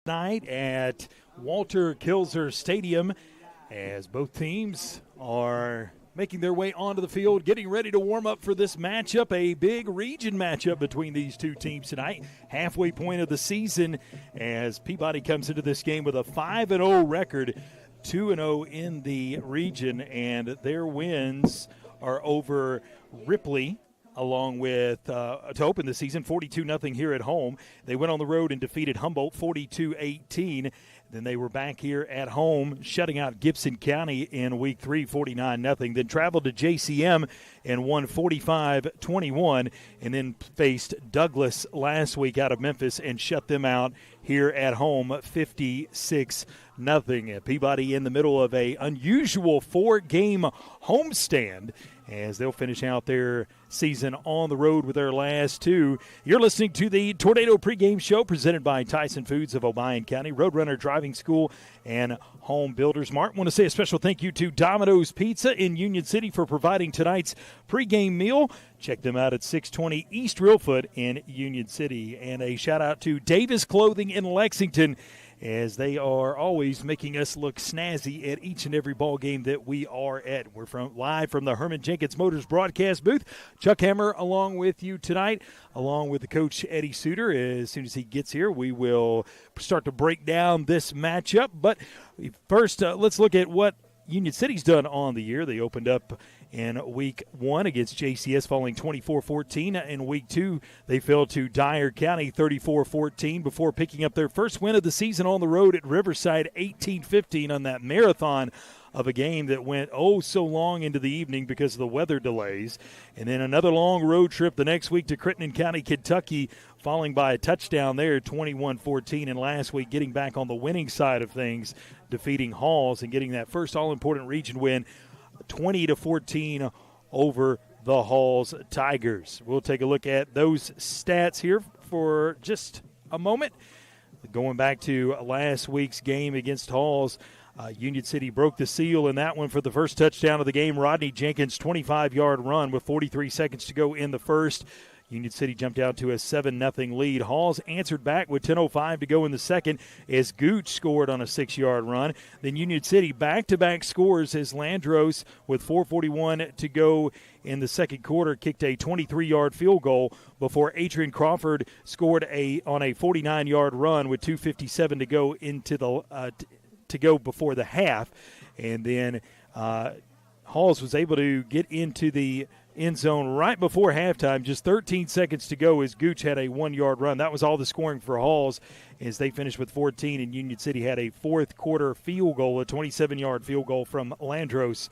Night at Walter Kilzer Stadium as both teams are making their way onto the field, getting ready to warm up for this matchup, a big region matchup between these two teams tonight. Halfway point of the season as Peabody comes into this game with a 5-0 record, 2-0 in the region, and their wins are over Ripley, along with, to open the season, 42-0 here at home. They went on the road and defeated Humboldt 42-18. Then they were back here at home, shutting out Gibson County in Week 3, 49-0. Then traveled to JCM and won 45-21, and then faced Douglas last week out of Memphis and shut them out here at home 56-0. Peabody in the middle of a unusual 4-game homestand as they'll finish out their season on the road with their last two. You're listening to the Tornado pregame show presented by Tyson Foods of Obion County, Roadrunner Driving School, and Home Builders Mart. I want to say a special thank you to Domino's Pizza in Union City for providing tonight's pregame meal. Check them out at 620 East Reelfoot in Union City. And a shout-out to Davis Clothing in Lexington, as they are always making us look snazzy at each and every ball game that we are at. We're live from the Herman Jenkins Motors broadcast booth. Chuck Hammer along with you tonight, along with the coach Eddie Suter. As soon as he gets here, we will start to break down this matchup. But first, let's look at what Union City's done on the year. They opened up in Week 1 against JCS, falling 24-14. In Week 2, they fell to Dyer County 34-14 before picking up their first win of the season on the road at Riverside 18-15 on that marathon of a game that went so long into the evening because of the weather delays. And then another long road trip the next week to Crittenden County, Kentucky, falling by a touchdown there, 21-14. And last week, getting back on the winning side of things, defeating Halls and getting that first all-important region win, 20-14 over the Halls Tigers. We'll take a look at those stats here for just a moment. Going back to last week's game against Halls, Union City broke the seal in that one for the first touchdown of the game. Rodney Jenkins' 25-yard run with 43 seconds to go in the first. Union City jumped out to a 7-0 lead. Halls answered back with 10:05 to go in the second as Gooch scored on a 6-yard run. Then Union City back-to-back scores as Landros, with 4:41 to go in the second quarter, kicked a 23-yard field goal before Adrian Crawford scored on a 49-yard run with 2:57 to go into the to go before the half. And then Halls was able to get into the end zone right before halftime, just 13 seconds to go as Gooch had a 1-yard run. That was all the scoring for Halls as they finished with 14, and Union City had a fourth quarter field goal, a 27-yard field goal from Landros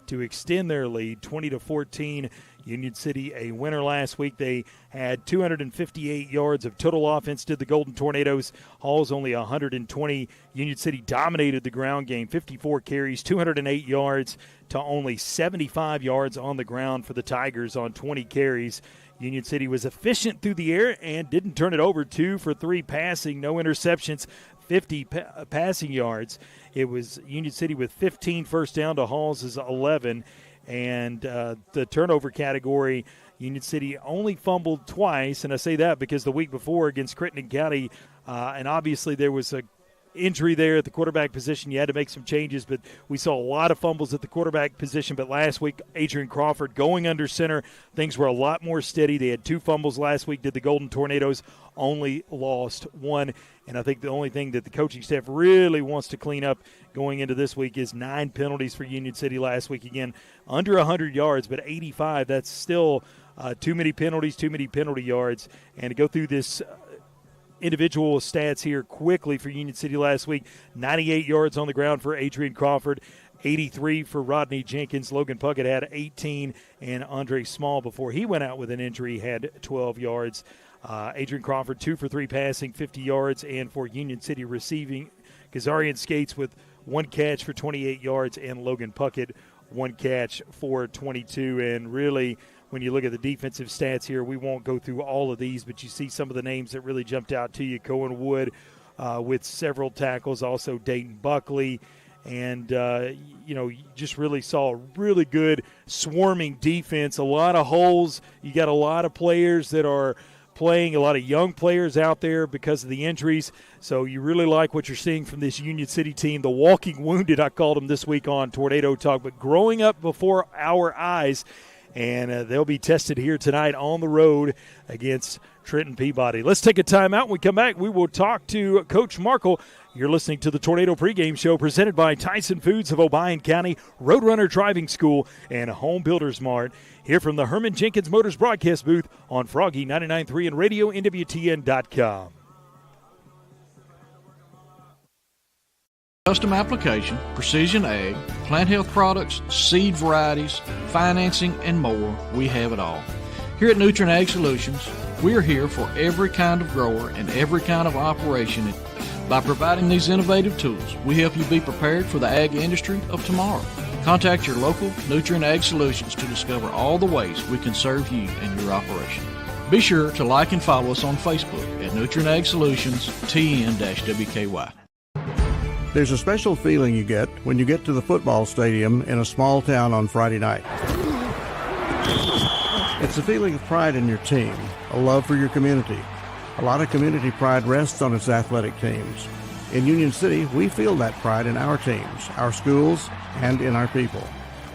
to extend their lead, 20-14. Union City a winner last week. They had 258 yards of total offense, did the Golden Tornadoes. Halls only 120. Union City dominated the ground game, 54 carries, 208 yards to only 75 yards on the ground for the Tigers on 20 carries. Union City was efficient through the air and didn't turn it over. 2 for 3 passing, no interceptions, 50 passing yards. It was Union City with 15 first down to Halls' 11. And the turnover category, Union City only fumbled twice, and I say that because the week before against Crittenden County, and obviously there was a injury there at the quarterback position. You had to make some changes, but we saw a lot of fumbles at the quarterback position. But last week, Adrian Crawford going under center, things were a lot more steady. They had 2 fumbles last week, did the Golden Tornadoes, only lost 1. And I think the only thing that the coaching staff really wants to clean up going into this week is 9 penalties for Union City last week. Again, under 100 yards, but 85, that's still too many penalties, too many penalty yards. And to go through this individual stats here quickly for Union City last week, 98 yards on the ground for Adrian Crawford, 83 for Rodney Jenkins. Logan Puckett had 18, and Andre Small, before he went out with an injury, had 12 yards. Adrian Crawford, 2 for 3 passing, 50 yards, and for Union City receiving, Kazarian Skates with 1 catch for 28 yards, and Logan Puckett 1 catch for 22. And really, when you look at the defensive stats here, we won't go through all of these, but you see some of the names that really jumped out to you. Cohen Wood with several tackles, also Dayton Buckley. And, you just really saw a really good swarming defense, a lot of holes. You got a lot of players that are playing, a lot of young players out there because of the injuries. So you really like what you're seeing from this Union City team. The walking wounded, I called them this week on Tornado Talk, but growing up before our eyes. And they'll be tested here tonight on the road against Trenton Peabody. Let's take a timeout. When we come back, we will talk to Coach Markle. You're listening to the Tornado Pregame Show presented by Tyson Foods of Obion County, Roadrunner Driving School, and Home Builders Mart. Here from the Herman Jenkins Motors broadcast booth on Froggy 99.3 and Radio NWTN.com. Custom application, precision ag, plant health products, seed varieties, financing, and more, we have it all. Here at Nutrient Ag Solutions, we're here for every kind of grower and every kind of operation. By providing these innovative tools, we help you be prepared for the ag industry of tomorrow. Contact your local Nutrient Ag Solutions to discover all the ways we can serve you and your operation. Be sure to like and follow us on Facebook at Nutrient Ag Solutions TN-WKY. There's a special feeling you get when you get to the football stadium in a small town on Friday night. It's a feeling of pride in your team, a love for your community. A lot of community pride rests on its athletic teams. In Union City, we feel that pride in our teams, our schools, and in our people.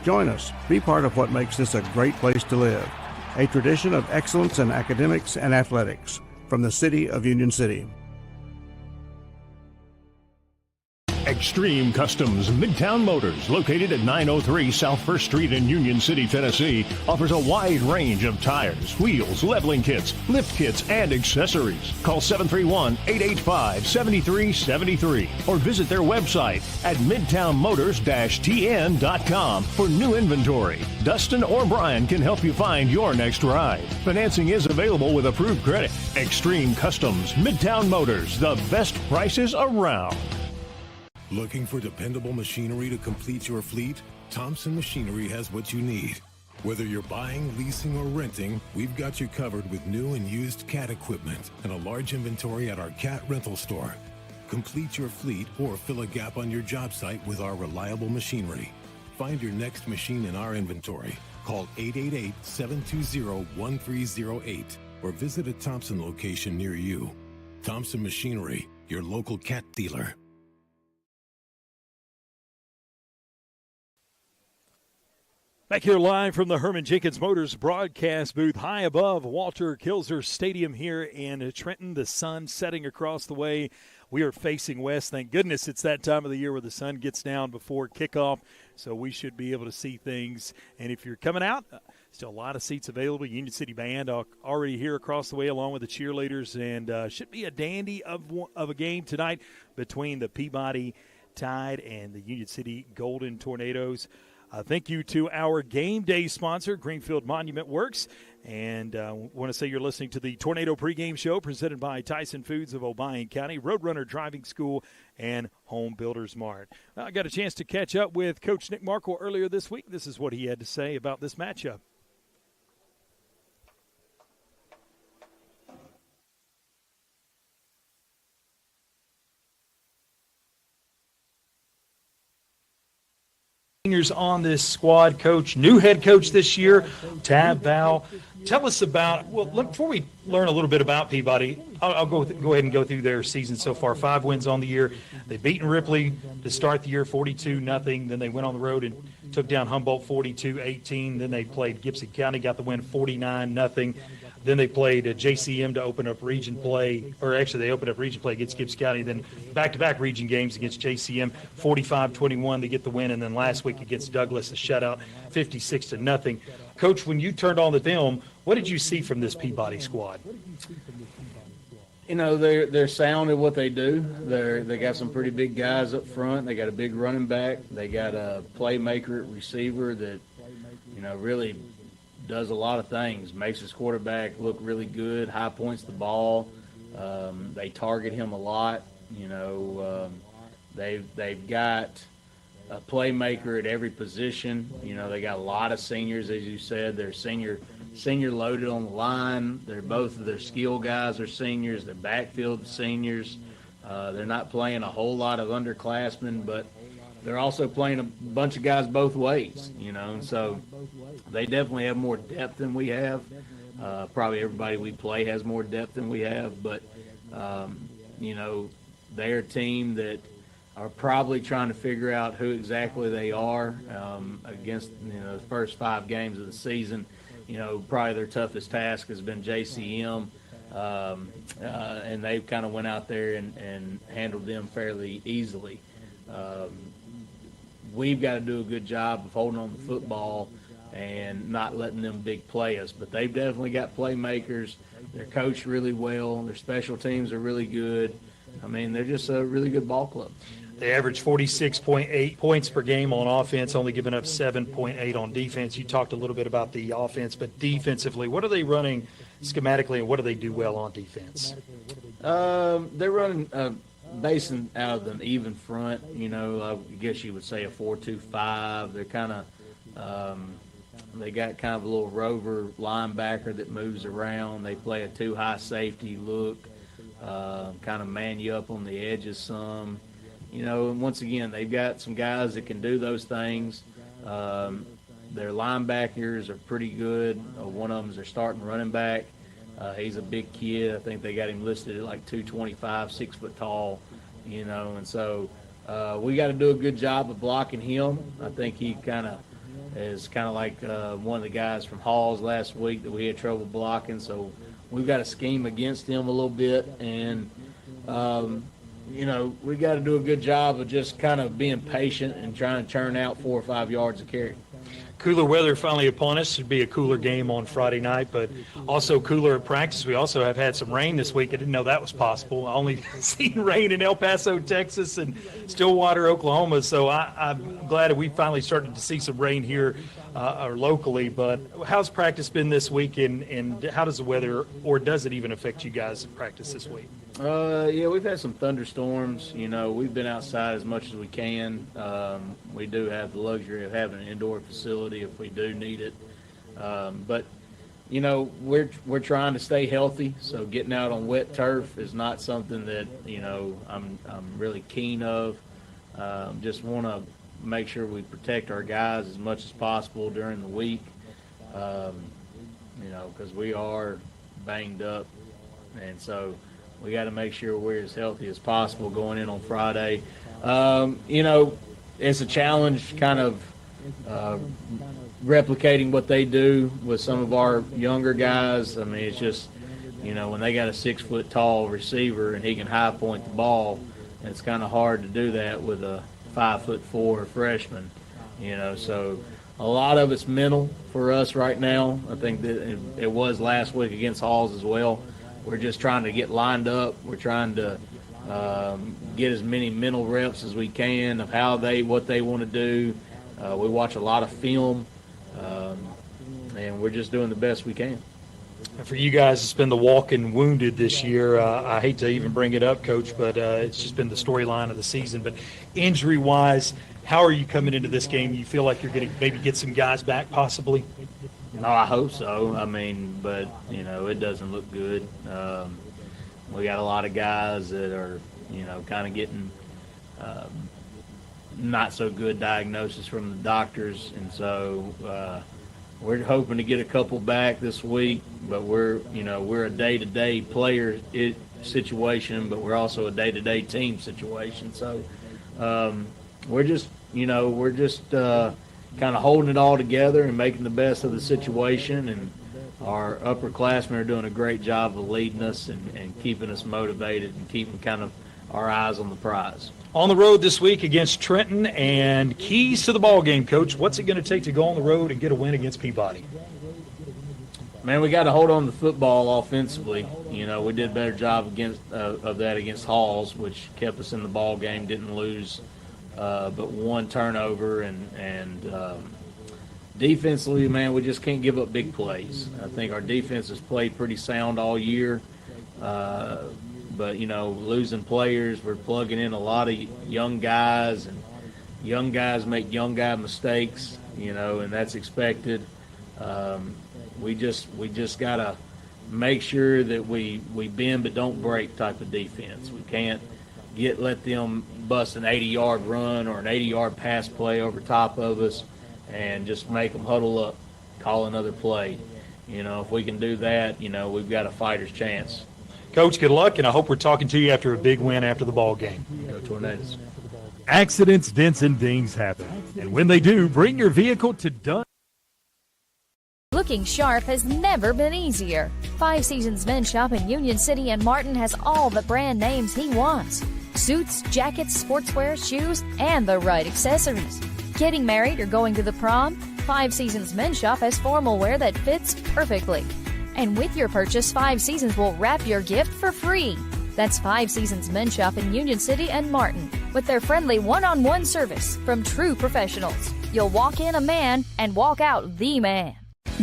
Join us. Be part of what makes this a great place to live. A tradition of excellence in academics and athletics from the city of Union City. Extreme Customs Midtown Motors, located at 903 South 1st Street in Union City, Tennessee, offers a wide range of tires, wheels, leveling kits, lift kits, and accessories. Call 731-885-7373 or visit their website at midtownmotors-tn.com for new inventory. Dustin or Brian can help you find your next ride. Financing is available with approved credit. Extreme Customs Midtown Motors, the best prices around. Looking for dependable machinery to complete your fleet? Thompson Machinery has what you need. Whether you're buying, leasing, or renting, we've got you covered with new and used CAT equipment and a large inventory at our CAT rental store. Complete your fleet or fill a gap on your job site with our reliable machinery. Find your next machine in our inventory. Call 888-720-1308 or visit a Thompson location near you. Thompson Machinery, your local CAT dealer. Back here live from the Herman Jenkins Motors broadcast booth high above Walter Kilzer Stadium here in Trenton. The sun setting across the way. We are facing west. Thank goodness it's that time of the year where the sun gets down before kickoff, so we should be able to see things. And if you're coming out, still a lot of seats available. Union City Band already here across the way along with the cheerleaders, and should be a dandy of a game tonight between the Peabody Tide and the Union City Golden Tornadoes. Thank you to our game day sponsor, Greenfield Monument Works. And want to say you're listening to the Tornado Pregame Show presented by Tyson Foods of Obion County, Roadrunner Driving School, and Home Builders Mart. I got a chance to catch up with Coach Nick Markle earlier this week. This is what he had to say about this matchup. On this squad, Coach, new head coach this year, Tab Val. Tell us about, before we learn a little bit about Peabody, I'll go ahead and go through their season so far. 5 wins on the year. They've beaten Ripley to start the year 42-0. Then they went on the road and took down Humboldt 42-18. Then they played Gibson County, got the win 49-0. Then they played JCM to open up region play, or actually they opened up region play against Gibbs County. Then back-to-back region games against JCM, 45-21 to get the win. And then last week against Douglas, a shutout, 56-0. Coach, when you turned on the film, what did you see from this Peabody squad? You know, they're sound at what they do. They got some pretty big guys up front. They got a big running back. They got a playmaker at receiver that, you know, really does a lot of things. Makes his quarterback look really good. High points the ball. They target him a lot. You know, they've got a playmaker at every position. You know, they got a lot of seniors, as you said. They're senior loaded on the line. They're both of their skill guys are seniors. Their backfield seniors. They're not playing a whole lot of underclassmen, but they're also playing a bunch of guys both ways, you know, and so they definitely have more depth than we have. Probably everybody we play has more depth than we have, but, they're a team that are probably trying to figure out who exactly they are against, the first 5 games of the season. Probably their toughest task has been JCM, and they kind of went out there and handled them fairly easily. We've got to do a good job of holding on to the football and not letting them big play us. But they've definitely got playmakers. They're coached really well. Their special teams are really good. I mean, they're just a really good ball club. They average 46.8 points per game on offense, only giving up 7.8 on defense. You talked a little bit about the offense, but defensively, what are they running schematically, and what do they do well on defense? They're running basing out of an even front, I guess you would say a 4-2-5. They're kind of they got kind of a little rover linebacker that moves around. They play a 2-high safety look, kind of man you up on the edges some. And once again, they've got some guys that can do those things. Their linebackers are pretty good. One of them is their starting running back. He's a big kid. I think they got him listed at like 225, 6 foot tall, and so we got to do a good job of blocking him. I think he is kind of like one of the guys from Halls last week that we had trouble blocking. So we've got to scheme against him a little bit, and we got to do a good job of just kind of being patient and trying to churn out 4 or 5 yards of carry. Cooler weather finally upon us. Should be a cooler game on Friday night, but also cooler at practice. We also have had some rain this week. I didn't know that was possible. I only seen rain in El Paso, Texas, and Stillwater, Oklahoma. So I'm glad that we finally started to see some rain here locally. But how's practice been this week, and how does the weather, or does it even affect you guys in practice this week? Yeah, we've had some thunderstorms. We've been outside as much as we can. We do have the luxury of having an indoor facility if we do need it. But we're trying to stay healthy. So getting out on wet turf is not something that I'm really keen of. Just want to make sure we protect our guys as much as possible during the week. Because we are banged up, and so we got to make sure we're as healthy as possible going in on Friday. It's a challenge kind of replicating what they do with some of our younger guys. I mean, it's just, when they got a 6 foot tall receiver and he can high point the ball, it's kind of hard to do that with a 5'4" freshman, so a lot of it's mental for us right now. I think that it was last week against Halls as well. We're just trying to get lined up. We're trying to get as many mental reps as we can of what they want to do. We watch a lot of film, and we're just doing the best we can. And for you guys, it's been the walking wounded this year. I hate to even bring it up, Coach, but it's just been the storyline of the season. But injury-wise, how are you coming into this game? You feel like you're going to maybe get some guys back possibly? No, I hope so. I mean, but, it doesn't look good. We got a lot of guys that are, kind of getting not so good diagnosis from the doctors. And so we're hoping to get a couple back this week, but we're a day-to-day player situation, but we're also a day-to-day team situation. So we're just kind of holding it all together and making the best of the situation, and our upperclassmen are doing a great job of leading us and keeping us motivated and keeping kind of our eyes on the prize. On the road this week against Trenton, and keys to the ball game, Coach. What's it going to take to go on the road and get a win against Peabody? Man, we got to hold on to the football offensively. We did a better job of that against Halls, which kept us in the ball game, didn't lose but one turnover, and defensively, man, we just can't give up big plays. I think our defense has played pretty sound all year, but losing players, we're plugging in a lot of young guys, and young guys make young guy mistakes, and that's expected. We just gotta make sure that we bend but don't break type of defense. We can't let them bust an 80-yard run or an 80-yard pass play over top of us and just make them huddle up, call another play. If we can do that, we've got a fighter's chance. Coach, good luck, and I hope we're talking to you after a big win after the ball game. Go Tornadoes. Accidents, dents, and dings happen. And when they do, bring your vehicle to Dunn. Looking sharp has never been easier. Five Seasons Men's Shop in Union City and Martin has all the brand names he wants. Suits, jackets, sportswear, shoes, and the right accessories. Getting married or going to the prom? Five Seasons Men's Shop has formal wear that fits perfectly. And with your purchase, Five Seasons will wrap your gift for free. That's Five Seasons Men's Shop in Union City and Martin with their friendly one-on-one service from true professionals. You'll walk in a man and walk out the man.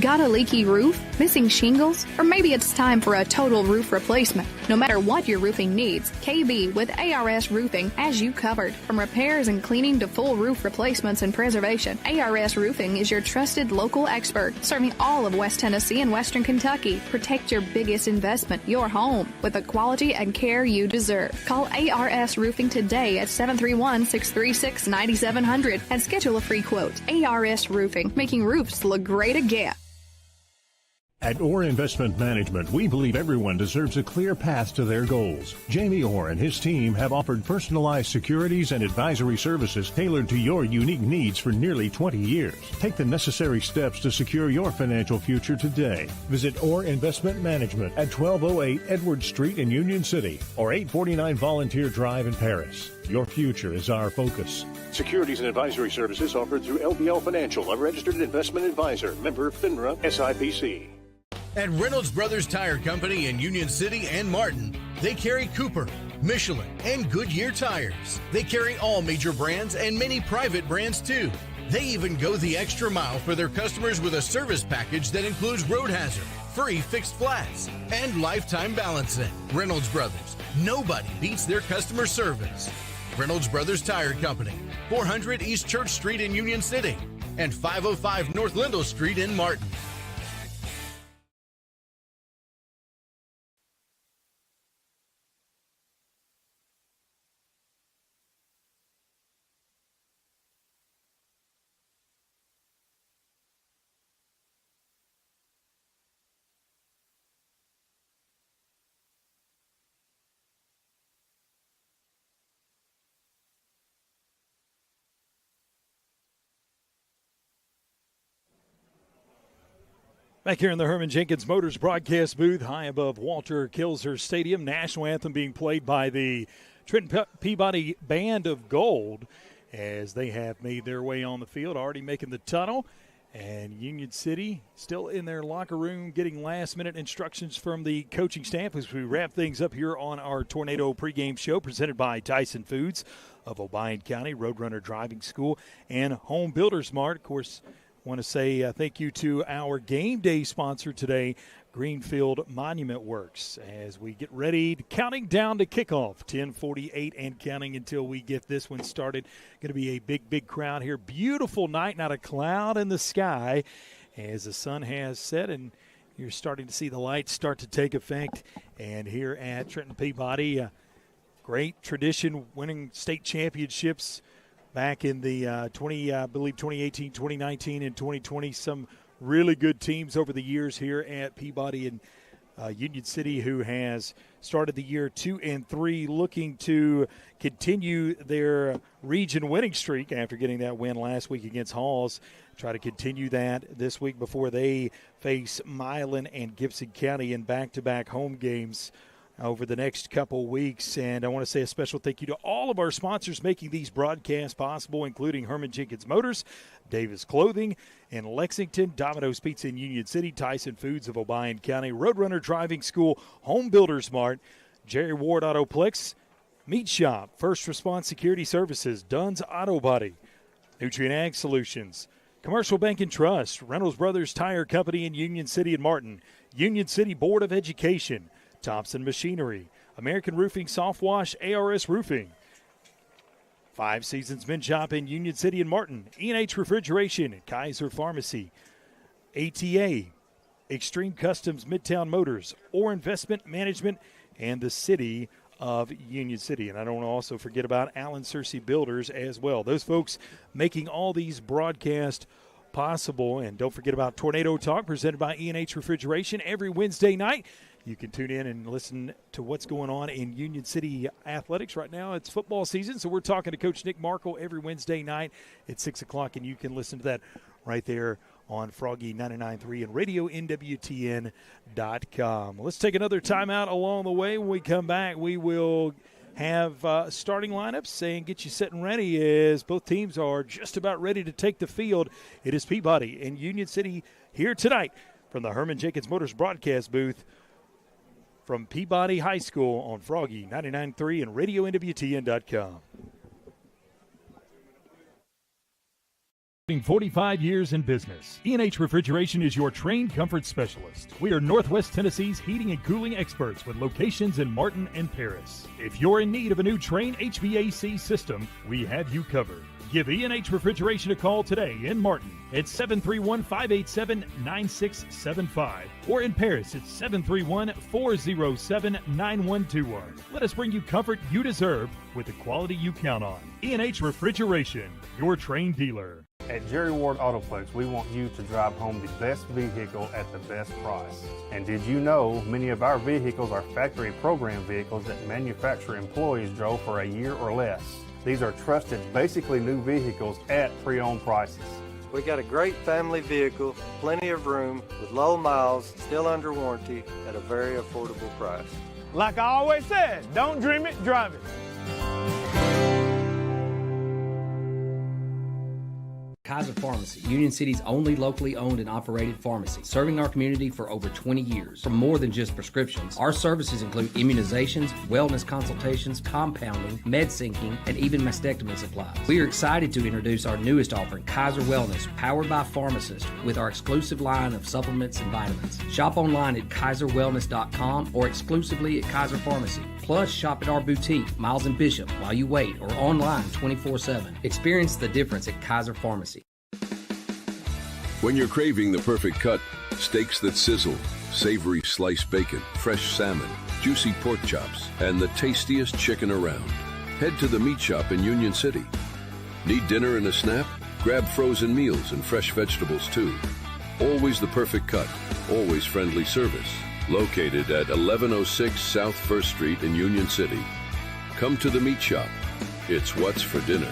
Got a leaky roof? Missing shingles? Or maybe it's time for a total roof replacement. No matter what your roofing needs, KB with ARS Roofing has you covered. From repairs and cleaning to full roof replacements and preservation, ARS Roofing is your trusted local expert, serving all of West Tennessee and Western Kentucky. Protect your biggest investment, your home, with the quality and care you deserve. Call ARS Roofing today at 731-636-9700 and schedule a free quote. ARS Roofing, making roofs look great again. At Orr Investment Management, we believe everyone deserves a clear path to their goals. Jamie Orr and his team have offered personalized securities and advisory services tailored to your unique needs for nearly 20 years. Take the necessary steps to secure your financial future today. Visit Orr Investment Management at 1208 Edwards Street in Union City or 849 Volunteer Drive in Paris. Your future is our focus. Securities and advisory services offered through LBL Financial, a registered investment advisor, member FINRA SIPC. At Reynolds Brothers Tire Company in Union City and Martin, they carry Cooper, Michelin, and Goodyear tires. They carry all major brands and many private brands too. They even go the extra mile for their customers with a service package that includes road hazard, free fixed flats, and lifetime balancing. Reynolds Brothers, nobody beats their customer service. Reynolds Brothers Tire Company, 400 East Church Street in Union City, and 505 North Lindell Street in Martin. Back here in the Herman Jenkins Motors broadcast booth, high above Walter Kilser Stadium, national anthem being played by the Trenton Peabody Band of Gold as they have made their way on the field, already making the tunnel. And Union City still in their locker room getting last-minute instructions from the coaching staff as we wrap things up here on our Tornado pregame show presented by Tyson Foods of Obion County, Roadrunner Driving School, and Home Builders Mart. Of course, want to say thank you to our game day sponsor today, Greenfield Monument Works, as we get ready, counting down to kickoff, 10:48 and counting until we get this one started. Going to be a big, big crowd here. Beautiful night, not a cloud in the sky as the sun has set and you're starting to see the lights start to take effect. And here at Trenton Peabody, great tradition, winning state championships back in the 2018, 2019, and 2020. Some really good teams over the years here at Peabody and Union City, who has started the year 2-3, looking to continue their region winning streak after getting that win last week against Halls. Try to continue that this week before they face Milan and Gibson County in back-to-back home games over the next couple weeks. And I want to say a special thank you to all of our sponsors making these broadcasts possible, including Herman Jenkins Motors, Davis Clothing in Lexington, Domino's Pizza in Union City, Tyson Foods of Obion County, Roadrunner Driving School, Home Builders Mart, Jerry Ward Autoplex, Meat Shop, First Response Security Services, Dunn's Auto Body, Nutrient Ag Solutions, Commercial Bank and Trust, Reynolds Brothers Tire Company in Union City and Martin, Union City Board of Education, Thompson Machinery, American Roofing Soft Wash, ARS Roofing, Five Seasons Men's Shop in Union City and Martin, E&H Refrigeration, Kaiser Pharmacy, ATA, Extreme Customs Midtown Motors, Orr Investment Management, and the City of Union City. And I don't want to also forget about Allen Searcy Builders as well. Those folks making all these broadcasts possible. And don't forget about Tornado Talk presented by E&H Refrigeration every Wednesday night. You can tune in and listen to what's going on in Union City athletics. Right now it's football season, so we're talking to Coach Nick Markle every Wednesday night at 6 o'clock, and you can listen to that right there on Froggy 99.3 and RadioNWTN.com. Let's take another timeout along the way. When we come back, we will have starting lineups and get you set and ready as both teams are just about ready to take the field. It is Peabody and Union City here tonight from the Herman Jenkins Motors broadcast booth from Peabody High School on Froggy 99.3 and RadioNWTN.com. 45 years in business, E&H Refrigeration is your trained comfort specialist. We are Northwest Tennessee's heating and cooling experts with locations in Martin and Paris. If you're in need of a new Trane HVAC system, we have you covered. Give E&H Refrigeration a call today in Martin at 731-587-9675 or in Paris at 731-407-9121. Let us bring you comfort you deserve with the quality you count on. E&H Refrigeration, your Trane dealer. At Jerry Ward Autoplex, we want you to drive home the best vehicle at the best price. And did you know many of our vehicles are factory program vehicles that manufacturer employees drove for a year or less? These are trusted, basically new vehicles at pre-owned prices. We got a great family vehicle, plenty of room, with low miles, still under warranty, at a very affordable price. Like I always said, don't dream it, drive it. Kaiser Pharmacy, Union City's only locally owned and operated pharmacy, serving our community for over 20 years. For more than just prescriptions, our services include immunizations, wellness consultations, compounding, med syncing, and even mastectomy supplies. We are excited to introduce our newest offering, Kaiser Wellness, powered by pharmacists, with our exclusive line of supplements and vitamins. Shop online at kaiserwellness.com or exclusively at Kaiser Pharmacy. Plus, shop at our boutique, Miles and Bishop, while you wait, or online 24/7. Experience the difference at Kaiser Pharmacy. When you're craving the perfect cut, steaks that sizzle, savory sliced bacon, fresh salmon, juicy pork chops, and the tastiest chicken around, head to the meat shop in Union City. Need dinner and a snap? Grab frozen meals and fresh vegetables too. Always the perfect cut, always friendly service. Located at 1106 South 1st Street in Union City. Come to the meat shop. It's what's for dinner.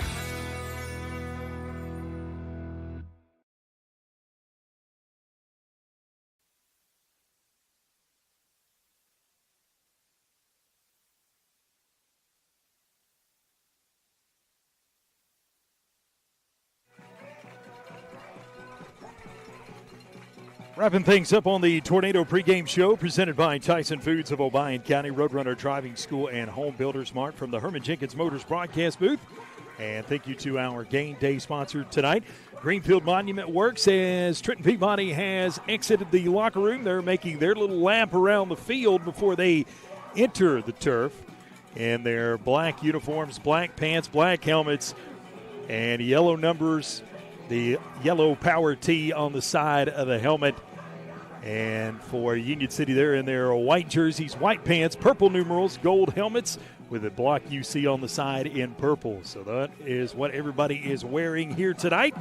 Wrapping things up on the Tornado pregame show presented by Tyson Foods of Obion County, Roadrunner Driving School, and Home Builders Mart from the Herman Jenkins Motors broadcast booth. And thank you to our game day sponsor tonight, Greenfield Monument Works, as Trenton Peabody has exited the locker room. They're making their little lap around the field before they enter the turf. And their black uniforms, black pants, black helmets, and yellow numbers. The yellow power T on the side of the helmet. And for Union City, they're in their white jerseys, white pants, purple numerals, gold helmets with a block UC on the side in purple. So that is what everybody is wearing here tonight.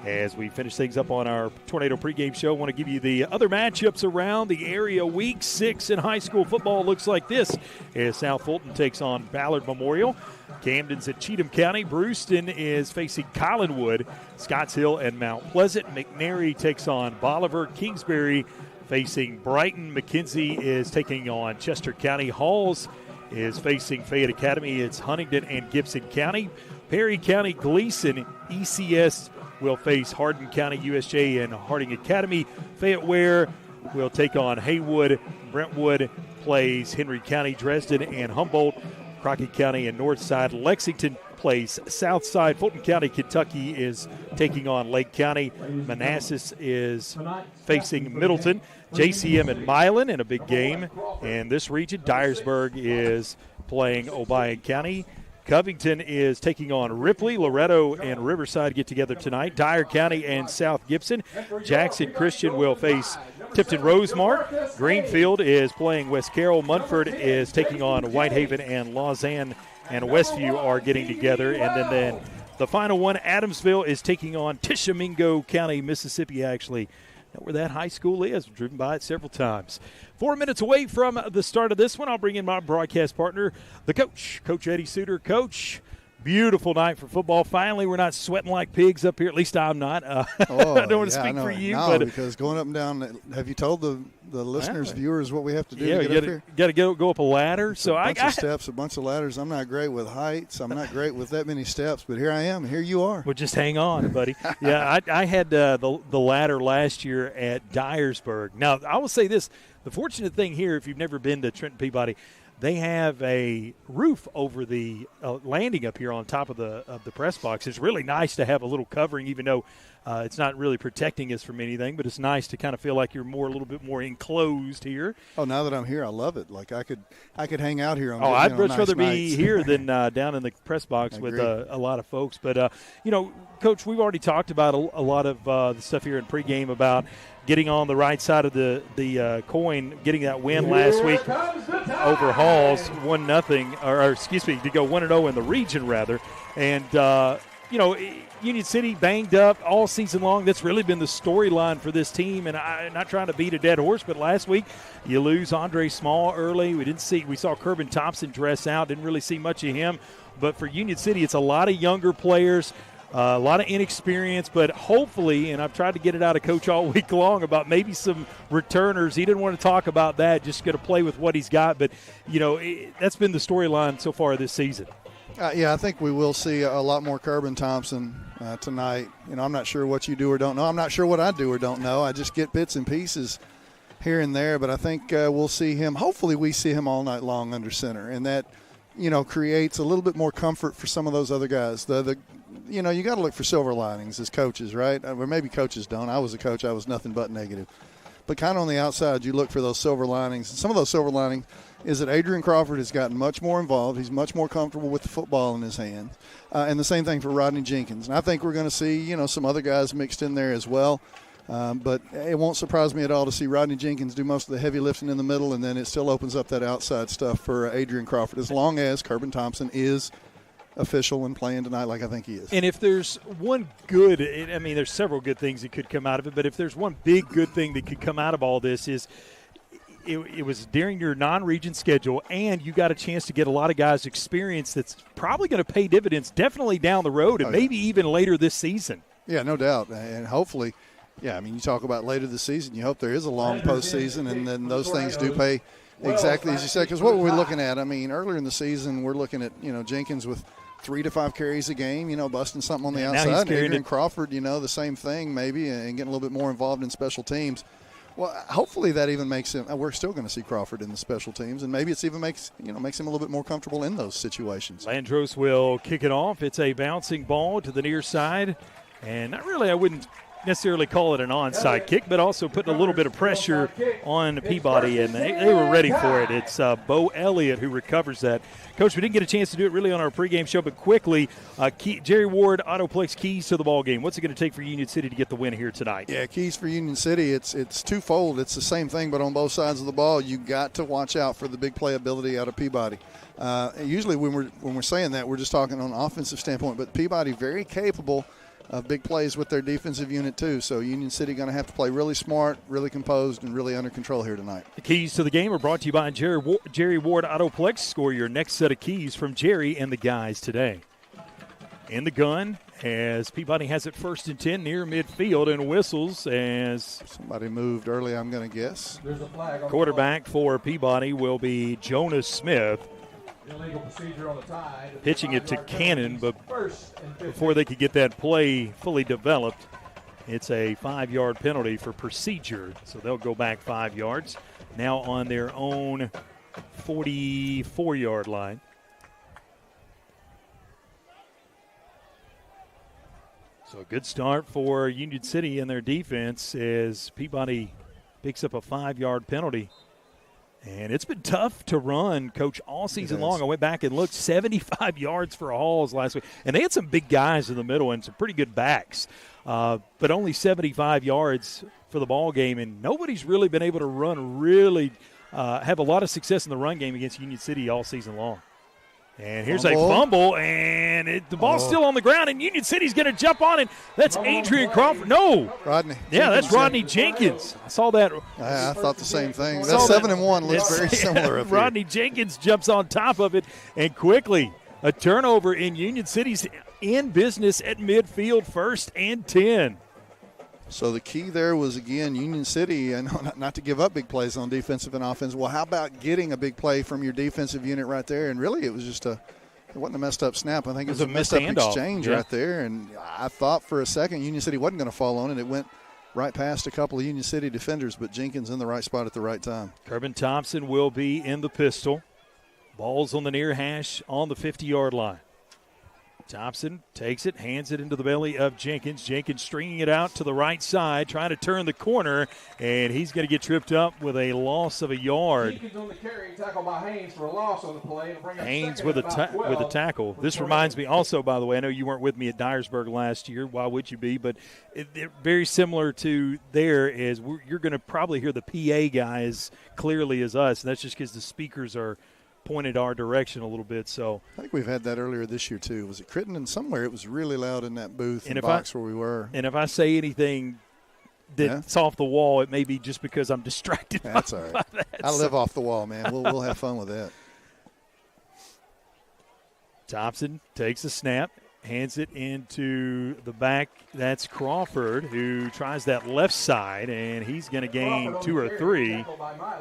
As we finish things up on our Tornado pregame show, I want to give you the other matchups around the area. Week 6 in high school football looks like this as South Fulton takes on Ballard Memorial. Camden's at Cheatham County. Brewston is facing Collinwood, Scottshill, and Mount Pleasant. McNary takes on Bolivar. Kingsbury facing Brighton. McKenzie is taking on Chester County. Halls is facing Fayette Academy. It's Huntington and Gibson County. Perry County, Gleason, ECS will face Hardin County, USJ, and Harding Academy. Fayette Ware will take on Haywood. Brentwood plays Henry County, Dresden, and Humboldt. Crockett County and Northside. Lexington plays Southside. Fulton County, Kentucky is taking on Lake County. Manassas is facing Middleton. JCM and Milan in a big game. In this region, Dyersburg is playing Obion County. Covington is taking on Ripley. Loretto and Riverside get together tonight. Dyer County and South Gibson. Jackson Christian will face Tipton Rosemart. Greenfield is playing West Carroll. Munford is taking on Whitehaven, and Lausanne and Westview are getting together. And then The final one, Adamsville is taking on Tishomingo County, Mississippi, actually. Know where that high school is. I've driven by it several times. 4 minutes away from the start of this one, I'll bring in my broadcast partner, the coach, Coach Eddie Suter. Coach, beautiful night for football. Finally, we're not sweating like pigs up here. At least I'm not. I don't want to speak for you. No, because going up and down, have you told the listeners, viewers, what we have to do to get up here? Got to go up a ladder. It's a bunch of steps, a bunch of ladders. I'm not great with heights. I'm not great with that many steps, but here I am. Here you are. Well, just hang on, buddy. Yeah, I had the ladder last year at Dyersburg. Now, I will say this. The fortunate thing here, if you've never been to Trenton Peabody, they have a roof over the landing up here on top of the press box. It's really nice to have a little covering, even though it's not really protecting us from anything. But it's nice to kind of feel like you're a little bit more enclosed here. Oh, now that I'm here, I love it. Like I could hang out here. I'd much rather be here than down in the press box with a lot of folks. But Coach, we've already talked about a lot of the stuff here in pregame about getting on the right side of the coin, getting that win last week over Halls, 1-0, or excuse me, to go 1-0 in the region rather. And, Union City banged up all season long. That's really been the storyline for this team. And I'm not trying to beat a dead horse, but last week you lose Andre Small early. We saw Kerbin Thompson dress out. Didn't really see much of him. But for Union City, it's a lot of younger players. A lot of inexperience, but hopefully, and I've tried to get it out of Coach all week long about maybe some returners. He didn't want to talk about that, just going to play with what he's got. But, that's been the storyline so far this season. I think we will see a lot more Kerbin Thompson tonight. I'm not sure what you do or don't know. I'm not sure what I do or don't know. I just get bits and pieces here and there. But I think we'll see him. Hopefully we see him all night long under center. And that, creates a little bit more comfort for some of those other guys. You got to look for silver linings as coaches, right? Or maybe coaches don't. I was a coach. I was nothing but negative. But kind of on the outside, you look for those silver linings. Some of those silver linings is that Adrian Crawford has gotten much more involved. He's much more comfortable with the football in his hands. And the same thing for Rodney Jenkins. And I think we're going to see, some other guys mixed in there as well. But it won't surprise me at all to see Rodney Jenkins do most of the heavy lifting in the middle, and then it still opens up that outside stuff for Adrian Crawford, as long as Kerbin Thompson is official and playing tonight like I think he is. And if there's one good, there's several good things that could come out of it, but if there's one big good thing that could come out of all this is it was during your non-region schedule, and you got a chance to get a lot of guys' experience that's probably going to pay dividends definitely down the road and maybe even later this season. Yeah, no doubt. And hopefully, you talk about later this season, you hope there is a long postseason, and then those things do pay exactly as you said. Because what were we looking at? Earlier in the season, we're looking at, Jenkins with 3 to 5 carries a game, busting something on the outside. Adrian Crawford, the same thing maybe, and getting a little bit more involved in special teams. Well, hopefully that even makes him. We're still going to see Crawford in the special teams, and maybe it's even makes him a little bit more comfortable in those situations. Landros will kick it off. It's a bouncing ball to the near side, and I wouldn't necessarily call it an onside kick, but also putting a little bit of pressure on Peabody, and they were ready for it. It's Bo Elliott who recovers that. Coach, we didn't get a chance to do it really on our pregame show, but quickly, Jerry Ward, Autoplex, keys to the ball game. What's it going to take for Union City to get the win here tonight? Yeah, keys for Union City, it's twofold. It's the same thing, but on both sides of the ball, you got to watch out for the big playability out of Peabody. Usually when we're saying that, we're just talking on an offensive standpoint, but Peabody very capable of big plays with their defensive unit too. So Union City going to have to play really smart, really composed, and really under control here tonight. The keys to the game are brought to you by Jerry Ward Autoplex. Score your next set of keys from Jerry and the guys today. In the gun as Peabody has it 1st and 10 near midfield and whistles as somebody moved early, I'm going to guess. There's a flag. Quarterback for Peabody will be Jonas Smith. Illegal procedure on the tie. Pitching it to Cannon, but before they could get that play fully developed, it's a 5-yard penalty for procedure. So they'll go back 5 yards. Now on their own 44-yard line. So a good start for Union City in their defense as Peabody picks up a 5-yard penalty. And it's been tough to run, Coach, all season long. I went back and looked, 75 yards for Halls last week. And they had some big guys in the middle and some pretty good backs. But only 75 yards for the ball game. And nobody's really been able to have a lot of success in the run game against Union City all season long. And here's a fumble, and the ball's still on the ground, and Union City's going to jump on it. That's Adrian Crawford. No. Rodney. Yeah, that's Rodney Jenkins. I saw that. I thought the same thing. That 7-1 looks very similar up here. Rodney Jenkins jumps on top of it, and quickly a turnover in Union City's in business at midfield, 1st and 10. So the key there was, again, Union City, and not to give up big plays on defensive and offense. Well, how about getting a big play from your defensive unit right there? And really, it was just it wasn't a messed up snap. I think it was a messed up exchange right there. And I thought for a second Union City wasn't going to fall on it. It went right past a couple of Union City defenders, but Jenkins in the right spot at the right time. Kerbin Thompson will be in the pistol. Ball's on the near hash on the 50-yard line. Thompson takes it, hands it into the belly of Jenkins. Jenkins stringing it out to the right side, trying to turn the corner, and he's going to get tripped up with a loss of a yard. Jenkins on the carry, tackle by Haynes for a loss on the play. Haynes with a tackle. This reminds me also, by the way, I know you weren't with me at Dyersburg last year. Why would you be? But very similar to there is you're going to probably hear the PA guy as clearly as us, and that's just because the speakers are pointed our direction a little bit. So I think we've had that earlier this year too. Was it Crittenden? Somewhere it was really loud in that booth and box where we were. And if I say anything that's off the wall, it may be just because I'm distracted. That's all right. I live off the wall, man. We'll have fun with that. Thompson takes a snap, hands it into the back. That's Crawford, who tries that left side, and he's going to gain 2 or 3.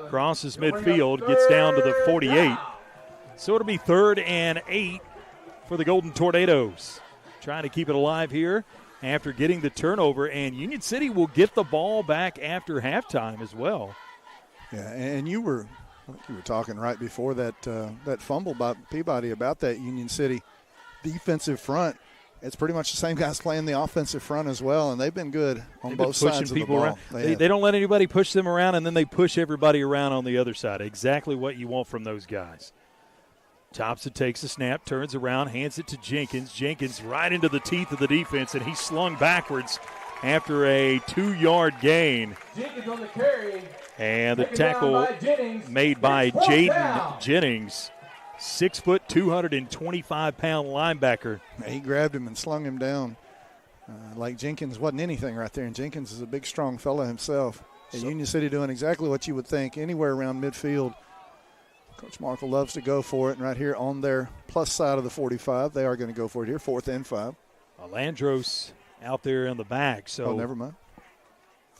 Crosses midfield, gets down to the 48. So it'll be 3rd and 8 for the Golden Tornadoes. Trying to keep it alive here after getting the turnover, and Union City will get the ball back after halftime as well. Yeah, and you were talking right before that fumble by Peabody about that Union City defensive front. It's pretty much the same guys playing the offensive front as well, and they've been good on both sides of the ball. Around. They don't let anybody push them around, and then they push everybody around on the other side. Exactly what you want from those guys. Thompson takes a snap, turns around, hands it to Jenkins. Jenkins right into the teeth of the defense, and he's slung backwards after a 2-yard gain. Jenkins on the carry. And the tackle made by Jaden Jennings. 6 foot, 225-pound linebacker. He grabbed him and slung him down like Jenkins wasn't anything right there. And Jenkins is a big, strong fellow himself. And Union City doing exactly what you would think anywhere around midfield. Coach Markle loves to go for it. And right here on their plus side of the 45, they are going to go for it here, 4th and 5. Landros out there in the back. So never mind.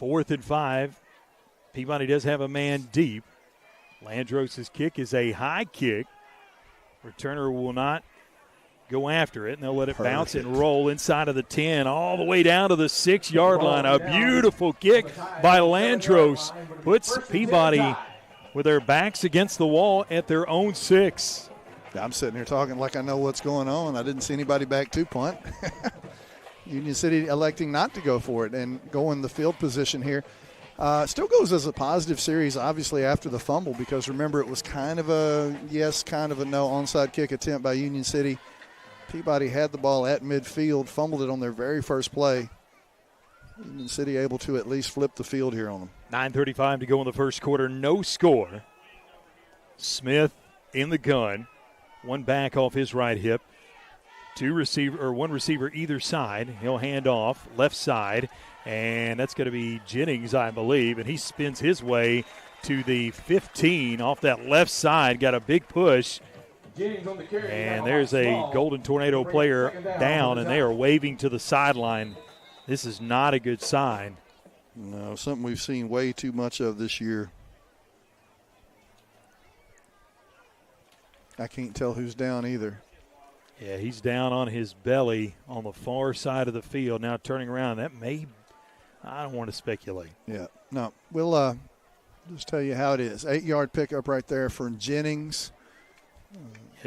4th and 5. Peabody does have a man deep. Landros' kick is a high kick. Returner will not go after it, and they'll let it bounce and roll inside of the 10 all the way down to the 6-yard line. A beautiful kick by Landros puts Peabody with their backs against the wall at their own 6. I'm sitting here talking like I know what's going on. I didn't see anybody back to punt. Union City electing not to go for it and go in the field position here. Still goes as a positive series, obviously, after the fumble, because remember, it was kind of a yes, kind of a no onside kick attempt by Union City. Peabody had the ball at midfield, fumbled it on their very first play. Union City able to at least flip the field here on them. 9:35 to go in the first quarter, no score. Smith in the gun, one back off his right hip. One receiver either side. He'll hand off left side. And that's going to be Jennings, I believe. And he spins his way to the 15 off that left side. Got a big push. And there's a Golden Tornado player down, and they are waving to the sideline. This is not a good sign. No, something we've seen way too much of this year. I can't tell who's down either. Yeah, he's down on his belly on the far side of the field. Now turning around, that may – I don't want to speculate. Yeah, no. We'll just tell you how it is. 8-yard pickup right there for Jennings.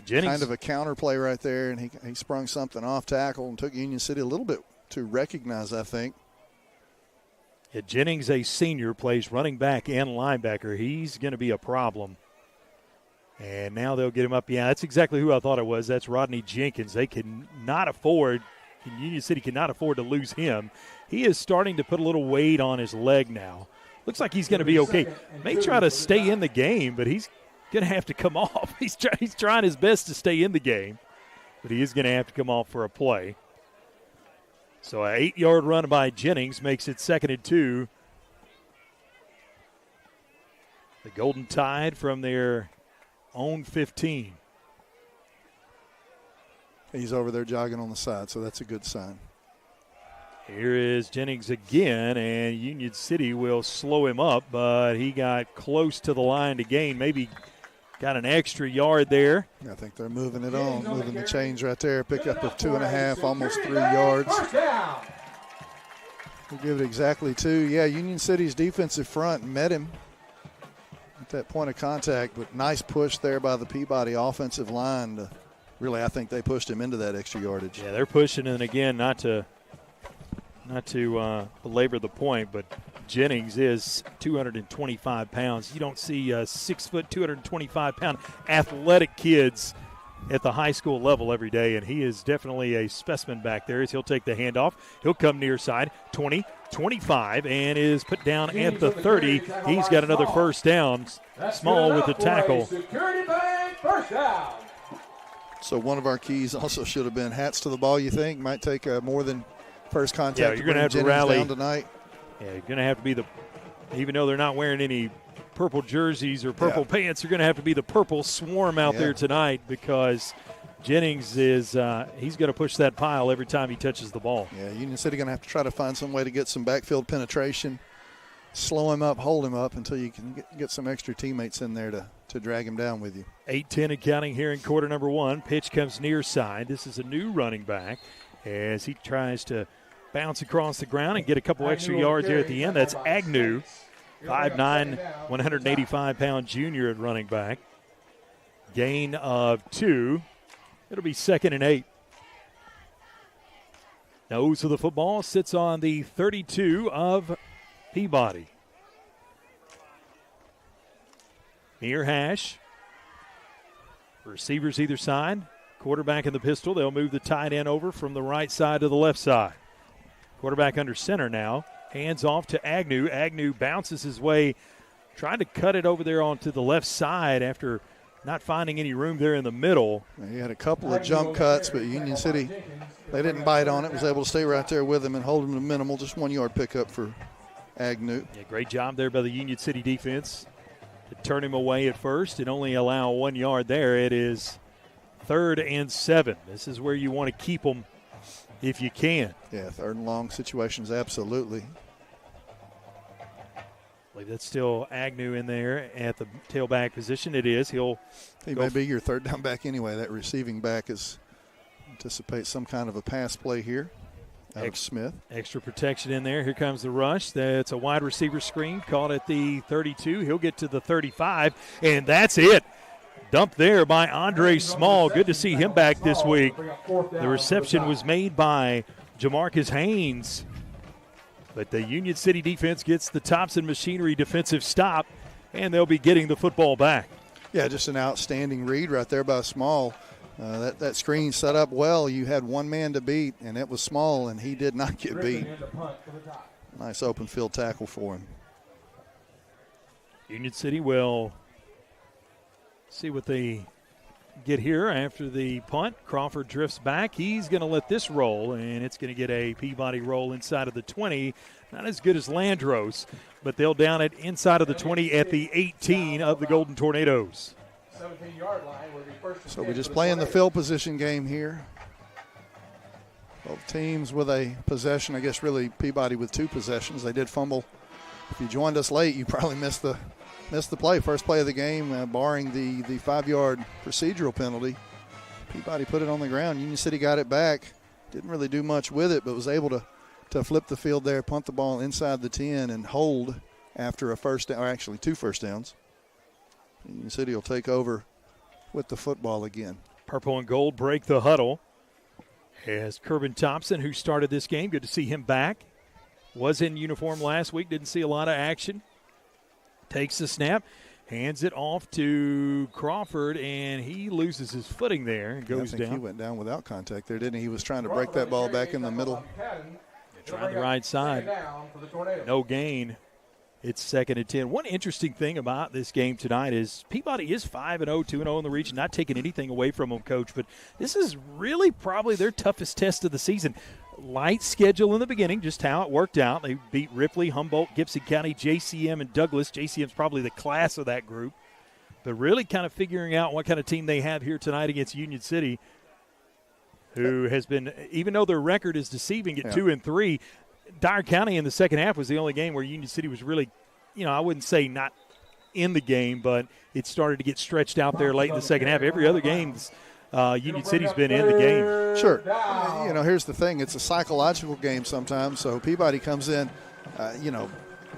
Jennings. Kind of a counter play right there, and he sprung something off tackle and took Union City a little bit to recognize, I think. Yeah, Jennings, a senior, plays running back and linebacker. He's going to be a problem. And now they'll get him up. Yeah, that's exactly who I thought it was. That's Rodney Jenkins. They cannot afford – Union City cannot afford to lose him. He is starting to put a little weight on his leg now. Looks like he's going to be okay. May try to stay in the game, but he's going to have to come off. He's trying his best to stay in the game, but he is going to have to come off for a play. So an 8-yard run by Jennings makes it 2nd and 2. The Golden Tide from their own 15. He's over there jogging on the side, so that's a good sign. Here is Jennings again, and Union City will slow him up, but he got close to the line to gain. Maybe got an extra yard there. I think they're moving it on, moving the chains right there. Pick up of 2.5, almost 3 yards. We'll give it exactly 2. Yeah, Union City's defensive front met him at that point of contact, but nice push there by the Peabody offensive line. Really, I think they pushed him into that extra yardage. Yeah, they're pushing, and again, not to belabor the point, but Jennings is 225 pounds. You don't see 6 foot, 225-pound athletic kids at the high school level every day, and he is definitely a specimen back there as he'll take the handoff. He'll come near side, 20, 25, and is put down at the 30. He's got another first down. Small with the tackle. Security bank, first down. So one of our keys also should have been hats to the ball, you think? Might take more than first contact. Yeah, you're going to have to rally down tonight. Yeah, you're going to have to be even though they're not wearing any purple jerseys or purple pants, you're going to have to be the purple swarm out there tonight, because Jennings is he's going to push that pile every time he touches the ball. Yeah, Union City going to have to try to find some way to get some backfield penetration, slow him up, hold him up until you can get some extra teammates in there to drag him down with you. 8-10 and counting here in quarter number 1. Pitch comes near side. This is a new running back as he tries to bounce across the ground and get a couple extra yards here at the end. That's Agnew, 5'9", 185-pound junior at running back. Gain of 2. It'll be 2nd and 8. Nose of the football sits on the 32 of Peabody. Near hash. Receivers either side. Quarterback in the pistol. They'll move the tight end over from the right side to the left side. Quarterback under center now. Hands off to Agnew. Agnew bounces his way, trying to cut it over there onto the left side after not finding any room there in the middle. He had a couple of jump cuts, but Union City, they didn't bite on it. Was able to stay right there with him and hold him to minimal. Just 1 yard pickup for Agnew. Yeah, great job there by the Union City defense to turn him away at first and only allow 1 yard there. It is 3rd and 7. This is where you want to keep them if you can. Yeah, 3rd and long situations, absolutely. I believe that's still Agnew in there at the tailback position. It is. He may be your 3rd down back anyway. That receiving back anticipates some kind of a pass play here out of Smith. Extra protection in there. Here comes the rush. That's a wide receiver screen caught at the 32. He'll get to the 35, and that's it. Dumped there by Andre Small. Good to see him back this week. The reception was made by Jamarcus Haynes. But the Union City defense gets the Thompson Machinery defensive stop, and they'll be getting the football back. Yeah, just an outstanding read right there by Small. That screen set up well. You had one man to beat, and it was Small, and he did not get beat. Nice open field tackle for him. Union City will see what they get here after the punt. Crawford drifts back. He's going to let this roll, and it's going to get a Peabody roll inside of the 20. Not as good as Landros, but they'll down it inside of the 20 at the 18 of the Golden Tornadoes. 17-yard line will be first. So we're just playing the field position game here. Both teams with a possession. I guess really Peabody with 2 possessions. They did fumble. If you joined us late, you probably missed the play. First play of the game, barring the 5-yard procedural penalty. Peabody put it on the ground. Union City got it back. Didn't really do much with it, but was able to flip the field there, punt the ball inside the 10, and hold after a first down, or actually 2 first downs. Union City will take over with the football again. Purple and gold break the huddle. As Kerbin Thompson, who started this game, good to see him back. Was in uniform last week, didn't see a lot of action. Takes the snap, hands it off to Crawford, and he loses his footing there and goes I think down. He went down without contact there, didn't he? He was trying to break that ball back in the middle. Trying the right side. No gain. It's 2nd and 10. One interesting thing about this game tonight is Peabody is 5-0, 2-0 in the region, not taking anything away from them, Coach, but this is really probably their toughest test of the season. Light schedule in the beginning, just how it worked out. They beat Ripley, Humboldt, Gibson County, JCM, and Douglas. JCM's probably the class of that group. But really kind of figuring out what kind of team they have here tonight against Union City, who has been, even though their record is deceiving at 2-3, Dyer County in the second half was the only game where Union City was really, I wouldn't say not in the game, but it started to get stretched out there late in the second half. Every other game, Union City's been in the game. Sure. Here's the thing. It's a psychological game sometimes, so Peabody comes in,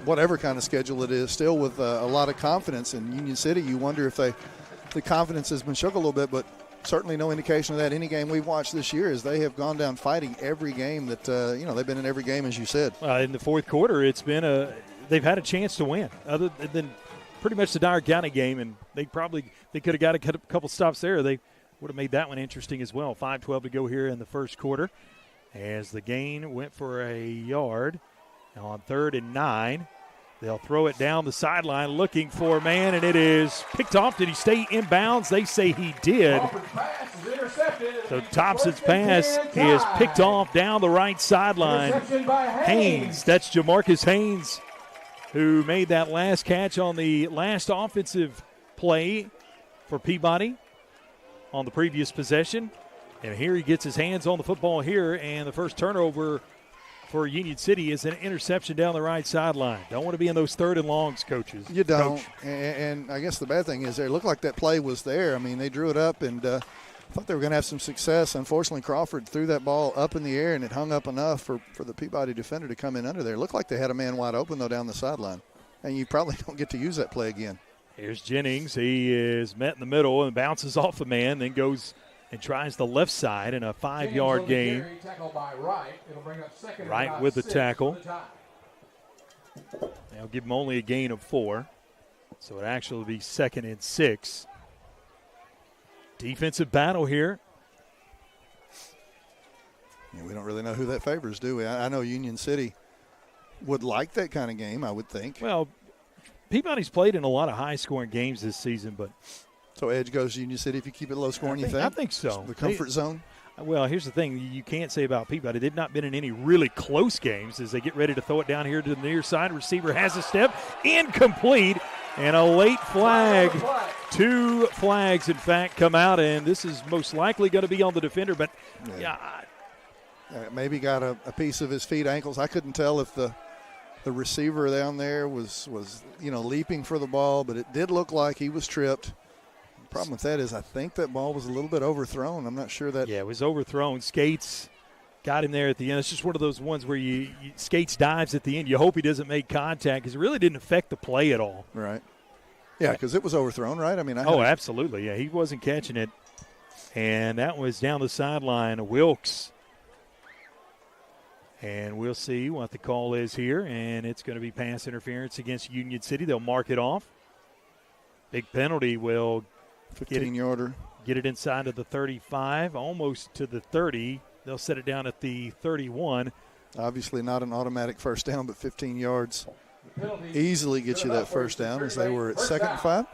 whatever kind of schedule it is, still with a lot of confidence. In Union City, you wonder if the confidence has been shook a little bit, but certainly no indication of that. Any game we've watched this year is they have gone down fighting every game that, they've been in every game, as you said. In the fourth quarter, it's been they've had a chance to win, other than pretty much the Dyer County game, and they could have got a couple stops there. They would have made that one interesting as well. 5:12 to go here in the first quarter as the gain went for a yard. Now on 3rd and 9, they'll throw it down the sideline looking for a man, and it is picked off. Did he stay in bounds? They say he did. So Thompson's pass is picked off down the right sideline. Haynes, that's Jamarcus Haynes, who made that last catch on the last offensive play for Peabody on the previous possession. And here he gets his hands on the football here, and the first turnover for Union City is an interception down the right sideline. Don't want to be in those 3rd and longs, coaches. You don't. And I guess the bad thing is it looked like that play was there. I mean, they drew it up and thought they were going to have some success. Unfortunately, Crawford threw that ball up in the air, and it hung up enough for the Peabody defender to come in under there. It looked like they had a man wide open, though, down the sideline. And you probably don't get to use that play again. Here's Jennings. He is met in the middle and bounces off a man, then goes and tries the left side in a 5-yard gain. Right with the tackle. They'll give him only a gain of 4. So it actually will be 2nd and 6. Defensive battle here. Yeah, we don't really know who that favors, do we? I know Union City would like that kind of game, I would think. Well, Peabody's played in a lot of high-scoring games this season, but so edge goes to Union City if you keep it low-scoring, you think? I think so. The comfort zone? Well, here's the thing. You can't say about Peabody. They've not been in any really close games as they get ready to throw it down here to the near side. Receiver has a step. Incomplete. And a late flag. 2 flags, in fact, come out, and this is most likely going to be on the defender. But, maybe got a piece of his feet, ankles. I couldn't tell if the receiver down there was leaping for the ball, but it did look like he was tripped. The problem with that is I think that ball was a little bit overthrown. I'm not sure that. Yeah, it was overthrown. Skates got him there at the end. It's just one of those ones where Skates dives at the end. You hope he doesn't make contact because it really didn't affect the play at all. Right. Yeah, because it was overthrown, right? I mean, absolutely. Yeah, he wasn't catching it. And that was down the sideline. Wilkes. And we'll see what the call is here. And it's going to be pass interference against Union City. They'll mark it off. Big penalty will 15-yarder. Get it inside of the 35, almost to the 30. They'll set it down at the 31. Obviously not an automatic first down, but 15 yards easily gets you that first down as they were at 2nd and 5.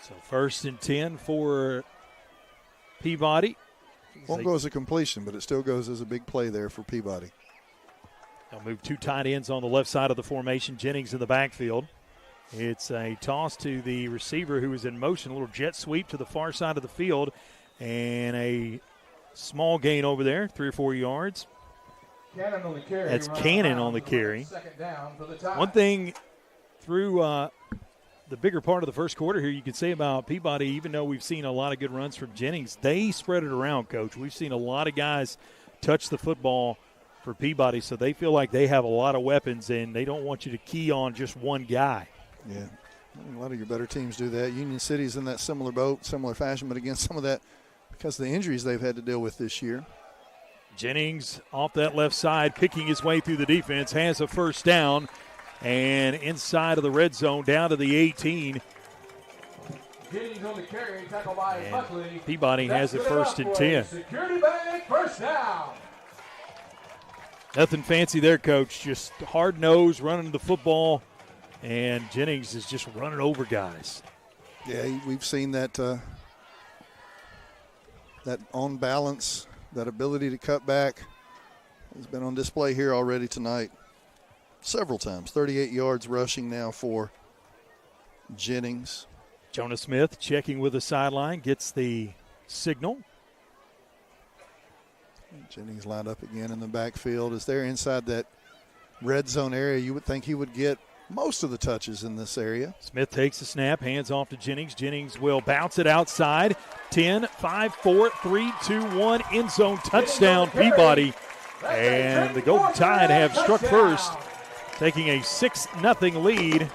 So 1st and 10 for Peabody. Won't go as a completion, but it still goes as a big play there for Peabody. They'll move 2 tight ends on the left side of the formation. Jennings in the backfield. It's a toss to the receiver who is in motion, a little jet sweep to the far side of the field, and a small gain over there, 3 or 4 yards. Cannon on the carry. That's Cannon on the carry. One thing through the bigger part of the first quarter here you could say about Peabody, even though we've seen a lot of good runs from Jennings, they spread it around, Coach. We've seen a lot of guys touch the football for Peabody, so they feel like they have a lot of weapons, and they don't want you to key on just one guy. Yeah, a lot of your better teams do that. Union City's in that similar boat, similar fashion, but again, some of that because of the injuries they've had to deal with this year. Jennings off that left side, picking his way through the defense, has a first down, and inside of the red zone, down to the 18. Jennings on the carry, tackle by Buckley. Peabody has it 1st and 10. Security bank, first down. Nothing fancy there, Coach. Just hard nose, running the football, and Jennings is just running over guys. Yeah, we've seen that that on balance, that ability to cut back has been on display here already tonight several times. 38 yards rushing now for Jennings. Jonah Smith checking with the sideline, gets the signal. Jennings lined up again in the backfield. As they're inside that red zone area, you would think he would get most of the touches in this area. Smith takes the snap, hands off to Jennings. Jennings will bounce it outside. 10, 5, 4, 3, 2, 1. End zone touchdown, Peabody. And the Golden Tide have struck first, taking a 6-0 lead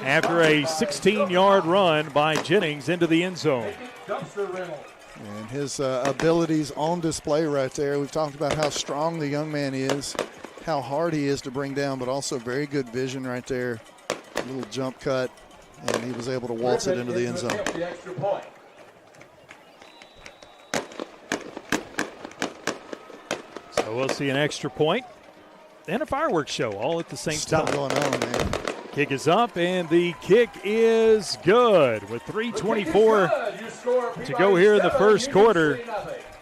after a 16-yard run by Jennings into the end zone. And his abilities on display right there. We've talked about how strong the young man is, how hard he is to bring down, but also very good vision right there. A little jump cut, and he was able to waltz it into the end zone. So we'll see an extra point and a fireworks show all at the same time. Going on, man. Kick is up, and the kick is good with 3:24 to go here in the first quarter.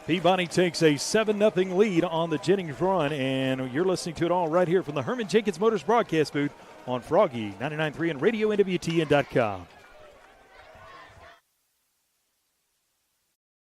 Peabody takes a 7-0 lead on the Jennings run, and you're listening to it all right here from the Herman Jenkins Motors broadcast booth on Froggy 99.3 and RadioNWTN.com.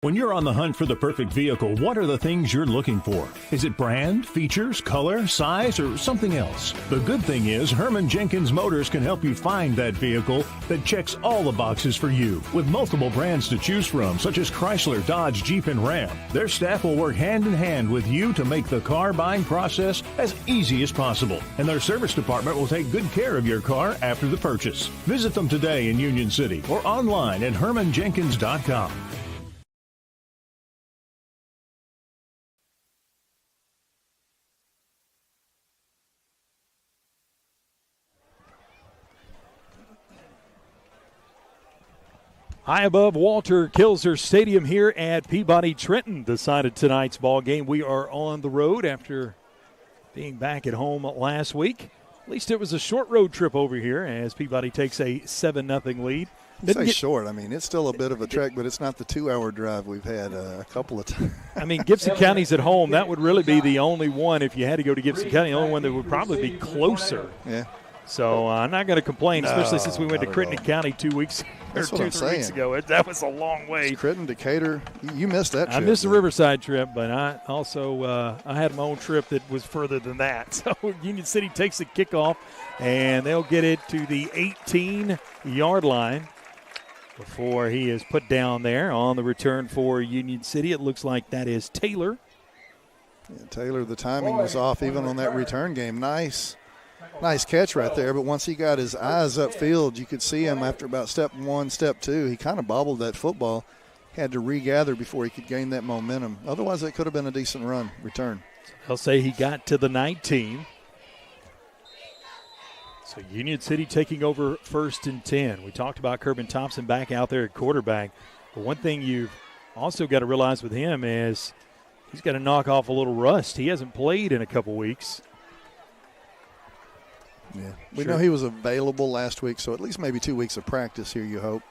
When you're on the hunt for the perfect vehicle, what are the things you're looking for? Is it brand, features, color, size, or something else? The good thing is Herman Jenkins Motors can help you find that vehicle that checks all the boxes for you. With multiple brands to choose from, such as Chrysler, Dodge, Jeep, and Ram, their staff will work hand in hand with you to make the car buying process as easy as possible. And their service department will take good care of your car after the purchase. Visit them today in Union City or online at HermanJenkins.com. High above Walter Kilser Stadium here at Peabody Trenton decided tonight's ball game. We are on the road after being back at home last week. At least it was a short road trip over here as Peabody takes a 7-0 lead. Short. I mean, it's still a bit of a trek, but it's not the 2-hour drive we've had a couple of times. I mean, Gibson County's at home. That would really be the only one, if you had to go to Gibson County, the only one that would probably be closer. Yeah. So I'm not going to complain, especially since we went to Crittenden County 2 weeks or 3 weeks ago. That was a long way. It's Crittenden, Decatur. You missed that trip. I missed the Riverside trip, but I also I had my own trip that was further than that. So Union City takes the kickoff, and they'll get it to the 18-yard line before he is put down there on the return for Union City. It looks like that is Taylor. Yeah, Taylor, the timing was off even on that return game. Nice catch right there, but once he got his eyes upfield, you could see him after about step one, step two. He kind of bobbled that football, had to regather before he could gain that momentum. Otherwise, it could have been a decent return. They'll say he got to the 19. So Union City taking over 1st and 10. We talked about Kerbin Thompson back out there at quarterback. But one thing you've also got to realize with him is he's got to knock off a little rust. He hasn't played in a couple weeks. Yeah, we know he was available last week, so at least maybe 2 weeks of practice here, you hope.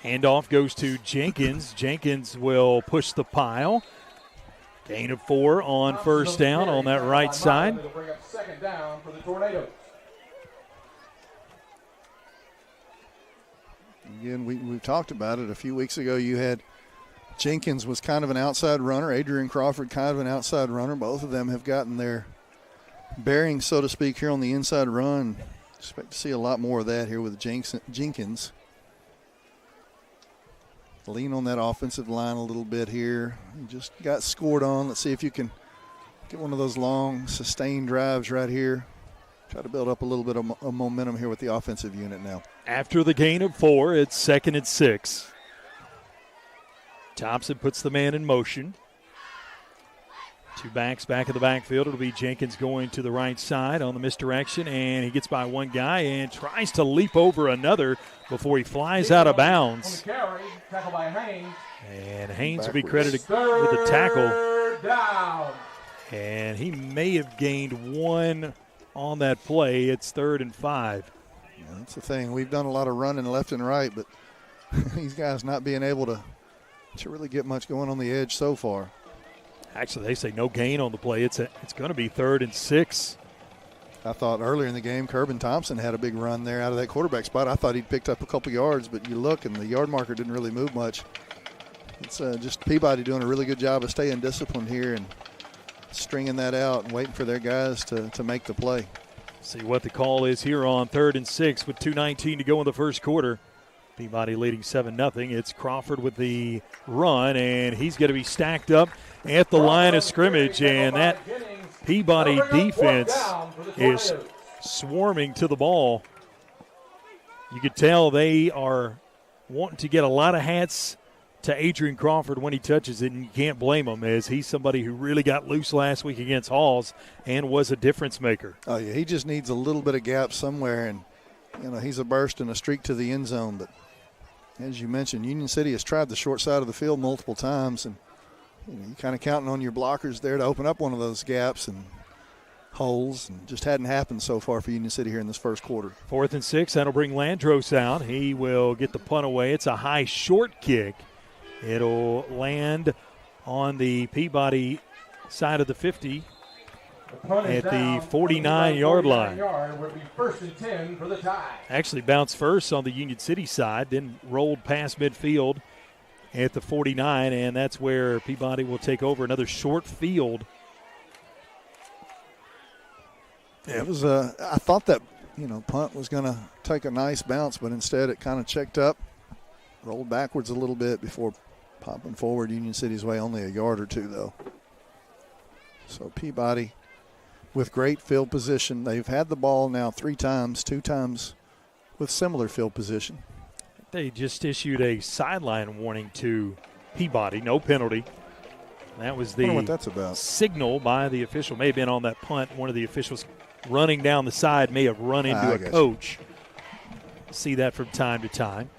Handoff goes to Jenkins. Jenkins will push the pile. Gain of 4 on first down on that right side. It'll bring up 2nd down for the Tornadoes. Again, we've talked about it. A few weeks ago, you had Jenkins was kind of an outside runner. Adrian Crawford kind of an outside runner. Both of them have gotten their bearings, so to speak, here on the inside run. Expect to see a lot more of that here with Jenkins. Lean on that offensive line a little bit here. You just got scored on. Let's see if you can get one of those long, sustained drives right here. Try to build up a little bit of momentum here with the offensive unit now. After the gain of 4, it's 2nd and 6. Thompson puts the man in motion. 2 backs back in the backfield. It'll be Jenkins going to the right side on the misdirection, and he gets by one guy and tries to leap over another before he flies out of bounds. Tackle by Haynes. And Haynes will be credited with the tackle. Down. And he may have gained one on that play. It's 3rd and 5. Yeah, that's the thing. We've done a lot of running left and right, but these guys not being able to really get much going on the edge so far. Actually, they say no gain on the play. It's going to be 3rd and 6. I thought earlier in the game, Kerbin Thompson had a big run there out of that quarterback spot. I thought he'd picked up a couple yards, but you look and the yard marker didn't really move much. It's just Peabody doing a really good job of staying disciplined here and stringing that out and waiting for their guys to make the play. See what the call is here on 3rd and 6 with 2:19 to go in the first quarter. Peabody leading 7-0. It's Crawford with the run, and he's going to be stacked up at the line of scrimmage, and that Peabody defense is swarming to the ball. You could tell they are wanting to get a lot of hats to Adrian Crawford when he touches it, and you can't blame him, as he's somebody who really got loose last week against Halls and was a difference maker. Oh, yeah, he just needs a little bit of gap somewhere, and, he's a burst and a streak to the end zone. But as you mentioned, Union City has tried the short side of the field multiple times, and you're kind of counting on your blockers there to open up one of those gaps and holes, and just hadn't happened so far for Union City here in this first quarter. 4th and 6, that'll bring Landros out. He will get the punt away. It's a high short kick. It'll land on the Peabody side of the 50 at the 49-yard line. Would be 1st and 10 for the tie. Actually bounced first on the Union City side, then rolled past midfield at the 49, and that's where Peabody will take over. Another short field. Yeah, it was I thought that, punt was going to take a nice bounce, but instead it kind of checked up, rolled backwards a little bit before popping forward Union City's way, only a yard or two, though. So Peabody with great field position. They've had the ball now 3 times, 2 times with similar field position. They just issued a sideline warning to Peabody, no penalty. That was the what that's about. Signal by the official. May have been on that punt. One of the officials running down the side may have run into a coach. See that from time to time.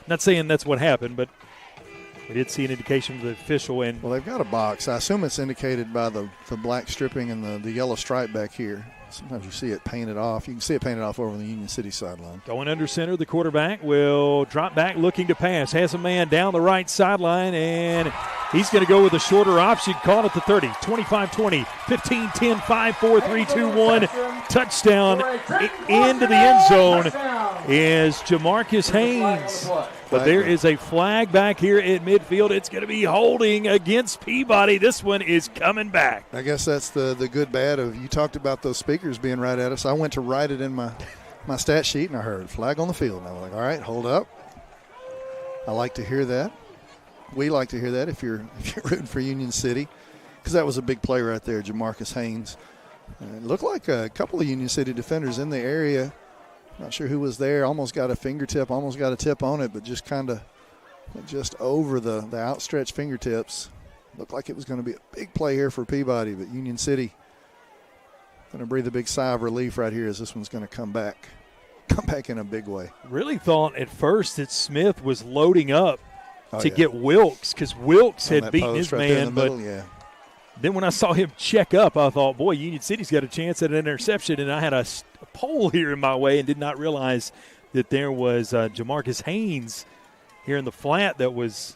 Not saying that's what happened, but we did see an indication from the official. And well, they've got a box. I assume it's indicated by the black stripping and the yellow stripe back here. Sometimes you see it painted off. You can see it painted off over on the Union City sideline. Going under center, the quarterback will drop back looking to pass. Has a man down the right sideline, and he's going to go with a shorter option. Call at the 30, 25-20, 15-10, 5-4-3-2-1. Touchdown into the end zone is Jamarcus Haynes. But there is a flag back here at midfield. It's going to be holding against Peabody. This one is coming back. I guess that's the good bad of, you talked about those speakers being right at us. I went to write it in my stat sheet, and I heard flag on the field. And I was like, all right, hold up. I like to hear that. We like to hear that if you're rooting for Union City, because that was a big play right there, Jamarcus Haynes. It looked like a couple of Union City defenders in the area. Not sure who was there. Almost got a fingertip, almost got a tip on it, but just kind of just over the outstretched fingertips. Looked like it was going to be a big play here for Peabody, but Union City going to breathe a big sigh of relief right here as this one's going to come back in a big way. Really thought at first that Smith was loading up to get Wilkes, because Wilkes had beaten his man, but then when I saw him check up, I thought, boy, Union City's got a chance at an interception, and I had a pole here in my way and did not realize that there was Jamarcus Haynes here in the flat that was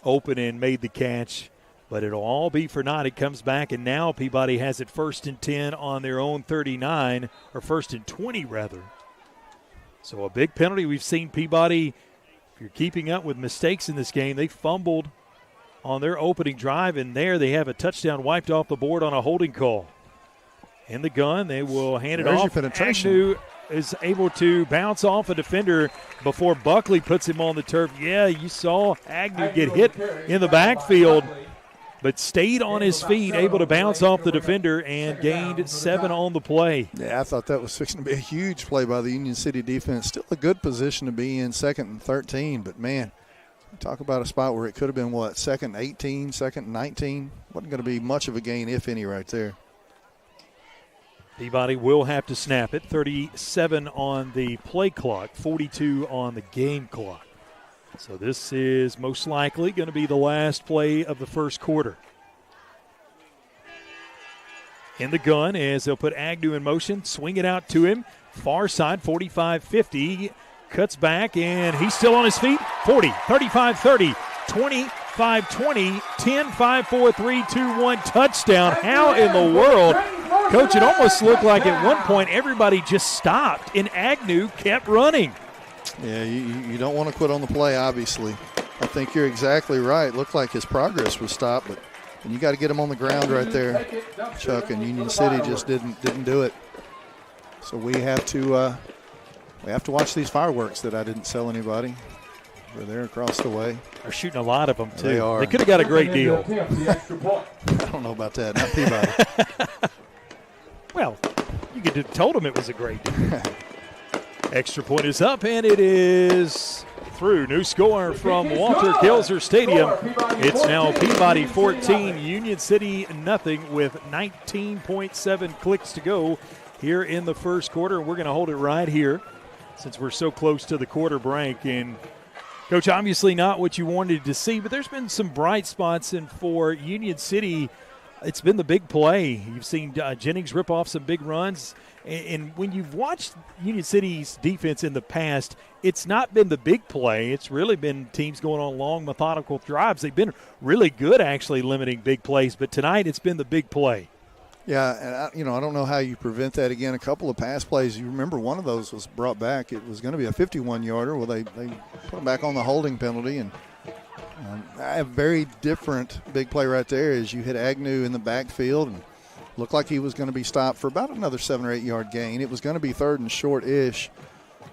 open and made the catch. But it'll all be for naught. It comes back, and now Peabody has it 1st and 10 on their own 39, or 1st and 20, rather. So a big penalty. We've seen Peabody, if you're keeping up with mistakes in this game, they fumbled on their opening drive, and there they have a touchdown wiped off the board on a holding call. In the gun, they will hand it off. Agnew is able to bounce off a defender before Buckley puts him on the turf. Yeah, you saw Agnew get hit in the backfield, but stayed on his feet, able to bounce off the defender and gained 7 on the play. Yeah, I thought that was fixing to be a huge play by the Union City defense. Still a good position to be in, 2nd and 13, but man, talk about a spot where it could have been, 2nd and 18, 2nd and 19. Wasn't going to be much of a gain, if any, right there. Peabody will have to snap it. 37 on the play clock, 42 on the game clock. So this is most likely going to be the last play of the first quarter. in the gun as they'll put Agnew in motion, swing it out to him. Far side, 45-50. Cuts back, and he's still on his feet. 40, 35-30, 25-20, 10, 5, 4, 3, 2, 1, touchdown. How in the world? Coach, it almost looked like at one point everybody just stopped, and Agnew kept running. Yeah, you don't want to quit on the play, obviously. I think you're exactly right. Looked like his progress was stopped, but and you got to get him on the ground right there, Chuck, and Union City just didn't do it. So we have to watch these fireworks that I didn't sell anybody. They're there across the way. They're shooting a lot of them, too. They are. They could have got a great deal. I don't know about that. Not Peabody. Well, you could have told them it was a great deal. Extra point is up, and it is through. New score from Walter Kelzer Stadium. It's now Peabody 14, Union City nothing with 19.7 clicks to go here in the first quarter. We're going to hold it right here since we're so close to the quarter break. And, Coach, obviously not what you wanted to see, but there's been some bright spots. And for Union City, it's been the big play. You've seen Jennings rip off some big runs. And when you've watched Union City's defense in the past, it's not been the big play. It's really been teams going on long, methodical drives. They've been really good, actually, limiting big plays. But tonight it's been the big play. Yeah, and I don't know how you prevent that again. A couple of pass plays. You remember one of those was brought back. It was going to be a 51-yarder. Well, they put him back on the holding penalty. And a very different big play right there is you hit Agnew in the backfield and looked like he was going to be stopped for about another 7 or 8 yard gain. It was going to be third and short-ish,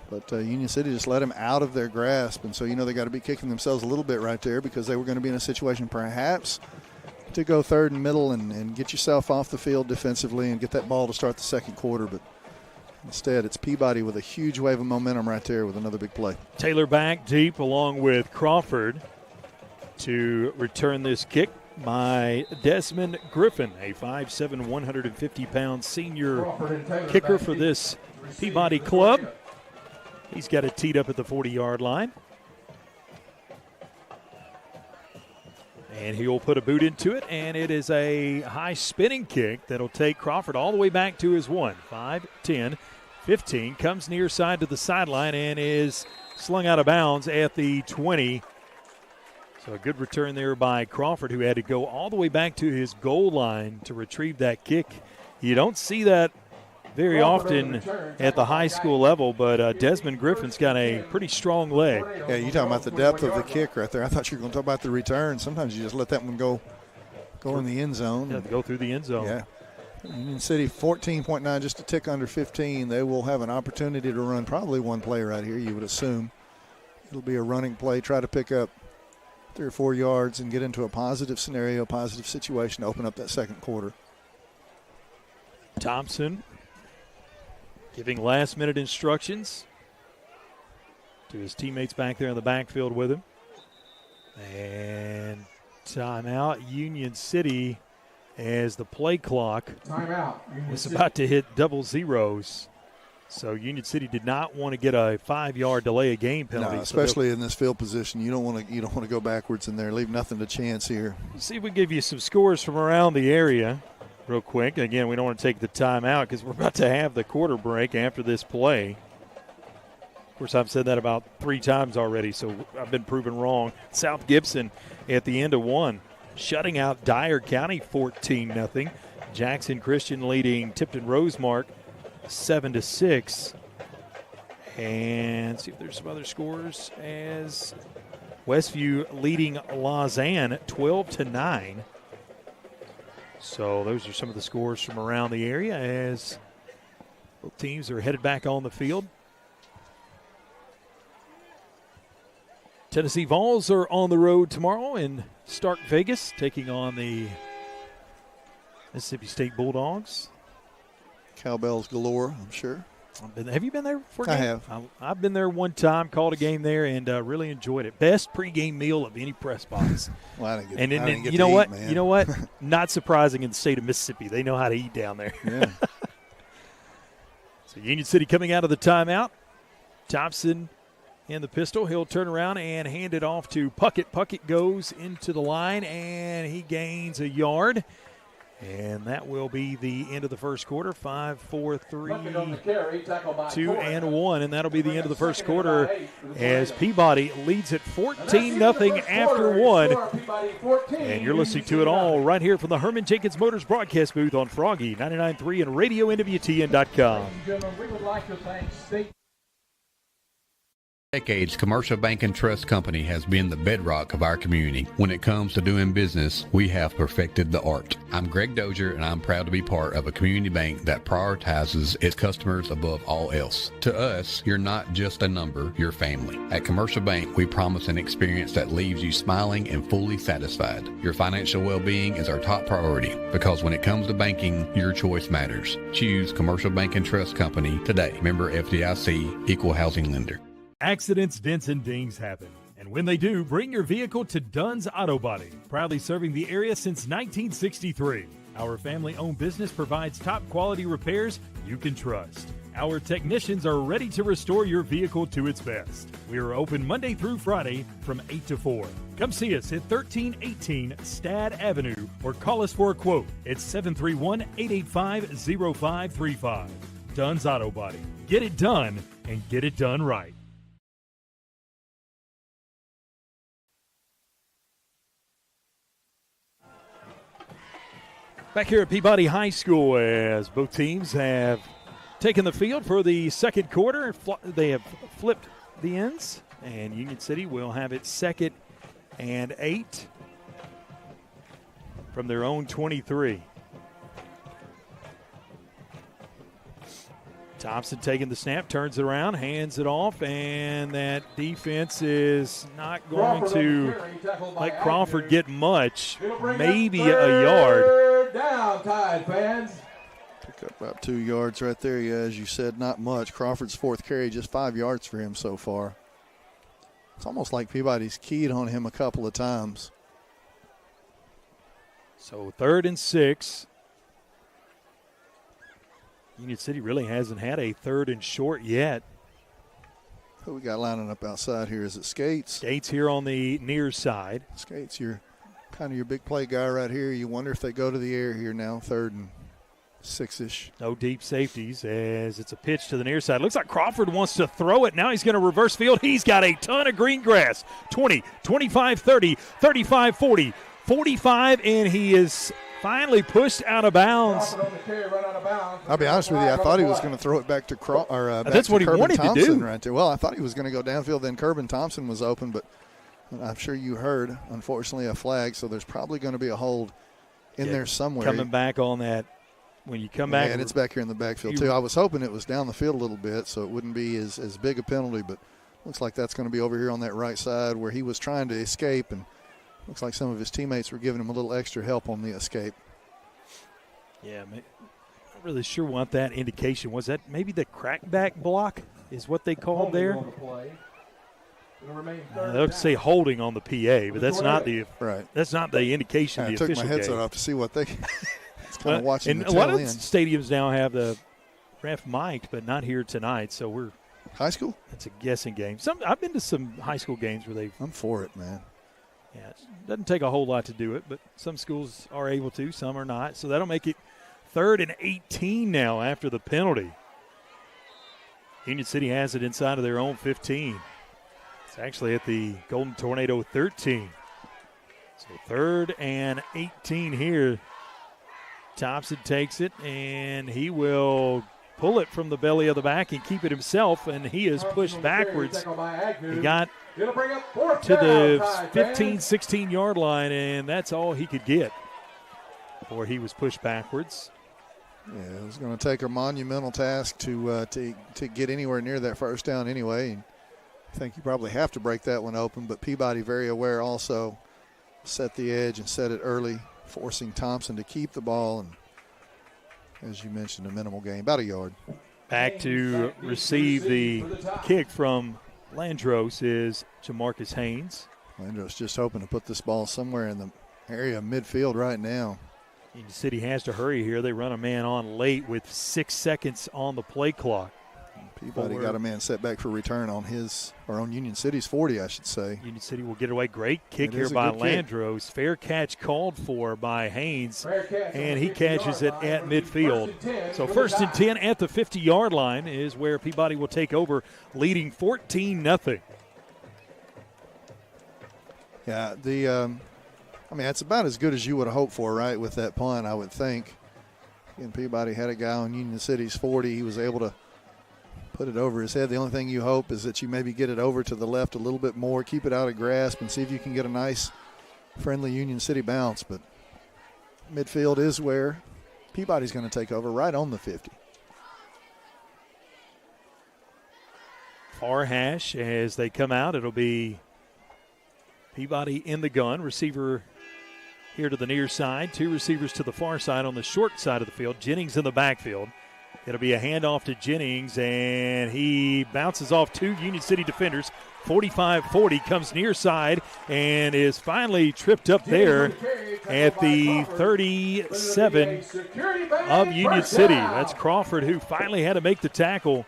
but Union City just let him out of their grasp. And so, they got to be kicking themselves a little bit right there because they were going to be in a situation perhaps to go third and middle and get yourself off the field defensively and get that ball to start the second quarter. But instead, it's Peabody with a huge wave of momentum right there with another big play. Taylor back deep along with Crawford to return this kick by Desmond Griffin, a 5'7", 150-pound senior kicker for this Peabody club. He's got it teed up at the 40-yard line. And he'll put a boot into it, and it is a high spinning kick that'll take Crawford all the way back to his 1. 5, 10, 15, comes near side to the sideline and is slung out of bounds at the 20. So a good return there by Crawford, who had to go all the way back to his goal line to retrieve that kick. You don't see that very often at the high school level, but Desmond Griffin's got a pretty strong leg. Yeah, you're talking about the depth of the kick right there. I thought you were going to talk about the return. Sometimes you just let that one go in the end zone. Yeah, go through the end zone. Yeah. Union City 14.9, just a tick under 15. They will have an opportunity to run probably one play right here, you would assume. It'll be a running play, try to pick up 3 or 4 yards and get into a positive scenario, positive situation to open up that second quarter. Thompson giving last-minute instructions to his teammates back there in the backfield with him. And timeout, Union City, as the play clock was about to hit double zeros. So Union City did not want to get a 5-yard delay of game penalty. No, especially in this field position. You don't want to go backwards in there. Leave nothing to chance here. Let's see if we give you some scores from around the area real quick. Again, we don't want to take the timeout because we're about to have the quarter break after this play. Of course, I've said that about 3 times already, so I've been proven wrong. South Gibson at the end of 1, shutting out Dyer County 14-0. Jackson Christian leading Tipton Rosemark 7-6. And see if there's some other scores as Westview leading Lausanne 12-9. So those are some of the scores from around the area as both teams are headed back on the field. Tennessee Vols are on the road tomorrow in Stark Vegas, taking on the Mississippi State Bulldogs. Cowbells galore, I'm sure. Have you been there for a game? I have. I've been there one time, called a game there, and really enjoyed it. Best pregame meal of any press box. Well, I didn't get, and I didn't get you know to what? eat, man. You know what? Not surprising in the state of Mississippi. They know how to eat down there. Yeah. So Union City coming out of the timeout. Thompson in the pistol. He'll turn around and hand it off to Puckett. Puckett goes into the line, and he gains a yard. And that will be the end of the first quarter. 5, 4, 3, Bucket on the carry, tackled by 2, Torres. and 1. And that'll be the end of the first quarter as Peabody leads it 14-0 after 1. And you're listening to it all right here from the Herman Jenkins Motors broadcast booth on Froggy 99.3 and RadioNWTN.com. Gentlemen, we would like to thank State. Decades, Commercial Bank and Trust Company has been the bedrock of our community. When it comes to doing business, we have perfected the art. I'm Greg Dozier, and I'm proud to be part of a community bank that prioritizes its customers above all else. To us, you're not just a number, you're family. At Commercial Bank, we promise an experience that leaves you smiling and fully satisfied. Your financial well-being is our top priority, because when it comes to banking, your choice matters. Choose Commercial Bank and Trust Company today. Member FDIC, Equal Housing Lender. Accidents, dents, and dings happen. And when they do, bring your vehicle to Dunn's Auto Body, proudly serving the area since 1963. Our family-owned business provides top-quality repairs you can trust. Our technicians are ready to restore your vehicle to its best. We are open Monday through Friday from 8 to 4. Come see us at 1318 Stad Avenue or call us for a quote at 731-885-0535. Dunn's Auto Body. Get it done and get it done right. Back here at Peabody High School as both teams have taken the field for the second quarter. They have flipped the ends, and Union City will have it 2nd and 8 from their own 23. Thompson taking the snap, turns it around, hands it off, and that defense is not going to let Crawford get much, maybe a yard. Down, Tide fans. Pick up about 2 yards right there. Yeah, as you said, not much. Crawford's fourth carry, just 5 yards for him so far. It's almost like Peabody's keyed on him a couple of times. So 3rd and 6. Union City really hasn't had a 3rd and short yet. Who we got lining up outside here? Is it Skates? Skates here on the near side. Skates, you're kind of your big play guy right here. You wonder if they go to the air here now, 3rd and 6-ish. No deep safeties as it's a pitch to the near side. Looks like Crawford wants to throw it. Now he's going to reverse field. He's got a ton of green grass. 20, 25, 30, 35, 40, 45, and he is finally pushed out of bounds. I'll be honest with you, I thought he was going to throw it back to that's what he wanted Thompson to do right there. Well, I thought he was going to go downfield, then Kerbin Thompson was open, but I'm sure you heard, unfortunately, a flag, so there's probably going to be a hold in there somewhere. Coming back on that, when you come back. And it's back here in the backfield, too. I was hoping it was down the field a little bit, so it wouldn't be as big a penalty, but looks like that's going to be over here on that right side where he was trying to escape, and looks like some of his teammates were giving him a little extra help on the escape. Yeah, not really sure what that indication was. That maybe the crackback block is what they called there. They would say holding on the PA, but that's not the That's not the indication. I took my headset off to see what they. It's kind of watching and the a lot of tail end. stadiums now have the ref mic'd, but not here tonight. So we're high school. It's a guessing game. I've been to some high school games where they've. I'm for it, man. Yeah, it doesn't take a whole lot to do it, but some schools are able to, some are not. So that'll make it 3rd and 18 now after the penalty. Union City has it inside of their own 15. It's actually at the Golden Tornado 13. So 3rd and 18 here. Thompson takes it, and he will pull it from the belly of the back and keep it himself, and he is pushed backwards. He got to the 15, 16-yard line, and that's all he could get before he was pushed backwards. Yeah, it was going to take a monumental task to get anywhere near that first down anyway. And I think you probably have to break that one open, but Peabody very aware also set the edge and set it early, forcing Thompson to keep the ball. And as you mentioned, a minimal gain, about a yard. Back to receive the kick from Landros is Jamarcus Haynes. Landros just hoping to put this ball somewhere in the area of midfield right now. Union City has to hurry here. They run a man on late with 6 seconds on the play clock. Peabody got a man set back for return on Union City's 40, I should say. Union City will get away. Great kick here by Landros. Fair catch called for by Haynes, and he catches it at midfield. So 1st and 10 at the 50-yard line is where Peabody will take over, leading 14-0. Yeah, that's about as good as you would have hoped for, right, with that punt, I would think. And Peabody had a guy on Union City's 40. He was able to put it over his head. The only thing you hope is that you maybe get it over to the left a little bit more, keep it out of grasp, and see if you can get a nice, friendly Union City bounce. But midfield is where Peabody's going to take over, right on the 50. Far hash as they come out. It'll be Peabody in the gun. Receiver here to the near side. 2 receivers to the far side on the short side of the field. Jennings in the backfield. It'll be a handoff to Jennings, and he bounces off 2 Union City defenders. 45-40, comes near side, and is finally tripped up there at the 37 of Union City. That's Crawford, who finally had to make the tackle.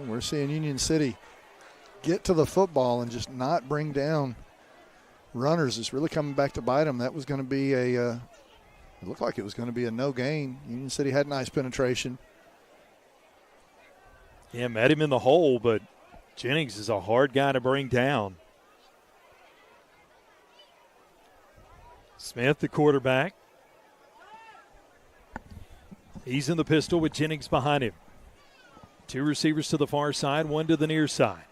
We're seeing Union City get to the football and just not bring down runners. It's really coming back to bite them. That was going to be it looked like it was going to be a no gain. Union City had nice penetration. Yeah, met him in the hole, but Jennings is a hard guy to bring down. Smith, the quarterback. He's in the pistol with Jennings behind him. 2 receivers to the far side, 1 to the near side.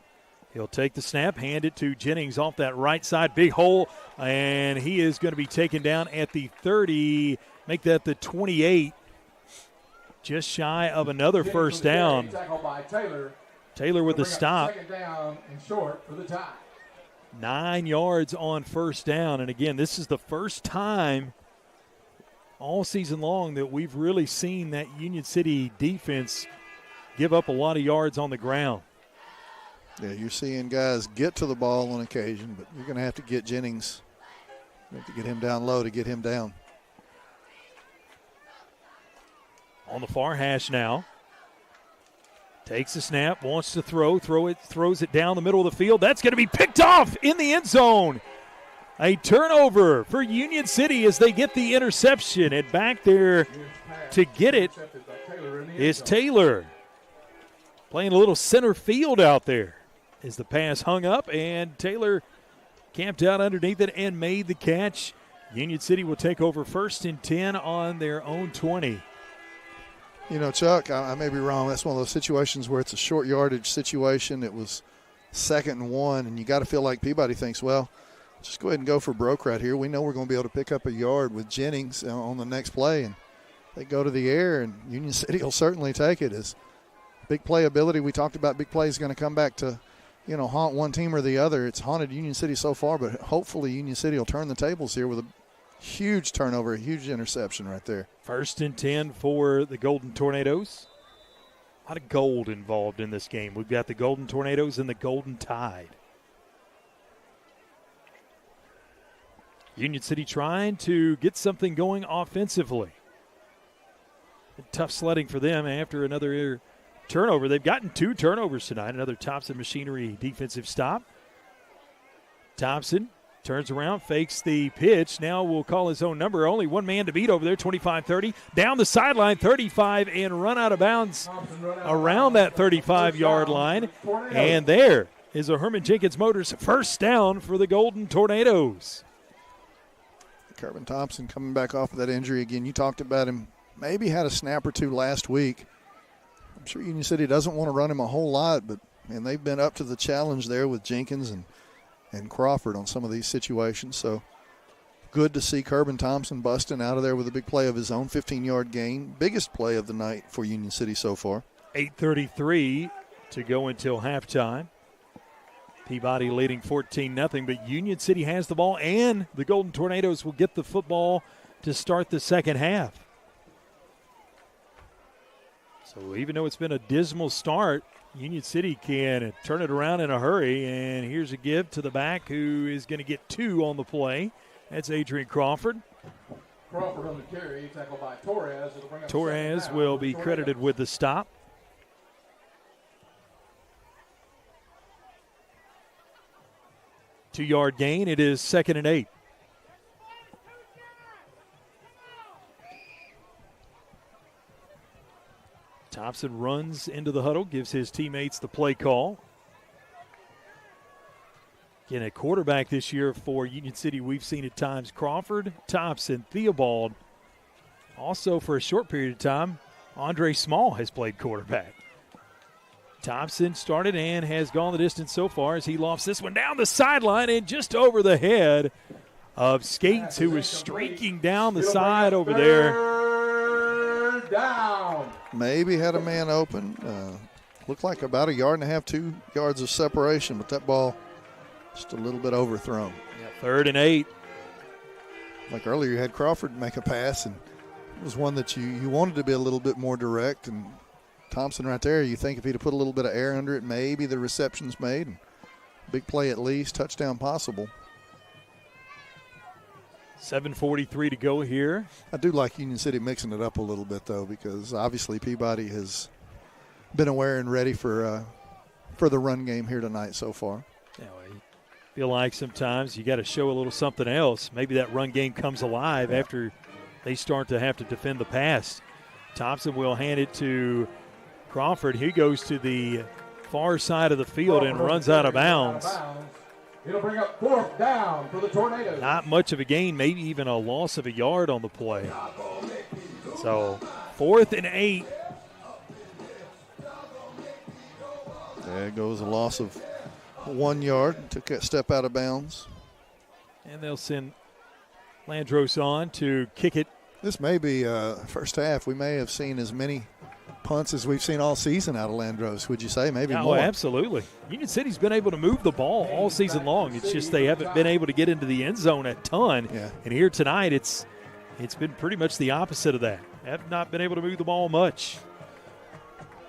He'll take the snap, hand it to Jennings off that right side. Big hole, and he is going to be taken down at the 30. Make that the 28. Just shy of another first down. Taylor with the stop. Second down and short for the tie. 9 yards on first down. And again, this is the first time all season long that we've really seen that Union City defense give up a lot of yards on the ground. Yeah, you're seeing guys get to the ball on occasion, but you're going to have to get Jennings. You have to get him down low to get him down. On the far hash now. Takes the snap, wants to throws it down the middle of the field. That's going to be picked off in the end zone. A turnover for Union City as they get the interception. And back there to get it is Taylor. Playing a little center field out there. As the pass hung up, and Taylor camped out underneath it and made the catch. Union City will take over 1st and 10 on their own 20. You know, Chuck, I may be wrong. That's one of those situations where it's a short yardage situation. It was 2nd and 1, and you got to feel like Peabody thinks, well, just go ahead and go for broke right here. We know we're going to be able to pick up a yard with Jennings on the next play, and they go to the air, and Union City will certainly take it. As big playability, we talked about big plays going to come back to, haunt one team or the other. It's haunted Union City so far, but hopefully Union City will turn the tables here with a huge turnover, a huge interception right there. 1st and 10 for the Golden Tornadoes. A lot of gold involved in this game. We've got the Golden Tornadoes and the Golden Tide. Union City trying to get something going offensively. Tough sledding for them after another turnover. They've gotten 2 turnovers tonight. Another Thompson Machinery defensive stop. Thompson turns around, fakes the pitch. Now will call his own number. Only one man to beat over there, 25-30. Down the sideline, 35, and run out of bounds around that 35-yard line. And there is a Herman Jenkins Motors first down for the Golden Tornadoes. Kervin Thompson coming back off of that injury again. You talked about him. Maybe had a snap or 2 last week. I'm sure Union City doesn't want to run him a whole lot, but they've been up to the challenge there with Jenkins and Crawford on some of these situations. So good to see Kervin Thompson busting out of there with a big play of his own, 15-yard gain. Biggest play of the night for Union City so far. 8:33 to go until halftime. Peabody leading 14-0, but Union City has the ball, and the Golden Tornadoes will get the football to start the second half. So even though it's been a dismal start, Union City can turn it around in a hurry. And here's a give to the back, who is going to get 2 on the play. That's Adrian Crawford. Crawford on the carry, tackled by Torres. It'll bring up Torres second down will for be the credited with the stop. Two-yard gain. It is 2nd and 8. Thompson runs into the huddle, gives his teammates the play call. Again, a quarterback this year for Union City, we've seen at times Crawford, Thompson, Theobald. Also, for a short period of time, Andre Small has played quarterback. Thompson started and has gone the distance so far as he lofts this one down the sideline and just over the head of Skates, who was streaking down the side over there. Third down. Maybe had a man open. Looked like about a yard and a half, 2 yards of separation, but that ball just a little bit overthrown. Yeah, 3rd and 8. Like earlier, you had Crawford make a pass, and it was one that you wanted to be a little bit more direct. And Thompson right there, you think if he'd have put a little bit of air under it, maybe the reception's made. And big play at least, touchdown possible. 7:43 to go here. I do like Union City mixing it up a little bit, though, because obviously Peabody has been aware and ready for the run game here tonight so far. Yeah, I feel like sometimes you got to show a little something else. Maybe that run game comes alive after they start to have to defend the pass. Thompson will hand it to Crawford. He goes to the far side of the field and runs out of bounds. It'll bring up 4th down for the Tornadoes. Not much of a gain, maybe even a loss of a yard on the play. So 4th and 8. There goes a loss of 1 yard. Took that step out of bounds. And they'll send Landros on to kick it. This may be first half. We may have seen as many punts as we've seen all season out of Landros, would you say? Maybe more. Absolutely. Union City's been able to move the ball all season long. It's just they haven't been able to get into the end zone a ton. Yeah. And here tonight, it's been pretty much the opposite of that. Have not been able to move the ball much.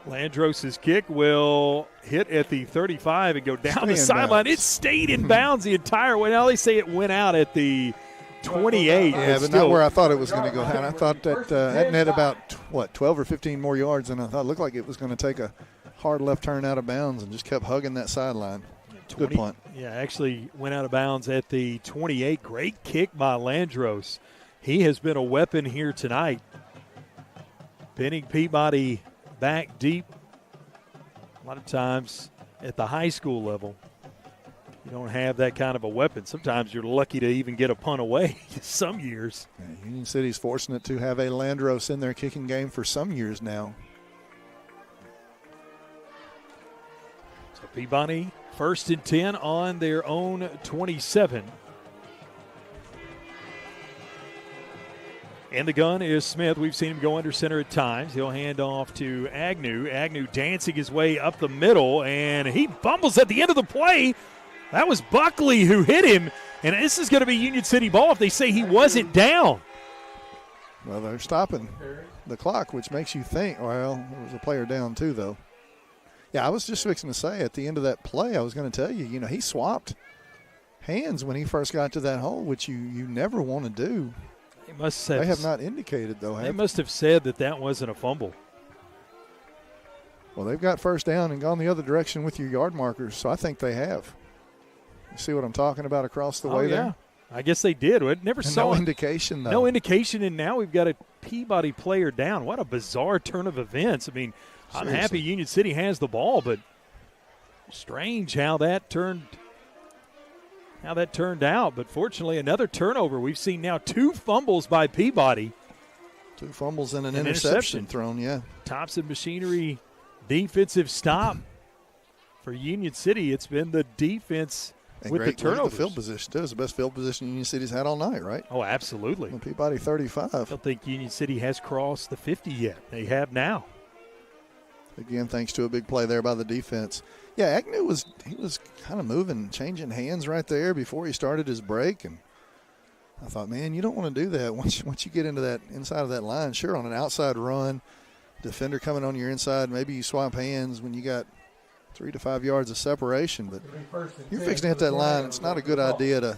Landros' kick will hit at the 35 and go down the sideline. It stayed in bounds the entire way. Now they say it went out at the 28. Yeah, but not where I thought it was going to go. And I thought that net about, 12 or 15 more yards, and I thought it looked like it was going to take a hard left turn out of bounds and just kept hugging that sideline. Good punt. Yeah, actually went out of bounds at the 28. Great kick by Landros. He has been a weapon here tonight. Pinning Peabody back deep. A lot of times at the high school level, you don't have that kind of a weapon. Sometimes you're lucky to even get a punt away some years. Yeah, Union City's fortunate to have a Landros in their kicking game for some years now. So Peabody 1st and 10 on their own 27. And the gun is Smith. We've seen him go under center at times. He'll hand off to Agnew. Agnew dancing his way up the middle, and he fumbles at the end of the play. That was Buckley who hit him, and this is going to be Union City ball if they say he wasn't down. Well, they're stopping the clock, which makes you think, well, there was a player down too, though. Yeah, I was just fixing to say at the end of that play, I was going to tell you, he swapped hands when he first got to that hole, which you never want to do. They have not indicated, though. They must have said that wasn't a fumble. Well, they've got first down and gone the other direction with your yard markers, so I think they have. You see what I'm talking about across the way there? I guess they did. I never saw no indication, though. No indication, and now we've got a Peabody player down. What a bizarre turn of events. I mean, seriously. I'm happy Union City has the ball, but strange how that turned out. But fortunately, another turnover. We've seen now 2 fumbles by Peabody. 2 fumbles and an interception thrown, yeah. Thompson Machinery defensive stop for Union City. It's been the defense and with the turnovers. The field position, too. It's the best field position Union City's had all night, right? Oh, absolutely. And Peabody 35. I don't think Union City has crossed the 50 yet. They have now. Again, thanks to a big play there by the defense. Yeah, Agnew was kind of moving, changing hands right there before he started his break, and I thought, man, you don't want to do that once you get into that inside of that line. Sure, on an outside run, defender coming on your inside, maybe you swap hands when you got 3 to 5 yards of separation, but you're fixing to hit that line. It's not a good idea to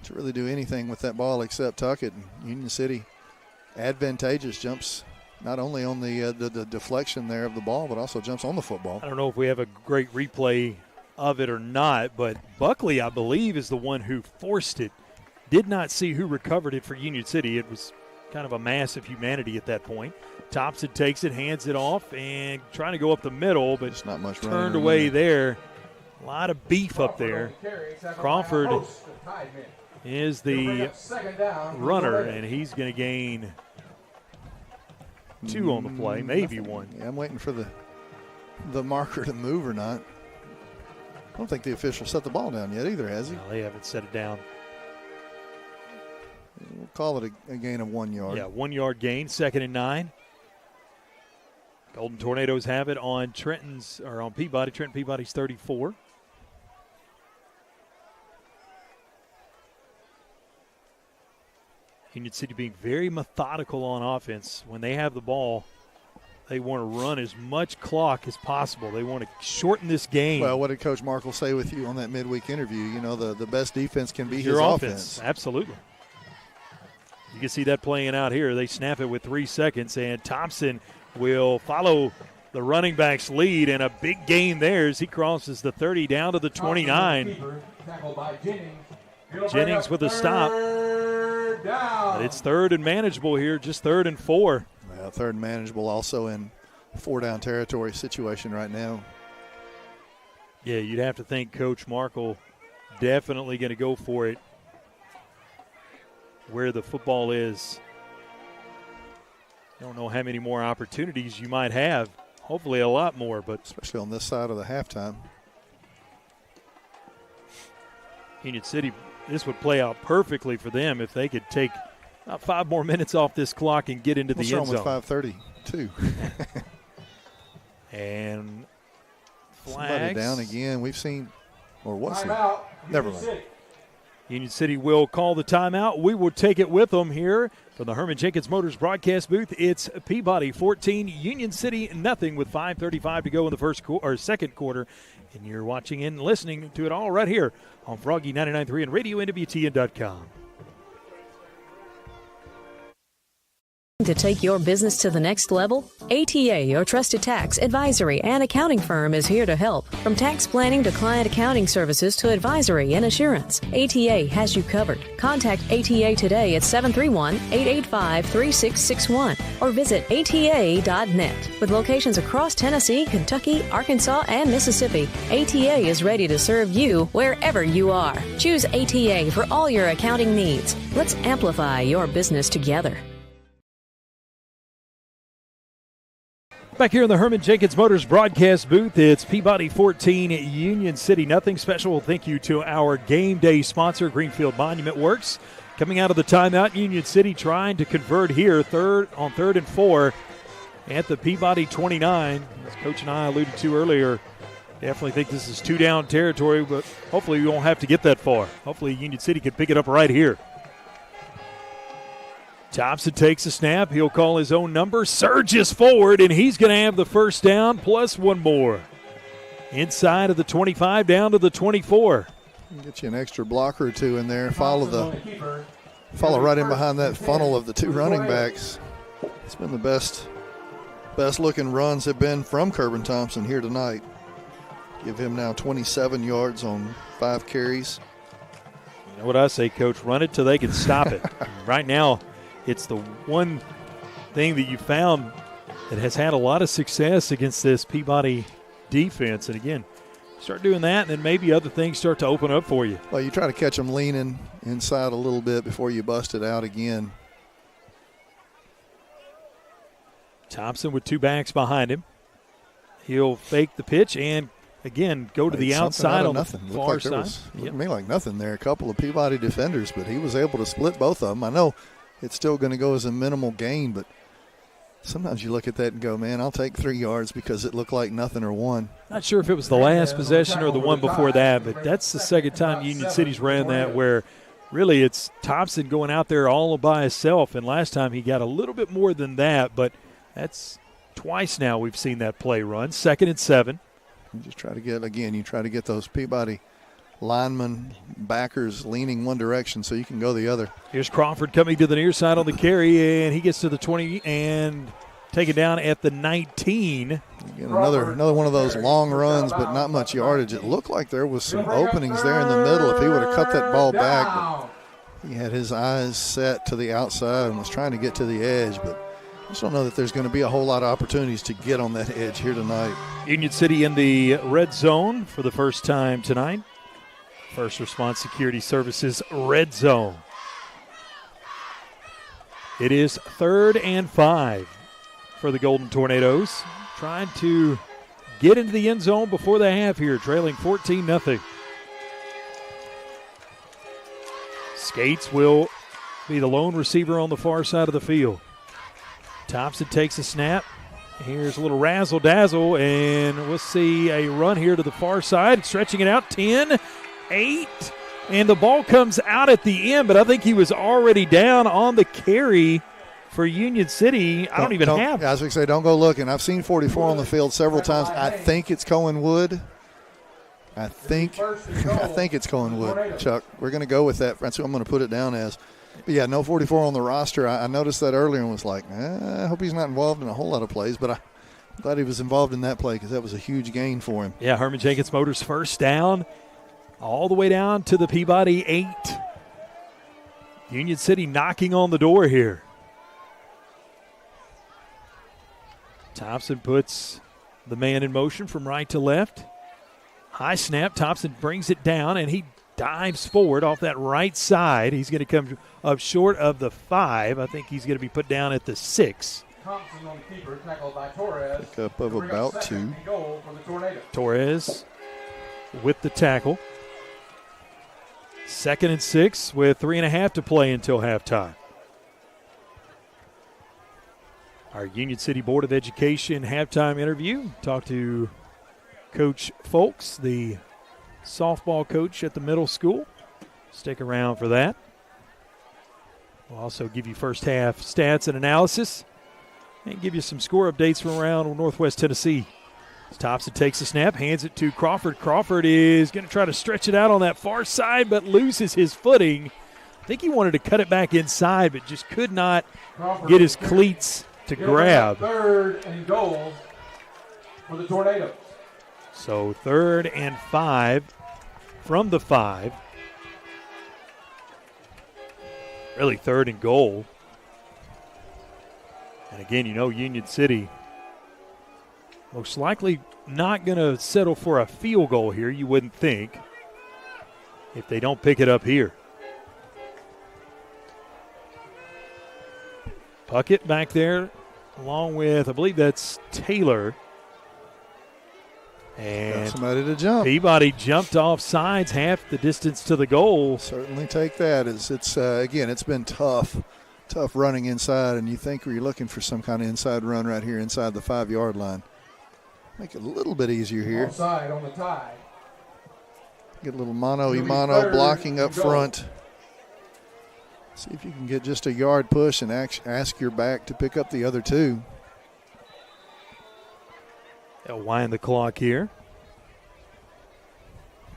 to really do anything with that ball except tuck it. And Union City, advantageous, jumps not only on the deflection there of the ball, but also jumps on the football. I don't know if we have a great replay of it or not, but Buckley, I believe, is the one who forced it. Did not see who recovered it for Union City. It was kind of a mass of humanity at that point. Thompson takes it, hands it off, and trying to go up the middle, but it's not much turned away there. A lot of beef up there. Crawford is the runner, and he's going to gain 2 on the play, maybe 1. Yeah, I'm waiting for the marker to move or not. I don't think the official set the ball down yet either, has he? No, they haven't set it down. We'll call it a gain of 1 yard. Yeah, 1 yard gain, 2nd and 9. Golden Tornadoes have it on Peabody. Trenton Peabody's 34. Union City being very methodical on offense. When they have the ball, they want to run as much clock as possible. They want to shorten this game. Well, what did Coach Markle say with you on that midweek interview? You know, the best defense can be your his offense. Absolutely. You can see that playing out here. They snap it with 3 seconds, and Thompson will follow the running back's lead, and a big gain there as he crosses the 30 down to the 29. Jennings with a stop. But it's 3rd and manageable here, just 3rd and 4. Well, 3rd and manageable, also in 4-down territory situation right now. Yeah, you'd have to think Coach Markle definitely going to go for it where the football is. I don't know how many more opportunities you might have. Hopefully a lot more, but especially on this side of the halftime. Union City, this would play out perfectly for them if they could take about 5 more minutes off this clock and get into the end zone. With 5:32. And flags. Somebody down again. We've seen, or what's it? Never mind. Union City will call the timeout. We will take it with them here from the Herman Jenkins Motors broadcast booth. It's Peabody 14, Union City nothing with 5:35 to go in the second quarter. And you're watching and listening to it all right here on Froggy 99.3 and RadioNWTN.com. To take your business to the next level? ATA, your trusted tax, advisory, and accounting firm, is here to help. From tax planning to client accounting services to advisory and assurance, ATA has you covered. Contact ATA today at 731-885-3661 or visit ATA.net. With locations across Tennessee, Kentucky, Arkansas, and Mississippi, ATA is ready to serve you wherever you are. Choose ATA for all your accounting needs. Let's amplify your business together. Back here in the Herman Jenkins Motors broadcast booth, it's Peabody 14, Union City nothing. Special thank you to our game day sponsor, Greenfield Monument Works. Coming out of the timeout, Union City trying to convert here, 3rd and 4 at the Peabody 29. As Coach and I alluded to earlier, definitely think this is 2-down territory, but hopefully we won't have to get that far. Hopefully Union City can pick it up right here. Thompson takes a snap. He'll call his own number, surges forward, and he's going to have the first down plus 1 more. Inside of the 25 down to the 24. Get you an extra blocker or 2 in there. Follow right in behind that funnel of the 2 running backs. It's been the best looking runs have been from Kerbin Thompson here tonight. Give him now 27 yards on 5 carries. You know what I say, Coach? Run it till they can stop it. Right now, it's the one thing that you found that has had a lot of success against this Peabody defense. And again, start doing that, and then maybe other things start to open up for you. Well, you try to catch them leaning inside a little bit before you bust it out again. Thompson with 2 backs behind him. He'll fake the pitch and, again, go to the outside on the far side. Looked to me like nothing there. A couple of Peabody defenders, but he was able to split both of them. I know it's still going to go as a minimal gain, but sometimes you look at that and go, man, I'll take 3 yards because it looked like nothing or 1. Not sure if it was the last possession or the one before that, but that's the second time Union City's ran that where really it's Thompson going out there all by himself, and last time he got a little bit more than that, but that's twice now we've seen that play run. 2nd and 7. You just try to get, again, those Peabody linemen, backers leaning one direction so you can go the other. Here's Crawford coming to the near side on the carry, and he gets to the 20 and taken down at the 19. Again, another one of those long runs, but not much yardage. It looked like there was some openings there in the middle if he would have cut that ball back. But he had his eyes set to the outside and was trying to get to the edge, but I just don't know that there's going to be a whole lot of opportunities to get on that edge here tonight. Union City in the red zone for the first time tonight. First Response Security Services red zone. It is 3rd and 5 for the Golden Tornadoes. Trying to get into the end zone before the half here, trailing 14-0. Skates will be the lone receiver on the far side of the field. Thompson takes a snap. Here's a little razzle-dazzle, and we'll see a run here to the far side, stretching it out, 10, 8, and the ball comes out at the end, but I think he was already down on the carry for Union City. I don't even have. I was going to say, don't go looking. I've seen 44 on the field several times. I think it's Cohen Wood. I think it's Cohen Wood, Chuck. We're going to go with that. That's what I'm going to put it down as. But, yeah, no 44 on the roster. I noticed that earlier and was like, I hope he's not involved in a whole lot of plays, but I'm glad he was involved in that play because that was a huge gain for him. Yeah, Herman Jenkins Motors first down, all the way down to the Peabody 8. Union City knocking on the door here. Thompson puts the man in motion from right to left. High snap. Thompson brings it down, and he dives forward off that right side. He's going to come up short of the 5. I think he's going to be put down at the 6. Thompson on the keeper, tackled by Torres. Pick up of about 2. Goal for the Tornado. Torres with the tackle. 2nd and 6 with 3.5 to play until halftime. Our Union City Board of Education halftime interview. Talk to Coach Folks, the softball coach at the middle school. Stick around for that. We'll also give you first half stats and analysis and give you some score updates from around Northwest Tennessee. Thompson takes a snap, hands it to Crawford. Crawford is going to try to stretch it out on that far side, but loses his footing. I think he wanted to cut it back inside, but just could not get his cleats to grab. 3rd and goal for the Tornadoes. So 3rd and 5 from the 5. Really 3rd and goal. And again, Union City most likely not going to settle for a field goal here, you wouldn't think, if they don't pick it up here. Puckett back there, along with, I believe that's Taylor. And got somebody to jump. Peabody jumped off sides half the distance to the goal. Certainly take that. Again, it's been tough running inside, and you think you're looking for some kind of inside run right here inside the 5-yard line. Make it a little bit easier here. Offside on the tie. Get a little mano-a-mano blocking up front. See if you can get just a yard push and ask your back to pick up the other 2. They'll wind the clock here.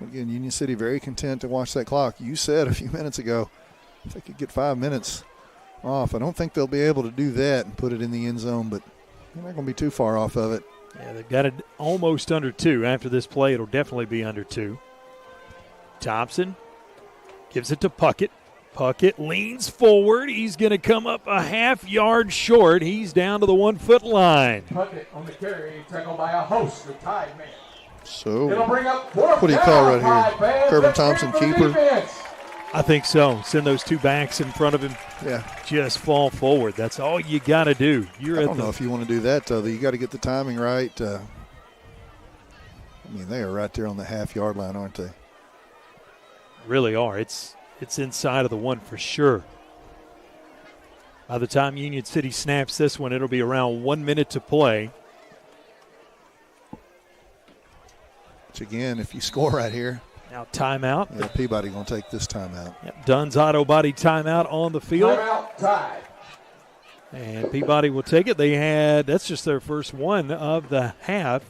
Again, Union City very content to watch that clock. You said a few minutes ago if they could get 5 minutes off. I don't think they'll be able to do that and put it in the end zone, but they're not going to be too far off of it. Yeah, they've got it almost under 2. After this play, it'll definitely be under 2. Thompson gives it to Puckett. Puckett leans forward. He's going to come up a half-yard short. He's down to the 1-foot line. Puckett on the carry, tackled by a host, the tied man. So, it'll bring up what do you call right here? Kirby Thompson, keeper? I think so. Send those 2 backs in front of him. Yeah. Just fall forward. That's all you got to do. I don't know if you want to do that, though. You got to get the timing right. They are right there on the half-yard line, aren't they? Really are. It's inside of the 1 for sure. By the time Union City snaps this one, it'll be around 1 minute to play. Which, again, if you score right here. Now timeout. Yeah, Peabody going to take this timeout. Yep, Dunn's auto body timeout on the field. Timeout, tie. And Peabody will take it. That's just their first one of the half.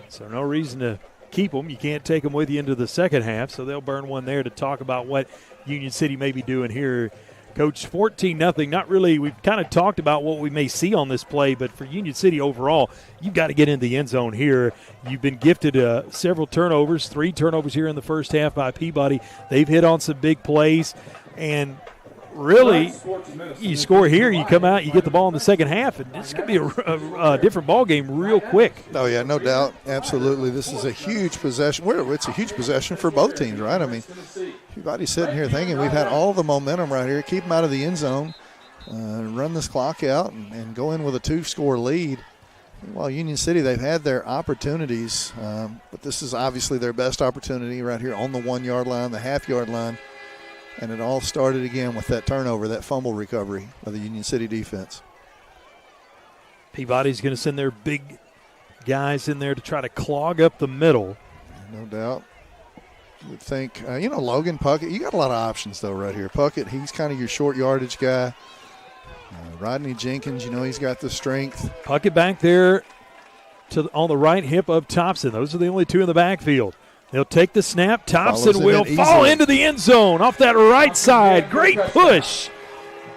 So no reason to keep them. You can't take them with you into the second half, so they'll burn one there to talk about what Union City may be doing here. Coach, 14-0. Not really. We've kind of talked about what we may see on this play, but for Union City overall, you've got to get in the end zone here. You've been gifted several turnovers, 3 turnovers here in the first half by Peabody. They've hit on some big plays, and really, you score here, you come out, you get the ball in the second half, and it's going to be a different ball game real quick. Oh, yeah, no doubt. Absolutely. This is a huge possession. It's a huge possession for both teams, right? I mean, Peabody's sitting here thinking we've had all the momentum right here. Keep them out of the end zone, run this clock out, and go in with a 2-score lead. While Union City, they've had their opportunities, but this is obviously their best opportunity right here on the 1-yard line, the half-yard line. And it all started again with that turnover, that fumble recovery by the Union City defense. Peabody's going to send their big guys in there to try to clog up the middle. No doubt. You would think, Logan Puckett, you got a lot of options, though, right here. Puckett, he's kind of your short yardage guy. Rodney Jenkins, he's got the strength. Puckett back there on the right hip of Thompson. Those are the only 2 in the backfield. They'll take the snap. Thompson will fall into the end zone off that right side. Great push.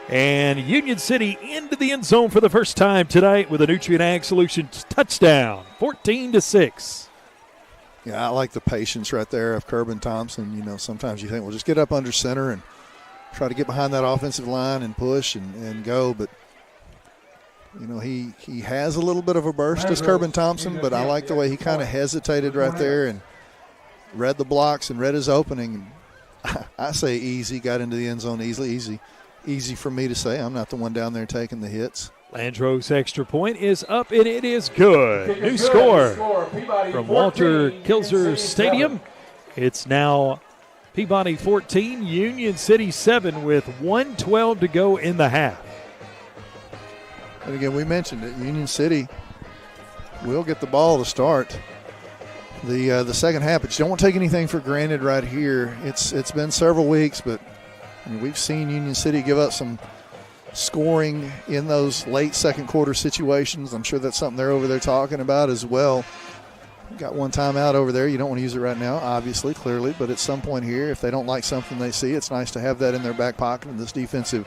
And Union City into the end zone for the first time tonight with a Nutrient Ag Solutions touchdown, 14-6. Yeah, I like the patience right there of Kerbin Thompson. Sometimes you think, well, just get up under center and try to get behind that offensive line and push and go. But, he has a little bit of a burst as Kerbin Thompson, but I like the way he kind of hesitated right there and read the blocks and read his opening. I say easy, got into the end zone easily. Easy for me to say. I'm not the one down there taking the hits. Landro's extra point is up, and it is good. New score from Walter Kilzer Stadium. It's now Peabody 14, Union City 7 with 1:12 to go in the half. And again, we mentioned it. Union City will get the ball to start the second half, but you don't want to take anything for granted right here. It's been several weeks, but we've seen Union City give up some scoring in those late second quarter situations. I'm sure that's something they're over there talking about as well. Got one timeout over there. You don't want to use it right now, obviously, clearly, but at some point here, if they don't like something they see, it's nice to have that in their back pocket in this defensive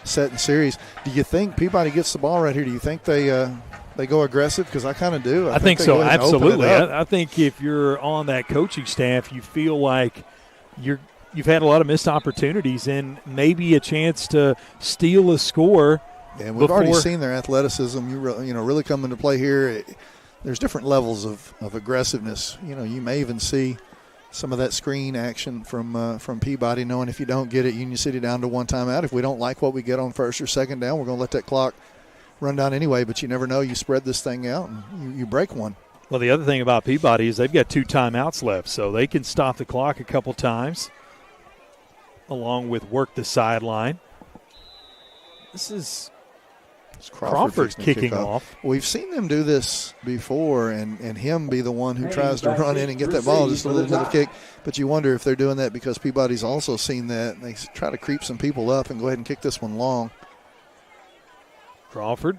set and series. Do you think Peabody gets the ball right here? Do you think they go aggressive? Because I kind of do. I think so, absolutely. I think if you're on that coaching staff, you feel like you've had a lot of missed opportunities and maybe a chance to steal a score. And we've already seen their athleticism. Really come into play here. There's different levels of aggressiveness. You may even see some of that screen action from Peabody, knowing if you don't get it, Union City down to one timeout. If we don't like what we get on first or second down, we're going to let that clock run down anyway. But you never know. You spread this thing out and you break one. Well, the other thing about Peabody is they've got 2 timeouts left, so they can stop the clock a couple times along with work the sideline. This is Crawford kicking off. We've seen them do this before and him be the one who tries to run in and get that ball just a little bit of kick. But you wonder if they're doing that because Peabody's also seen that. And they try to creep some people up and go ahead and kick this one long. Crawford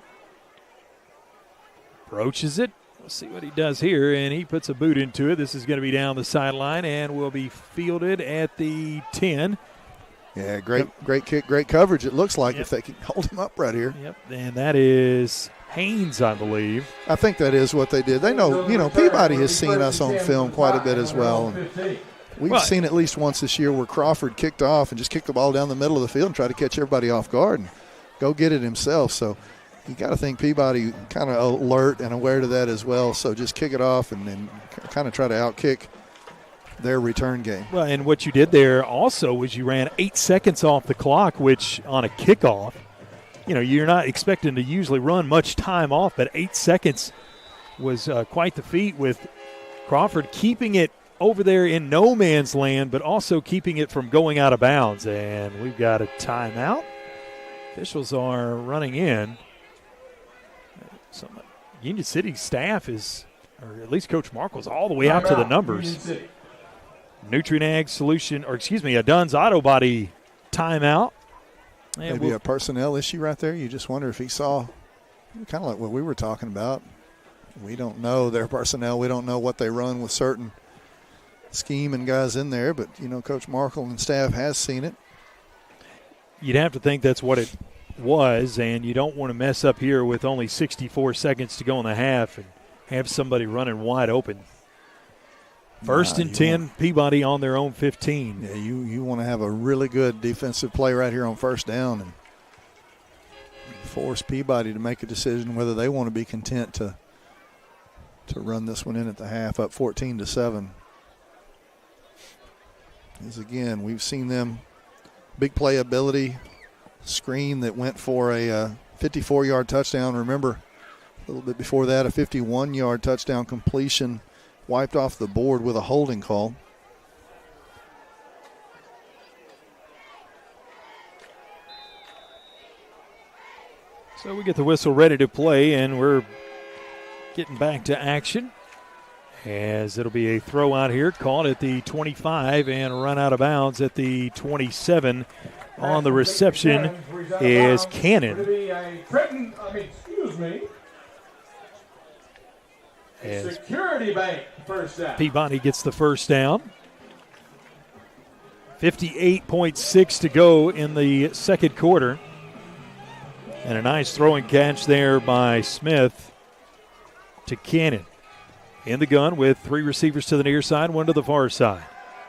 approaches it. We'll see what he does here, and he puts a boot into it. This is going to be down the sideline and will be fielded at the 10. Yeah, great kick, great coverage, it looks like, if they can hold him up right here. Yep, and that is Haynes, I believe. I think that is what they did. They know, Peabody has seen us on film quite a bit as well. We've seen at least once this year where Crawford kicked off and just kicked the ball down the middle of the field and tried to catch everybody off guard and go get it himself. So you got to think Peabody kind of alert and aware to that as well. So just kick it off and then kind of try to outkick their return game. Well, and what you did there also was you ran 8 seconds off the clock, which on a kickoff, you're not expecting to usually run much time off, but 8 seconds was quite the feat with Crawford keeping it over there in no man's land, but also keeping it from going out of bounds. And we've got a timeout. Officials are running in. Union City staff is, or at least Coach Markle's all the way out to the numbers. Nutrient Ag Solution, a Dunn's Auto Body timeout. Maybe a personnel issue right there. You just wonder if he saw, kind of like what we were talking about. We don't know their personnel. We don't know what they run with certain scheme and guys in there, but, Coach Markle and staff has seen it. You'd have to think that's what it was, and you don't want to mess up here with only 64 seconds to go in the half and have somebody running wide open. First and 10, Peabody on their own 15. Yeah, you want to have a really good defensive play right here on first down and force Peabody to make a decision whether they want to be content to run this one in at the half, up 14-7. As again, we've seen them big playability, screen that went for a 54-yard touchdown. Remember, a little bit before that, a 51-yard touchdown completion wiped off the board with a holding call. So we get the whistle ready to play, and we're getting back to action as it'll be a throw out here called at the 25 and run out of bounds at the 27. On the reception is Cannon. As Security Bank first down. Peabody gets the first down. 58.6 to go in the second quarter. And a nice throwing catch there by Smith to Cannon. In the gun with three receivers to the near side, one to the far side.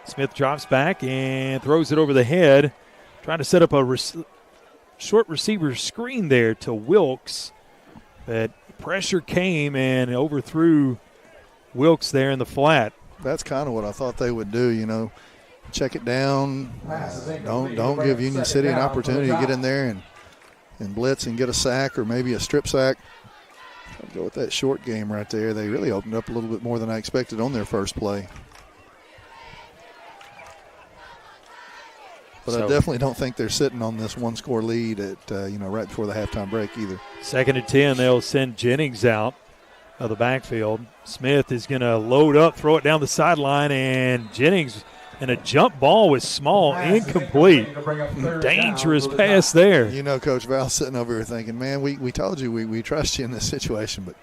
Smith drops back and throws it over the head, trying to set up a short receiver screen there to Wilkes. But pressure came and overthrew Wilkes there in the flat. That's kind of what I thought they would do, check it down. Don't give Union City an opportunity to get in there and blitz and get a sack or maybe a strip sack. I'll go with that short game right there. They really opened up a little bit more than I expected on their first play. But I definitely don't think they're sitting on this one-score lead at right before the halftime break either. Second and 10, they'll send Jennings out of the backfield. Smith is going to load up, throw it down the sideline, and Jennings and a jump ball was small, incomplete. Dangerous pass there. Coach Val's sitting over here thinking, man, we told you we trust you in this situation, but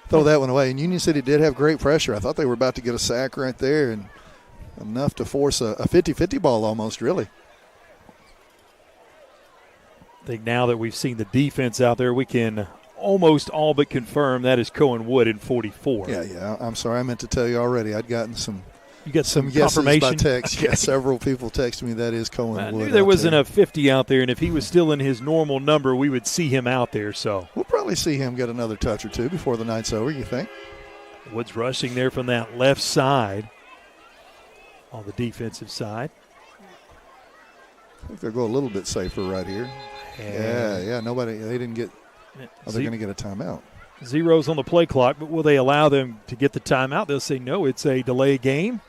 throw that one away. And Union City did have great pressure. I thought they were about to get a sack right there and enough to force a 50-50 ball almost, really. I think now that we've seen the defense out there, we can almost all but confirm that is Cohen Wood in 44. Yeah. I'm sorry. I meant to tell you already. I'd gotten some. You got some yeses confirmation by text. Okay. Yeah, several people texted me that is Cohen Wood. I knew there wasn't a 50 out there, and if he was still in his normal number, we would see him out there. So we'll probably see him get another touch or two before the night's over, you think? Woods rushing there from that left side on the defensive side. I think they'll go a little bit safer right here. Yeah. They didn't get – they're going to get a timeout. Zeros on the play clock, but will they allow them to get the timeout? They'll say no, it's a delay game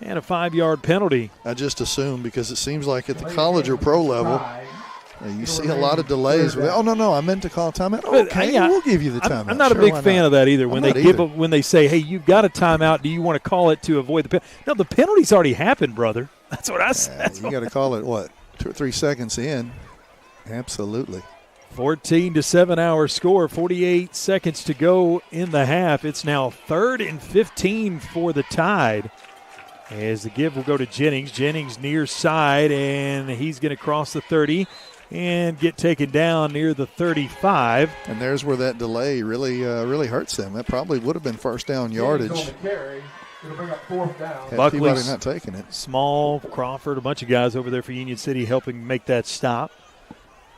and a 5-yard penalty. I just assume because it seems like at the college or pro level, you see a lot of delays. Oh, no, I meant to call a timeout. Okay, we'll give you the timeout. I'm not a big fan of that either. When they say, hey, you've got a timeout, do you want to call it to avoid the penalty? No, the penalty's already happened, brother. That's what I said. You got to call it, 2 or 3 seconds in? Absolutely. 14-7 our score, 48 seconds to go in the half. It's now 3rd and 15 for the Tide. As the give will go to Jennings. Jennings near side, and he's going to cross the 30 and get taken down near the 35. And there's where that delay really hurts them. That probably would have been first down yardage. Buckley's not taking it. Small, Crawford, a bunch of guys over there for Union City helping make that stop.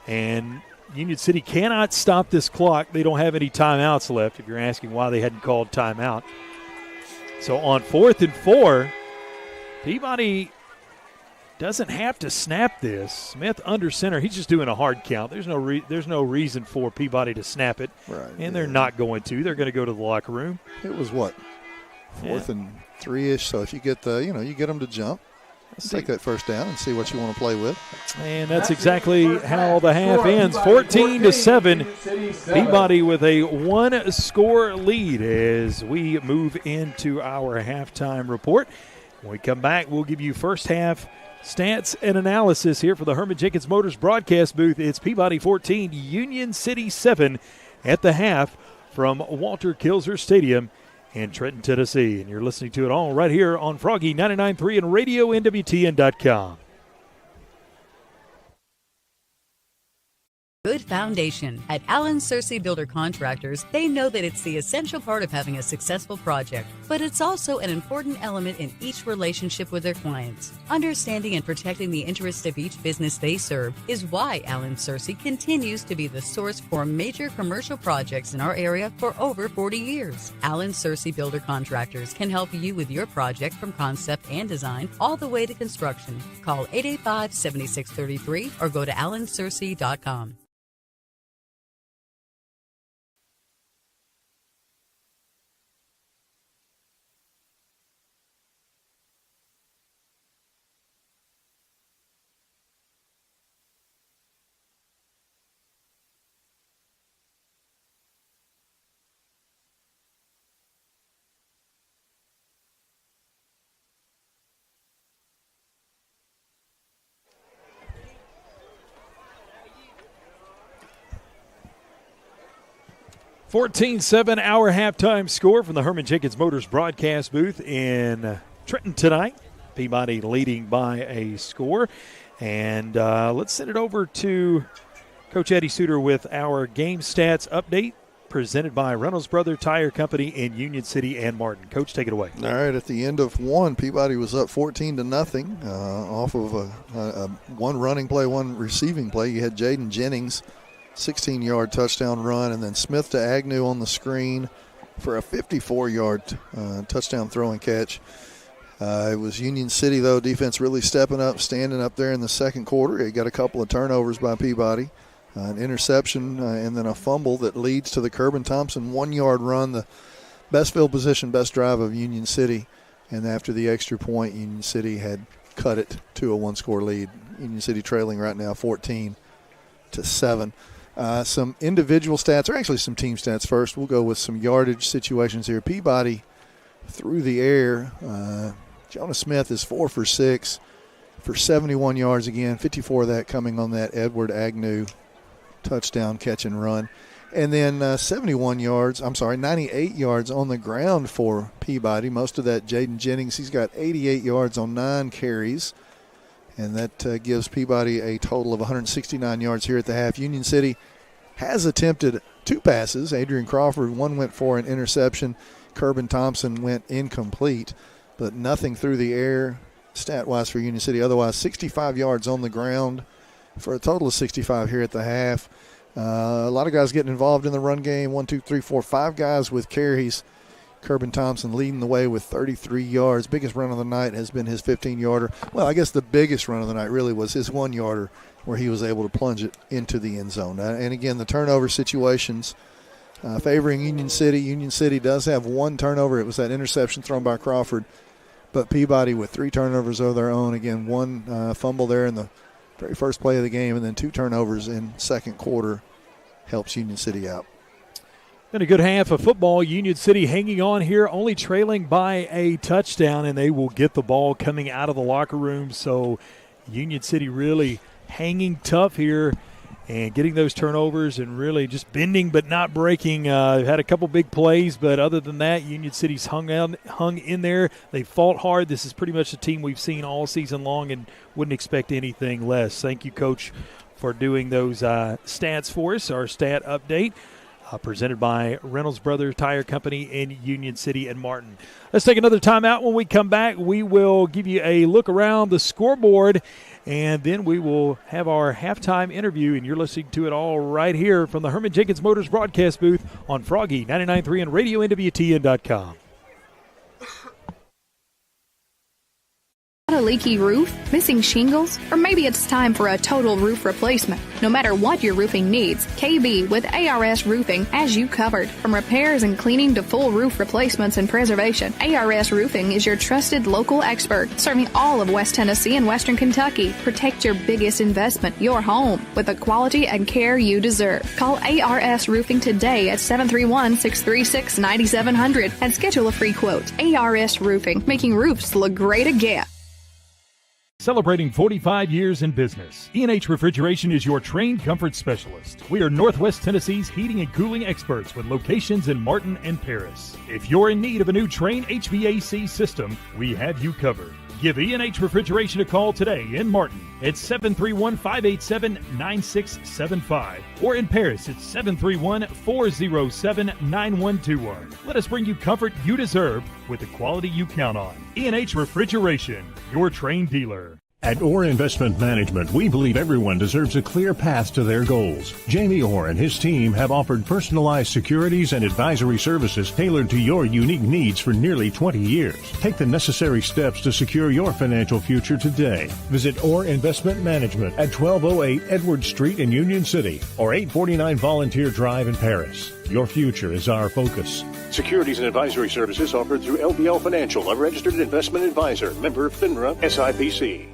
And Union City cannot stop this clock. They don't have any timeouts left, if you're asking why they hadn't called timeout. So on 4th and 4, Peabody doesn't have to snap this. Smith under center. He's just doing a hard count. There's no reason for Peabody to snap it. Right. And they're not going to. They're going to go to the locker room. It was what? 4th and 3-ish. So if you get you get them to jump. Let's take that first down and see what you want to play with. And that's exactly how the half ends. 14-7. Peabody with a 1-score lead as we move into our halftime report. When we come back, we'll give you first half stats and analysis here for the Herman Jenkins Motors broadcast booth. It's Peabody 14, Union City 7 at the half from Walter Kilser Stadium in Trenton, Tennessee. And you're listening to it all right here on Froggy 99.3 and RadioNWTN.com. Good foundation. At Allen Searcy Builder Contractors, they know that it's the essential part of having a successful project, but it's also an important element in each relationship with their clients. Understanding and protecting the interests of each business they serve is why Allen Searcy continues to be the source for major commercial projects in our area for over 40 years. Allen Searcy Builder Contractors can help you with your project from concept and design all the way to construction. Call 885-7633 or go to allensearcy.com. $14-7 our halftime score from the Herman Jenkins Motors broadcast booth in Trenton tonight. Peabody leading by a score. And let's send it over to Coach Eddie Suter with our game stats update presented by Reynolds Brothers Tire Company in Union City and Martin. Coach, take it away. All right, at the end of one, Peabody was up 14-0 off of a one running play, one receiving play. You had Jaden Jennings, 16-yard touchdown run, and then Smith to Agnew on the screen for a 54-yard touchdown throw and catch. It was Union City, though, defense really stepping up, standing up there in the second quarter. It got a couple of turnovers by Peabody, an interception, and then a fumble that leads to the Kerbin Thompson 1-yard run, the best field position, best drive of Union City. And after the extra point, Union City had cut it to a one-score lead. Union City trailing right now 14-7. Some individual stats, or actually some team stats first. We'll go with some yardage situations here. Peabody through the air. Jonah Smith is 4 for 6 for 71 yards again, 54 of that coming on that Edward Agnew touchdown catch and run. And then 98 yards on the ground for Peabody. Most of that Jaden Jennings. He's got 88 yards on 9 carries. And that gives Peabody a total of 169 yards here at the half. Union City has attempted 2 passes. Adrian Crawford, one went for an interception. Kerbin Thompson went incomplete, but nothing through the air stat-wise for Union City. Otherwise, 65 yards on the ground for a total of 65 here at the half. A lot of guys getting involved in the run game. 5 guys with carries. Kerbin Thompson leading the way with 33 yards. Biggest run of the night has been his 15-yarder. Well, I guess the biggest run of the night really was his 1-yarder where he was able to plunge it into the end zone. And again, the turnover situations favoring Union City. Union City does have 1 turnover. It was that interception thrown by Crawford. But Peabody with 3 turnovers of their own. Again, 1 fumble there in the very first play of the game, and then 2 turnovers in second quarter helps Union City out. Then a good half of football. Union City hanging on here, only trailing by a touchdown, and they will get the ball coming out of the locker room. So Union City really hanging tough here and getting those turnovers and really just bending but not breaking. Had a couple big plays, but other than that, Union City's hung in there. They fought hard. This is pretty much the team we've seen all season long and wouldn't expect anything less. Thank you, Coach, for doing those stats for us, our stat update. Presented by Reynolds Brothers Tire Company in Union City and Martin. Let's take another time out. When we come back, we will give you a look around the scoreboard, and then we will have our halftime interview, and you're listening to it all right here from the Herman Jenkins Motors broadcast booth on Froggy 99.3 and RadioNWTN.com. A leaky roof, missing shingles, or maybe it's time for a total roof replacement. No matter what your roofing needs, KB with ARS Roofing has you covered. From repairs and cleaning to full roof replacements and preservation, ARS Roofing is your trusted local expert, serving all of West Tennessee and Western Kentucky. Protect your biggest investment, your home, with the quality and care you deserve. Call ARS Roofing today at 731-636-9700 and schedule a free quote. ARS Roofing, making roofs look great again. Celebrating 45 years in business, E&H Refrigeration is your trained comfort specialist. We are Northwest Tennessee's heating and cooling experts with locations in Martin and Paris. If you're in need of a new Trane HVAC system, we have you covered. Give E&H Refrigeration a call today in Martin at 731-587-9675 or in Paris at 731-407-9121. Let us bring you comfort you deserve with the quality you count on. E&H Refrigeration, your Trane dealer. At Orr Investment Management, we believe everyone deserves a clear path to their goals. Jamie Orr and his team have offered personalized securities and advisory services tailored to your unique needs for nearly 20 years. Take the necessary steps to secure your financial future today. Visit Orr Investment Management at 1208 Edward Street in Union City or 849 Volunteer Drive in Paris. Your future is our focus. Securities and advisory services offered through LBL Financial, a registered investment advisor, member FINRA SIPC.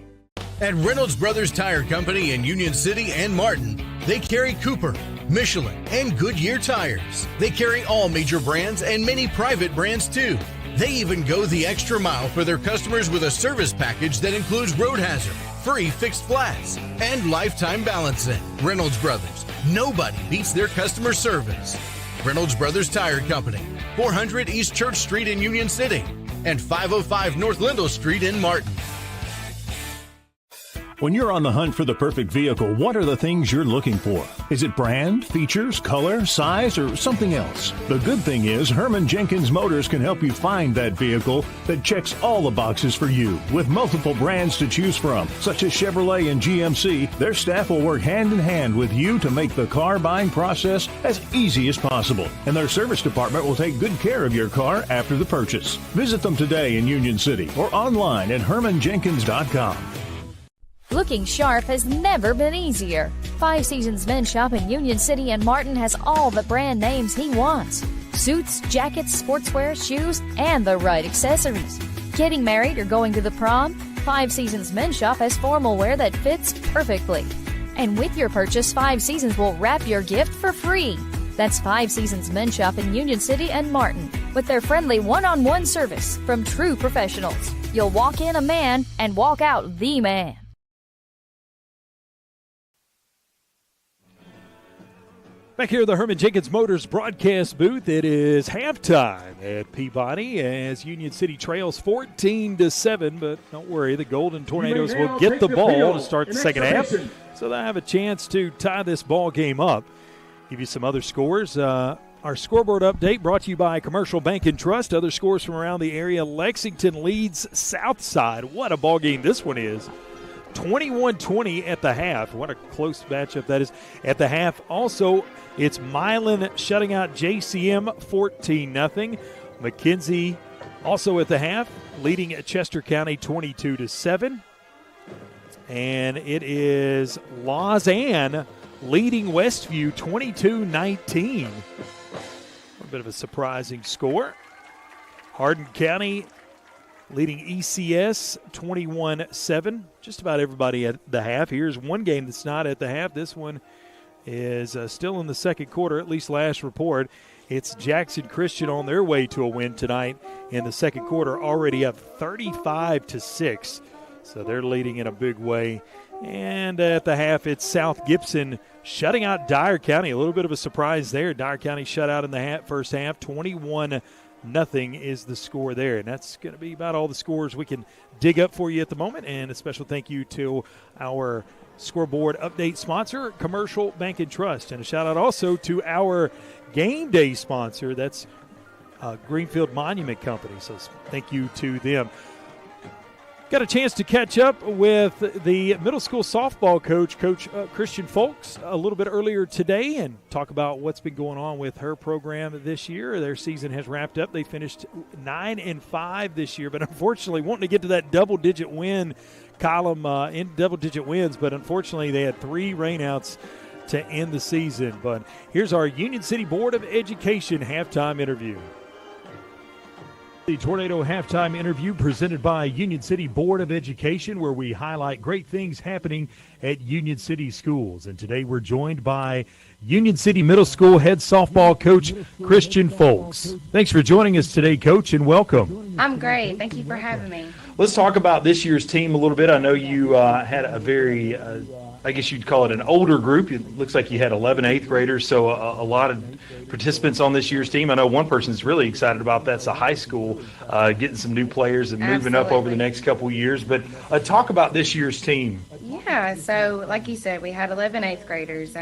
At Reynolds Brothers Tire Company in Union City and Martin, they carry Cooper, Michelin, and Goodyear tires. They carry all major brands and many private brands too. They even go the extra mile for their customers with a service package that includes road hazard, free fixed flats, and lifetime balancing. Reynolds Brothers, nobody beats their customer service. Reynolds Brothers Tire Company, 400 East Church Street in Union City and 505 North Lindell Street in Martin. When you're on the hunt for the perfect vehicle, what are the things you're looking for? Is it brand, features, color, size, or something else? The good thing is Herman Jenkins Motors can help you find that vehicle that checks all the boxes for you. With multiple brands to choose from, such as Chevrolet and GMC, their staff will work hand in hand with you to make the car buying process as easy as possible. And their service department will take good care of your car after the purchase. Visit them today in Union City or online at hermanjenkins.com. Looking sharp has never been easier. 5 Seasons Men's Shop in Union City and Martin has all the brand names he wants. Suits, jackets, sportswear, shoes, and the right accessories. Getting married or going to the prom? 5 Seasons Men's Shop has formal wear that fits perfectly. And with your purchase, 5 Seasons will wrap your gift for free. That's 5 Seasons Men's Shop in Union City and Martin with their friendly one-on-one service from true professionals. You'll walk in a man and walk out the man. Back here at the Herman Jenkins Motors broadcast booth, it is halftime at Peabody as Union City trails 14-7. But don't worry, the Golden Tornadoes will get the ball to start the second half, so they'll have a chance to tie this ball game up. Give you some other scores. Our scoreboard update brought to you by Commercial Bank and Trust. Other scores from around the area: Lexington leads Southside. What a ball game this one is. 21-20 at the half. What a close matchup that is at the half. Also, it's Milan shutting out JCM 14-0. McKenzie also at the half, leading Chester County 22-7. And it is Lausanne leading Westview 22-19. A bit of a surprising score. Hardin County leading ECS 21-7. Just about everybody at the half. Here's one game that's not at the half. This one is still in the second quarter, at least last report. It's Jackson Christian on their way to a win tonight in the second quarter, already up 35-6. So they're leading in a big way. And at the half, it's South Gibson shutting out Dyer County. A little bit of a surprise there. Dyer County shut out in the first half, 21-0 is the score there. And that's going to be about all the scores we can dig up for you at the moment. And a special thank you to our scoreboard update sponsor, Commercial Bank and Trust. And a shout out also to our game day sponsor, that's Greenfield Monument Company. So thank you to them. Got a chance to catch up with the middle school softball coach, Coach Christian Folks, a little bit earlier today and talk about what's been going on with her program this year. Their season has wrapped up. They finished 9-5 this year, but unfortunately wanting to get to that double-digit win column in double-digit wins, but unfortunately they had 3 rainouts to end the season. But here's our Union City Board of Education halftime interview. The Tornado halftime interview presented by Union City Board of Education, where we highlight great things happening at Union City schools. And today we're joined by Union City Middle School head softball coach Christian Folks. Thanks for joining us today, Coach, and welcome. I'm great. Thank you for having me. Let's talk about this year's team a little bit. I know you had a very, I guess you'd call it an older group. It looks like you had 11 eighth graders, so a lot of participants on this year's team. I know one person's really excited about that's a high school, getting some new players and moving up over the next couple of years. But talk about this year's team. Yeah, so like you said, we had 11 eighth graders.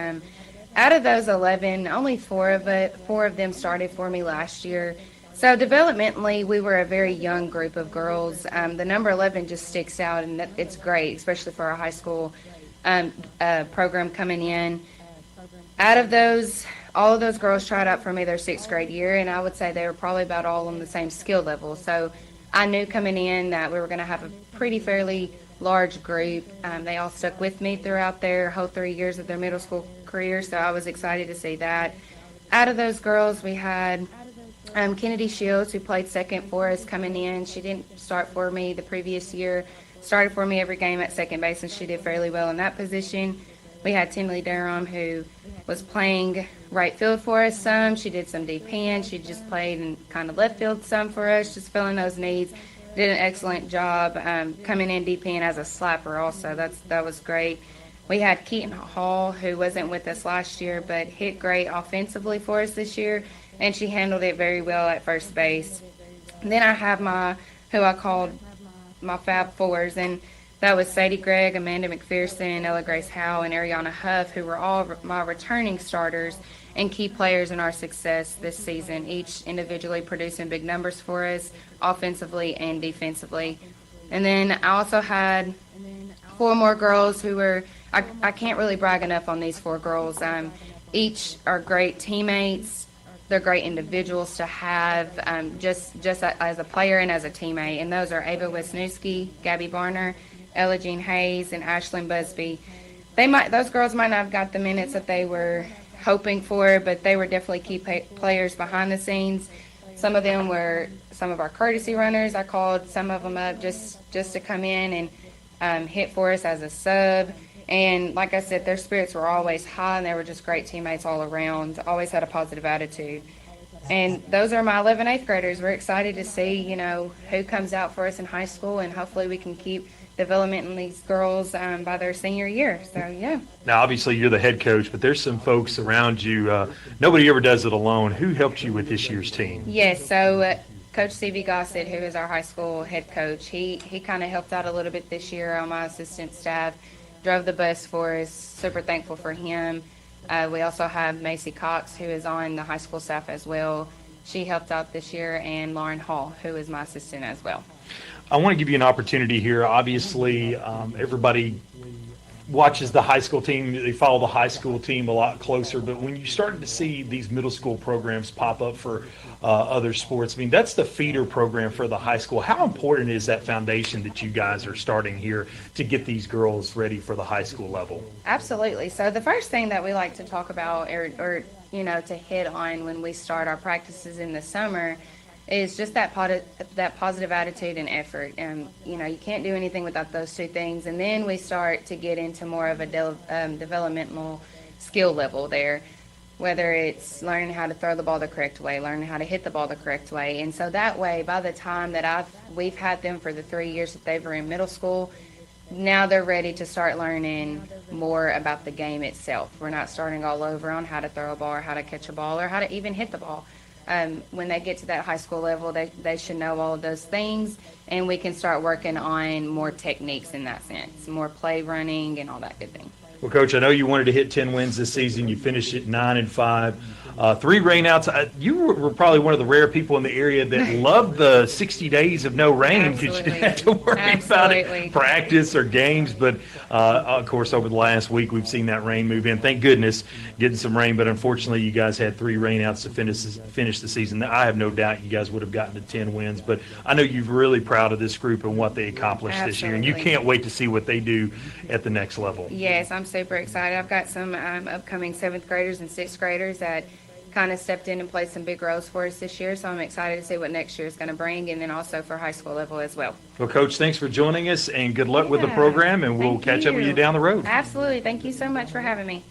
Out of those 11, only four of them started for me last year. So developmentally, we were a very young group of girls. The number 11 just sticks out, and it's great, especially for our high school program coming in. Out of those, all of those girls tried out for me their sixth grade year, and I would say they were probably about all on the same skill level. So I knew coming in that we were going to have a pretty fairly large group. They all stuck with me throughout their whole 3 years of their middle school career, so I was excited to see that. Out of those girls, we had Kennedy Shields, who played second for us coming in. She didn't start for me the previous year, started for me every game at second base, and she did fairly well in that position. We had Tinley Durham, who was playing right field for us some. She did some deep hand. She just played in kind of left field some for us, just filling those needs. Did an excellent job coming in deep hand as a slapper also. That was great. We had Keaton Hall, who wasn't with us last year, but hit great offensively for us this year, and she handled it very well at first base. And then I have who I called my Fab Fours, and that was Sadie Gregg, Amanda McPherson, Ella Grace Howe, and Ariana Huff, who were all my returning starters and key players in our success this season, each individually producing big numbers for us, offensively and defensively. And then I also had four more girls who were, I can't really brag enough on these four girls. Each are great teammates. They're great individuals to have, just as a player and as a teammate. And those are Ava Wisniewski, Gabby Barner, Ella Jean Hayes, and Ashlyn Busby. Those girls might not have got the minutes that they were hoping for, but they were definitely key players behind the scenes. Some of them were some of our courtesy runners. I called some of them up just to come in and hit for us as a sub. And like I said, their spirits were always high, and they were just great teammates all around, always had a positive attitude. And those are my 11 eighth graders. We're excited to see, who comes out for us in high school, and hopefully we can keep development in these girls by their senior year. So, yeah. Now, obviously, you're the head coach, but there's some folks around you. Nobody ever does it alone. Who helped you with this year's team? Yes, so Coach C.V. Gossett, who is our high school head coach, he kind of helped out a little bit this year on my assistant staff, drove the bus for us, super thankful for him. We also have Macy Cox, who is on the high school staff as well. She helped out this year, and Lauren Hall, who is my assistant as well. I want to give you an opportunity here. Obviously, everybody watches the high school team. They follow the high school team a lot closer. But when you start to see these middle school programs pop up for other sports, that's the feeder program for the high school. How important is that foundation that you guys are starting here to get these girls ready for the high school level? Absolutely. So the first thing that we like to talk about or to hit on when we start our practices in the summer is just that positive attitude and effort. You can't do anything without those two things. And then we start to get into more of a developmental skill level there, whether it's learning how to throw the ball the correct way, learning how to hit the ball the correct way. And so that way, by the time that we've had them for the 3 years that they were in middle school, now they're ready to start learning more about the game itself. We're not starting all over on how to throw a ball or how to catch a ball or how to even hit the ball. When they get to that high school level, they should know all of those things, and we can start working on more techniques in that sense, more play running and all that good thing. Well, Coach, I know you wanted to hit 10 wins this season. You finished at 9-5. 3 rainouts. You were probably one of the rare people in the area that loved the 60 days of no rain because you didn't have to worry about it, practice or games. But, of course, over the last week, we've seen that rain move in. Thank goodness, getting some rain. But, unfortunately, you guys had 3 rainouts to finish the season. I have no doubt you guys would have gotten to 10 wins. But I know you're really proud of this group and what they accomplished this year. And you can't wait to see what they do at the next level. Yes, I'm super excited. I've got some upcoming 7th graders and 6th graders that kind of stepped in and played some big roles for us this year, so I'm excited to see what next year is going to bring, and then also for high school level as well. Well, Coach, thanks for joining us, and good luck with the program, and we'll catch up with you down the road. Absolutely. Thank you so much for having me.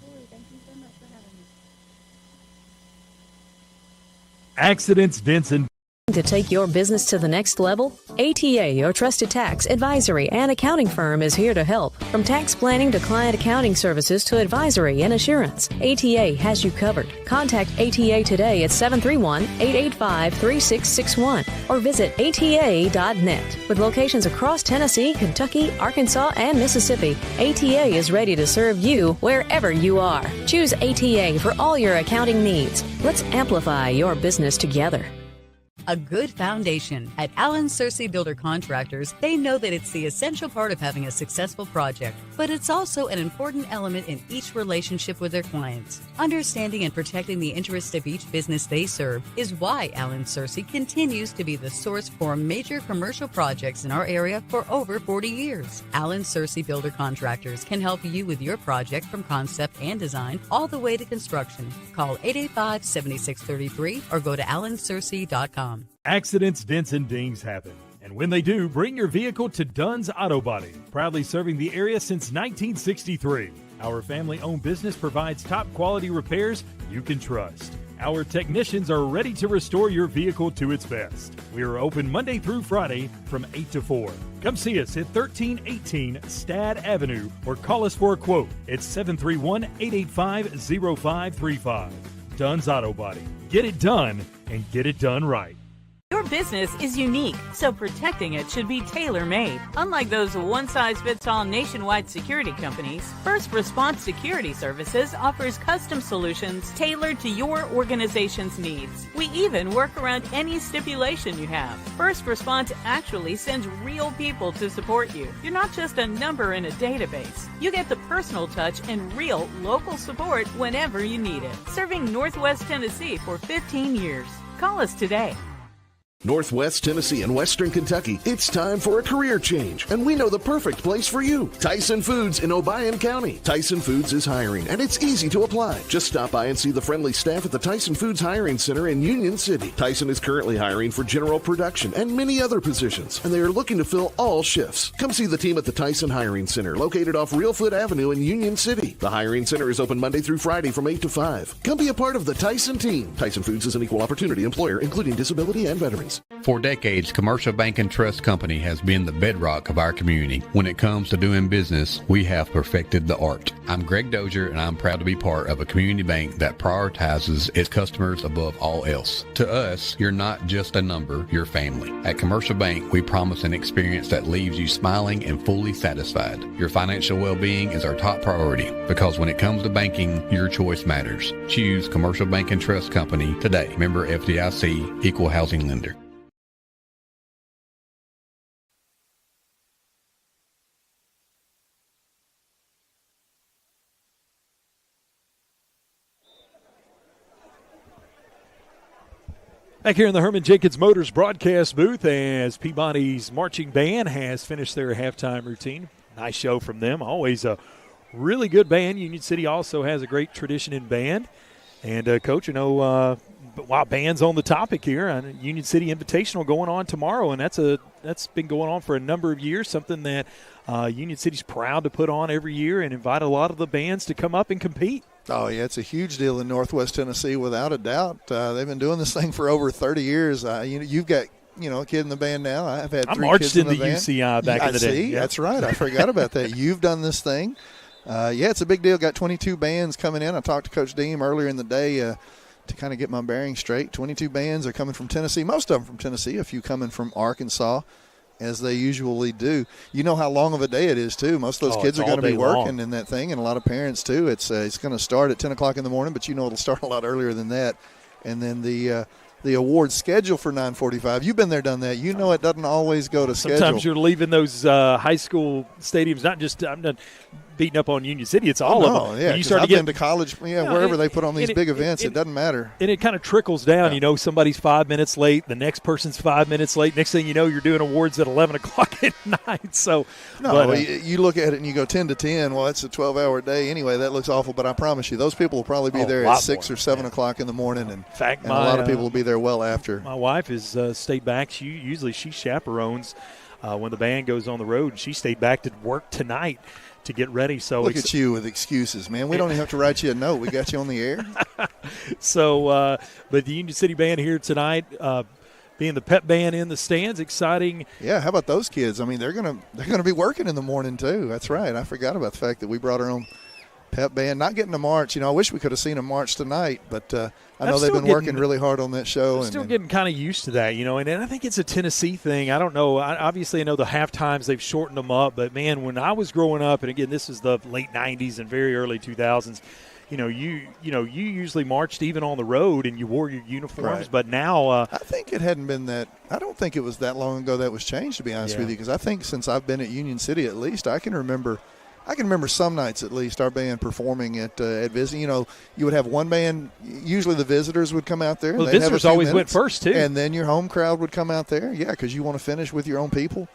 Accidents, Dents, and To take your business to the next level? ATA, your trusted tax, advisory, and accounting firm, is here to help. From tax planning to client accounting services to advisory and assurance, ATA has you covered. Contact ATA today at 731-885-3661 or visit ATA.net. With locations across Tennessee, Kentucky, Arkansas, and Mississippi, ATA is ready to serve you wherever you are. Choose ATA for all your accounting needs. Let's amplify your business together. A good foundation. At Allen Searcy Builder Contractors, they know that it's the essential part of having a successful project, but it's also an important element in each relationship with their clients. Understanding and protecting the interests of each business they serve is why Allen Searcy continues to be the source for major commercial projects in our area for over 40 years. Allen Searcy Builder Contractors can help you with your project from concept and design all the way to construction. Call 885-7633 or go to allensearcy.com. accidents, dents, and dings happen. And when they do, bring your vehicle to Dunn's Auto Body, proudly serving the area since 1963. Our family-owned business provides top-quality repairs you can trust. Our technicians are ready to restore your vehicle to its best. We are open Monday through Friday from 8 to 4. Come see us at 1318 Stad Avenue or call us for a quote at 731-885-0535. Dunn's Auto Body. Get it done and get it done right. Your business is unique, so protecting it should be tailor-made. Unlike those one-size-fits-all nationwide security companies, First Response Security Services offers custom solutions tailored to your organization's needs. We even work around any stipulation you have. First Response actually sends real people to support you. You're not just a number in a database. You get the personal touch and real local support whenever you need it. Serving Northwest Tennessee for 15 years. Call us today. Northwest Tennessee and Western Kentucky, it's time for a career change, and we know the perfect place for you. Tyson Foods in Obion County. Tyson Foods is hiring, and it's easy to apply. Just stop by and see the friendly staff at the Tyson Foods Hiring Center in Union City. Tyson is currently hiring for general production and many other positions, and they are looking to fill all shifts. Come see the team at the Tyson Hiring Center, located off Reelfoot Avenue in Union City. The Hiring Center is open Monday through Friday from 8 to 5. Come be a part of the Tyson team. Tyson Foods is an equal opportunity employer, including disability and veterans. For decades, Commercial Bank and Trust Company has been the bedrock of our community. When it comes to doing business, we have perfected the art. I'm Greg Dozier, and I'm proud to be part of a community bank that prioritizes its customers above all else. To us, you're not just a number, you're family. At Commercial Bank, we promise an experience that leaves you smiling and fully satisfied. Your financial well-being is our top priority, because when it comes to banking, your choice matters. Choose Commercial Bank and Trust Company today. Member FDIC, Equal Housing Lender. Back here in the Herman Jenkins Motors broadcast booth as Peabody's marching band has finished their halftime routine. Nice show from them. Always a really good band. Union City also has a great tradition in band. And, Coach, you know, while band's on the topic here, Union City Invitational going on tomorrow, and that's been going on for a number of years, something that Union City's proud to put on every year and invite a lot of the bands to come up and compete. Oh, yeah, it's a huge deal in Northwest Tennessee, without a doubt. They've been doing this thing for over 30 years. You've got, a kid in the band now. I've had three kids in the band. UCI back in the day. See, yeah. That's right. I forgot about that. You've done this thing. It's a big deal. Got 22 bands coming in. I talked to Coach Deem earlier in the day to kind of get my bearings straight. 22 bands are coming from Tennessee, most of them from Tennessee, a few coming from Arkansas, as they usually do. You know how long of a day it is, too. Most of those kids are going to be working in that thing, and a lot of parents, too. It's going to start at 10 o'clock in the morning, but it'll start a lot earlier than that. And then the award schedule for 9:45. You've been there, done that. You know it doesn't always go to schedule. Sometimes you're leaving those high school stadiums, not just – I'm not beating up on Union City. It's all of them. Yeah, I've been to college, wherever they put on these big events, it doesn't matter. And it kind of trickles down. Yeah. Somebody's 5 minutes late. The next person's 5 minutes late. Next thing you know, you're doing awards at 11 o'clock at night. So, you look at it and you go 10 to 10. Well, that's a 12-hour day. Anyway, that looks awful. But I promise you, those people will probably be there at 6 or 7 o'clock in the morning. And, in fact, a lot of people will be there well after. My wife has stayed back. She chaperones when the band goes on the road. She stayed back to work tonight to get ready. So look at you with excuses, man. We don't even have to write you a note. We got you on the air. So, but the Union City band here tonight, being the pep band in the stands, exciting. Yeah, how about those kids? I mean, they're gonna be working in the morning too. That's right. I forgot about the fact that we brought our own pep band. Not getting to march. I wish we could have seen them march tonight, but I know they've been working really hard on that show. I'm still getting kind of used to that, and I think it's a Tennessee thing. I don't know. Obviously, I know the half times they've shortened them up, but man, when I was growing up, and again, this is the late '90s and very early 2000s. You usually marched even on the road and you wore your uniforms, right. But now I think it hadn't been that. I don't think it was that long ago that was changed. To be honest with you, because I think since I've been at Union City, at least I can remember some nights at least our band performing at Visiting. You would have one band. Usually the visitors would come out there. Well, the visitors always went first too, and then your home crowd would come out there. Yeah, because you want to finish with your own people.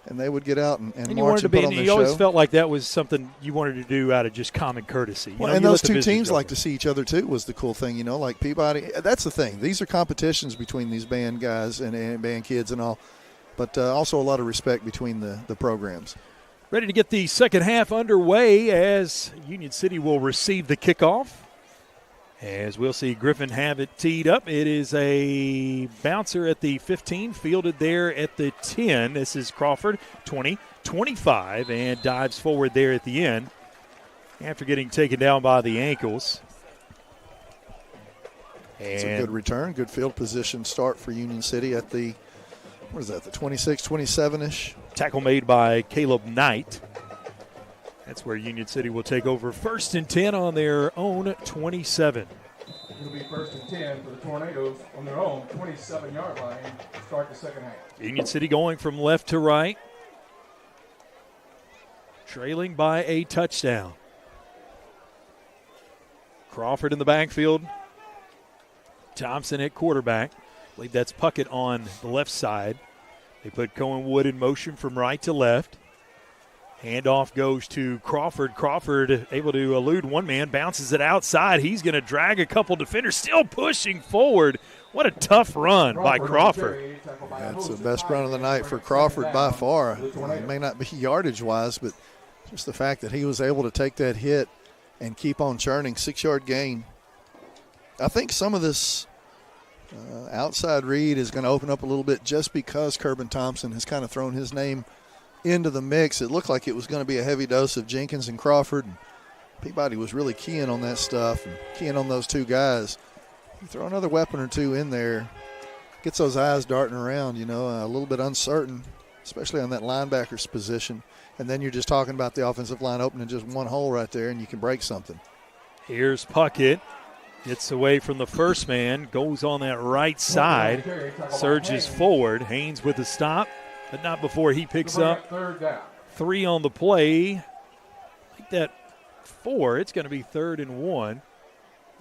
And they would get out and march and put on the show. You always felt like that was something you wanted to do out of just common courtesy. And those two teams like to see each other, too, was the cool thing, like Peabody. That's the thing. These are competitions between these band guys and band kids and all, but also a lot of respect between the programs. Ready to get the second half underway as Union City will receive the kickoff. As we'll see Griffin have it teed up. It is a bouncer at the 15, fielded there at the 10. This is Crawford, 20, 25, and dives forward there at the end after getting taken down by the ankles. It's a good return, good field position start for Union City at the, the 26, 27-ish. Tackle made by Caleb Knight. That's where Union City will take over 1st and 10 on their own 27. It'll be 1st and 10 for the Tornadoes on their own 27-yard line to start the second half. Union City going from left to right, trailing by a touchdown. Crawford in the backfield. Thompson at quarterback. I believe that's Puckett on the left side. They put Cohen Wood in motion from right to left. Handoff goes to Crawford. Crawford able to elude one man, bounces it outside. He's going to drag a couple defenders, still pushing forward. What a tough run by Crawford. That's the best run of the night for Crawford by far. It may not be yardage-wise, but just the fact that he was able to take that hit and keep on churning, 6-yard gain. I think some of this outside read is going to open up a little bit just because Kerbin Thompson has kind of thrown his name into the mix. It looked like it was going to be a heavy dose of Jenkins and Crawford. And Peabody was really keying on that stuff and keying on those two guys. You throw another weapon or two in there, gets those eyes darting around, a little bit uncertain, especially on that linebacker's position. And then you're just talking about the offensive line opening just one hole right there, and you can break something. Here's Puckett. Gets away from the first man, goes on that right side, surges forward. Haynes with the stop, but not before he picks up 3 on the play. I think that 4, it's going to be 3rd and 1.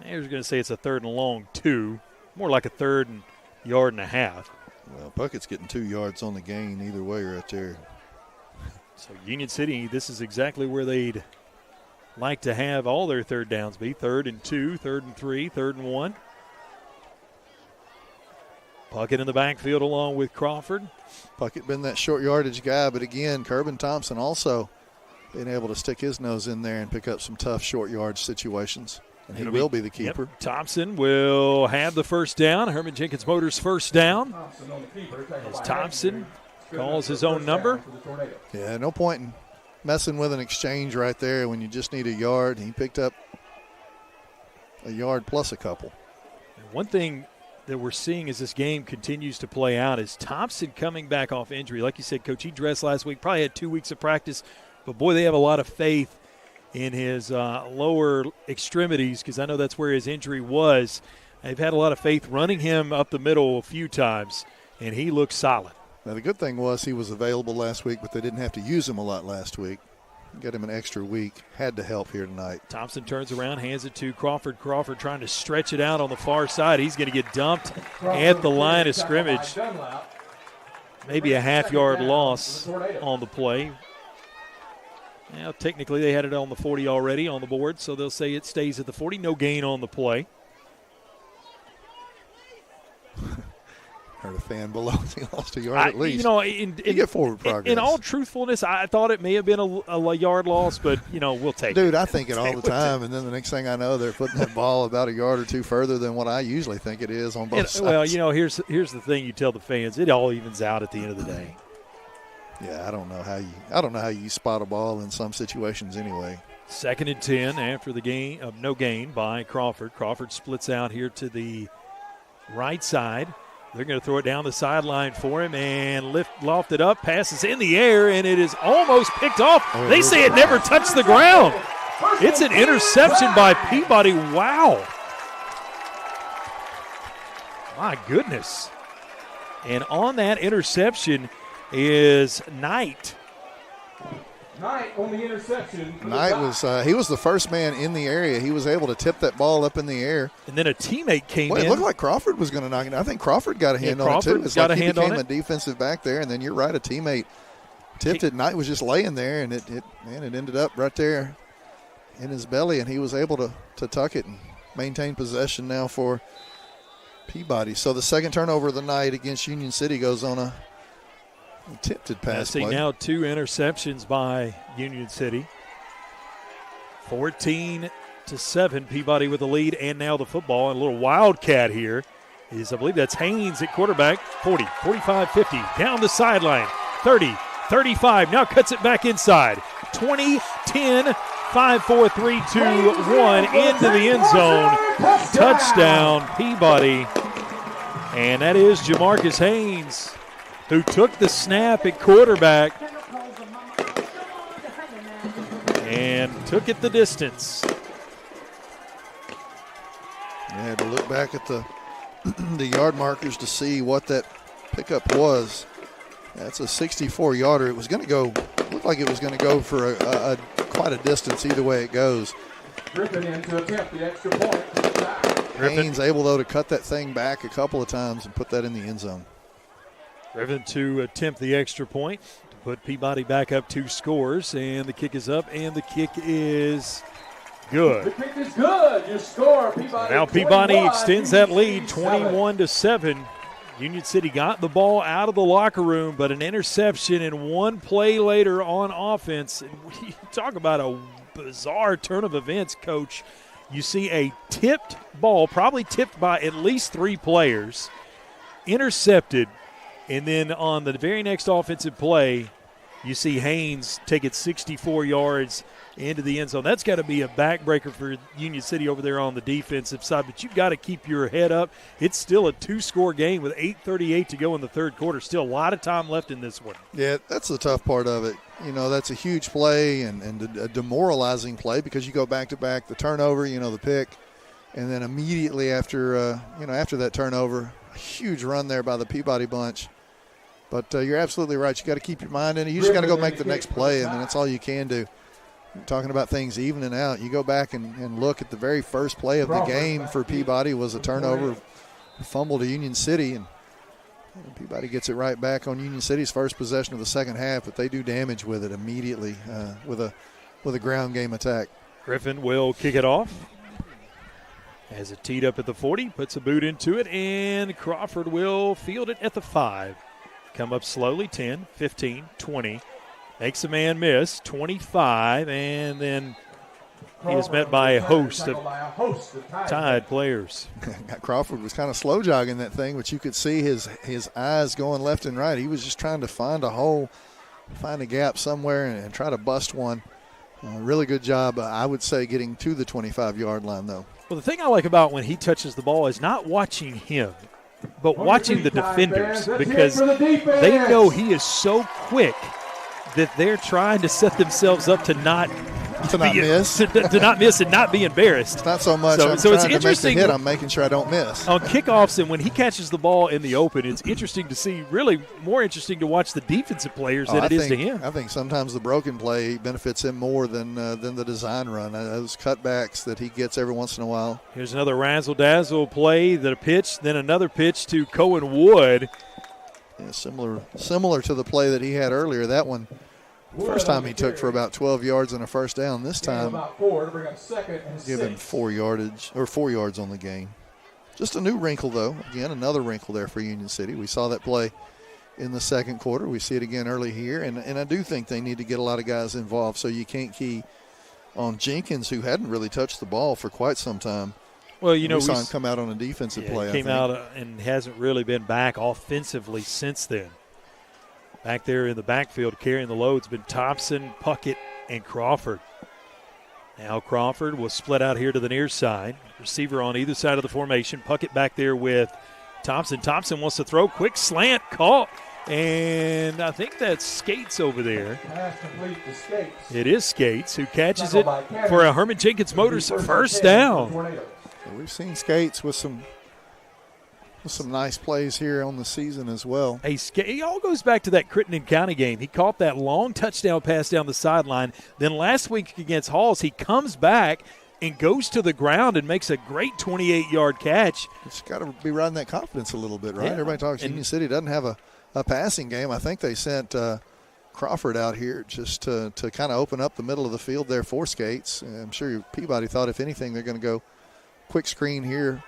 I was going to say it's a 3rd and long 2, more like a 3rd and yard and a half. Well, Puckett's getting 2 yards on the gain either way right there. So Union City, this is exactly where they'd like to have all their third downs be. 3rd and 2, 3rd and 3, 3rd and 1. Puckett in the backfield along with Crawford. Puckett been that short yardage guy, but again, Kerbin Thompson also being able to stick his nose in there and pick up some tough short yardage situations. And he will be the keeper. Yep. Thompson will have the first down. Herman Jenkins Motors first down. As Thompson calls his own number. Yeah, no point in messing with an exchange right there when you just need a yard. He picked up a yard plus a couple. One thing that we're seeing as this game continues to play out is Thompson coming back off injury. Like you said, Coach, he dressed last week, probably had 2 weeks of practice, but boy, they have a lot of faith in his lower extremities because I know that's where his injury was. They've had a lot of faith running him up the middle a few times, and he looks solid. Now, the good thing was he was available last week, but they didn't have to use him a lot last week. Got him an extra week. Had to help here tonight. Thompson turns around, hands it to Crawford. Crawford trying to stretch it out on the far side. He's going to get dumped at the line of scrimmage. Maybe a half-yard loss on the play. Now, technically, they had it on the 40 already on the board, so they'll say it stays at the 40. No gain on the play. Heard a fan below he lost a yard at least. You get forward progress. In all truthfulness, I thought it may have been a yard loss, but, we'll take it. Dude, I think it all the time, and then the next thing I know, they're putting that ball about a yard or two further than what I usually think it is on both sides. Well, here's the thing you tell the fans. It all evens out at the end of the day. Yeah, I don't know how you spot a ball in some situations anyway. 2nd and 10 after the gain of no gain by Crawford. Crawford splits out here to the right side. They're going to throw it down the sideline for him and loft it up. Passes in the air, and it is almost picked off. They say it never touched the ground. It's an interception by Peabody. Wow. My goodness. And on that interception is Knight. Knight on the interception. Knight he was the first man in the area. He was able to tip that ball up in the air. And then a teammate came in. It looked like Crawford was going to knock it. I think Crawford got a hand on it too. It's like he became a defensive back there, and then you're right, a teammate tipped it. Knight was just laying there, and it ended up right there in his belly, and he was able to tuck it and maintain possession now for Peabody. So the second turnover of the night against Union City goes on a tipped pass play. Now 2 interceptions by Union City. 14-7, Peabody with the lead, and now the football. And a little wildcat here is, I believe that's Haynes at quarterback. 40, 45, 50, down the sideline. 30, 35, now cuts it back inside. 20, 10, 5, 4, 3, 2, 1, into the end zone. Touchdown, Peabody. And that is Jamarcus Haynes, who took the snap at quarterback and took it the distance. You had to look back at the yard markers to see what that pickup was. That's a 64-yarder. It was going to go, looked like it was going to go for quite a distance either way it goes. Griffin in to attempt the extra point. Haynes able, though, to cut that thing back a couple of times and put that in the end zone. Griffin to attempt the extra point to put Peabody back up 2 scores, and the kick is up, and the kick is good. The kick is good. You score, Peabody. Now Peabody extends that lead 21-7. Union City got the ball out of the locker room, but an interception and one play later on offense. And we talk about a bizarre turn of events, Coach. You see a tipped ball, probably tipped by at least 3 players, intercepted. And then on the very next offensive play, you see Haynes take it 64 yards into the end zone. That's got to be a backbreaker for Union City over there on the defensive side, but you've got to keep your head up. It's still a 2-score game with 8:38 to go in the third quarter. Still a lot of time left in this one. Yeah, that's the tough part of it. That's a huge play and a demoralizing play because you go back-to-back, the turnover, the pick, and then immediately after that turnover, a huge run there by the Peabody bunch. But you're absolutely right. You got to keep your mind in it. You just got to go make the next play. I mean, that's all you can do. You're talking about things evening out. You go back and look at the very first play of the game for Peabody was a turnover, a fumble to Union City, and Peabody gets it right back on Union City's first possession of the second half, but they do damage with it immediately with a ground game attack. Griffin will kick it off. Has it teed up at the 40, puts a boot into it, and Crawford will field it at the 5. Come up slowly, 10, 15, 20. Makes a man miss, 25, and then he is met by a host of Tide players. Crawford was kind of slow jogging that thing, but you could see his eyes going left and right. He was just trying to find a hole, find a gap somewhere, and try to bust one. Really good job, I would say, getting to the 25-yard line, though. Well, the thing I like about when he touches the ball is not watching him, but watching the defenders, because they know he is so quick that they're trying to set themselves up to not miss. to not miss and not be embarrassed. It's not so much I'm so trying it's to interesting. Make the hit, I'm making sure I don't miss. On kickoffs and when he catches the ball in the open, it's interesting to see, really more interesting to watch the defensive players than it is to him. I think sometimes the broken play benefits him more than the design run. Those cutbacks that he gets every once in a while. Here's another razzle-dazzle play, then a pitch, then another pitch to Cohen Wood. Yeah, similar to the play that he had earlier. That one, first time he took for about 12 yards and a first down. This time, about 4 to bring up second and give him 6. 4 yards on the gain. Just a new wrinkle, though. Again, another wrinkle there for Union City. We saw that play in the second quarter. We see it again early here, and I do think they need to get a lot of guys involved, so you can't key on Jenkins, who hadn't really touched the ball for quite some time. Well, we saw him come out on a defensive play. He came out and hasn't really been back offensively since then. Back there in the backfield carrying the load has been Thompson, Puckett, and Crawford. Now Crawford will split out here to the near side. Receiver on either side of the formation. Puckett back there with Thompson. Thompson wants to throw. Quick slant caught. And I think that's Skates over there. Pass complete to Skates. It is Skates who catches it for a Herman Jenkins Motors first down. So we've seen Skates with some nice plays here on the season as well. Hey, it all goes back to that Crittenden County game. He caught that long touchdown pass down the sideline. Then last week against Halls, he comes back and goes to the ground and makes a great 28-yard catch. It's got to be riding that confidence a little bit, right? Yeah. Everybody talks Union City doesn't have a passing game. I think they sent Crawford out here just to kind of open up the middle of the field there for Skates. And I'm sure Peabody thought, if anything, they're going to go quick screen here.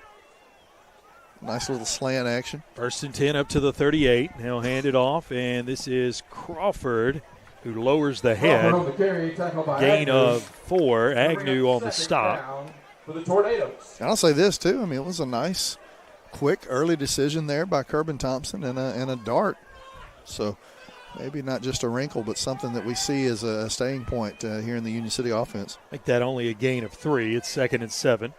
Nice little slant action. 1st and 10 up to the 38. He'll hand it off, and this is Crawford who lowers the head. On the carry, Gain of 4. Agnew on the stop. For the Tornadoes. And I'll say this, too. I mean, it was a nice, quick, early decision there by Kerbin Thompson and a dart. So maybe not just a wrinkle, but something that we see as a staying point here in the Union City offense. Make that only a gain of 3. It's 2nd and 7.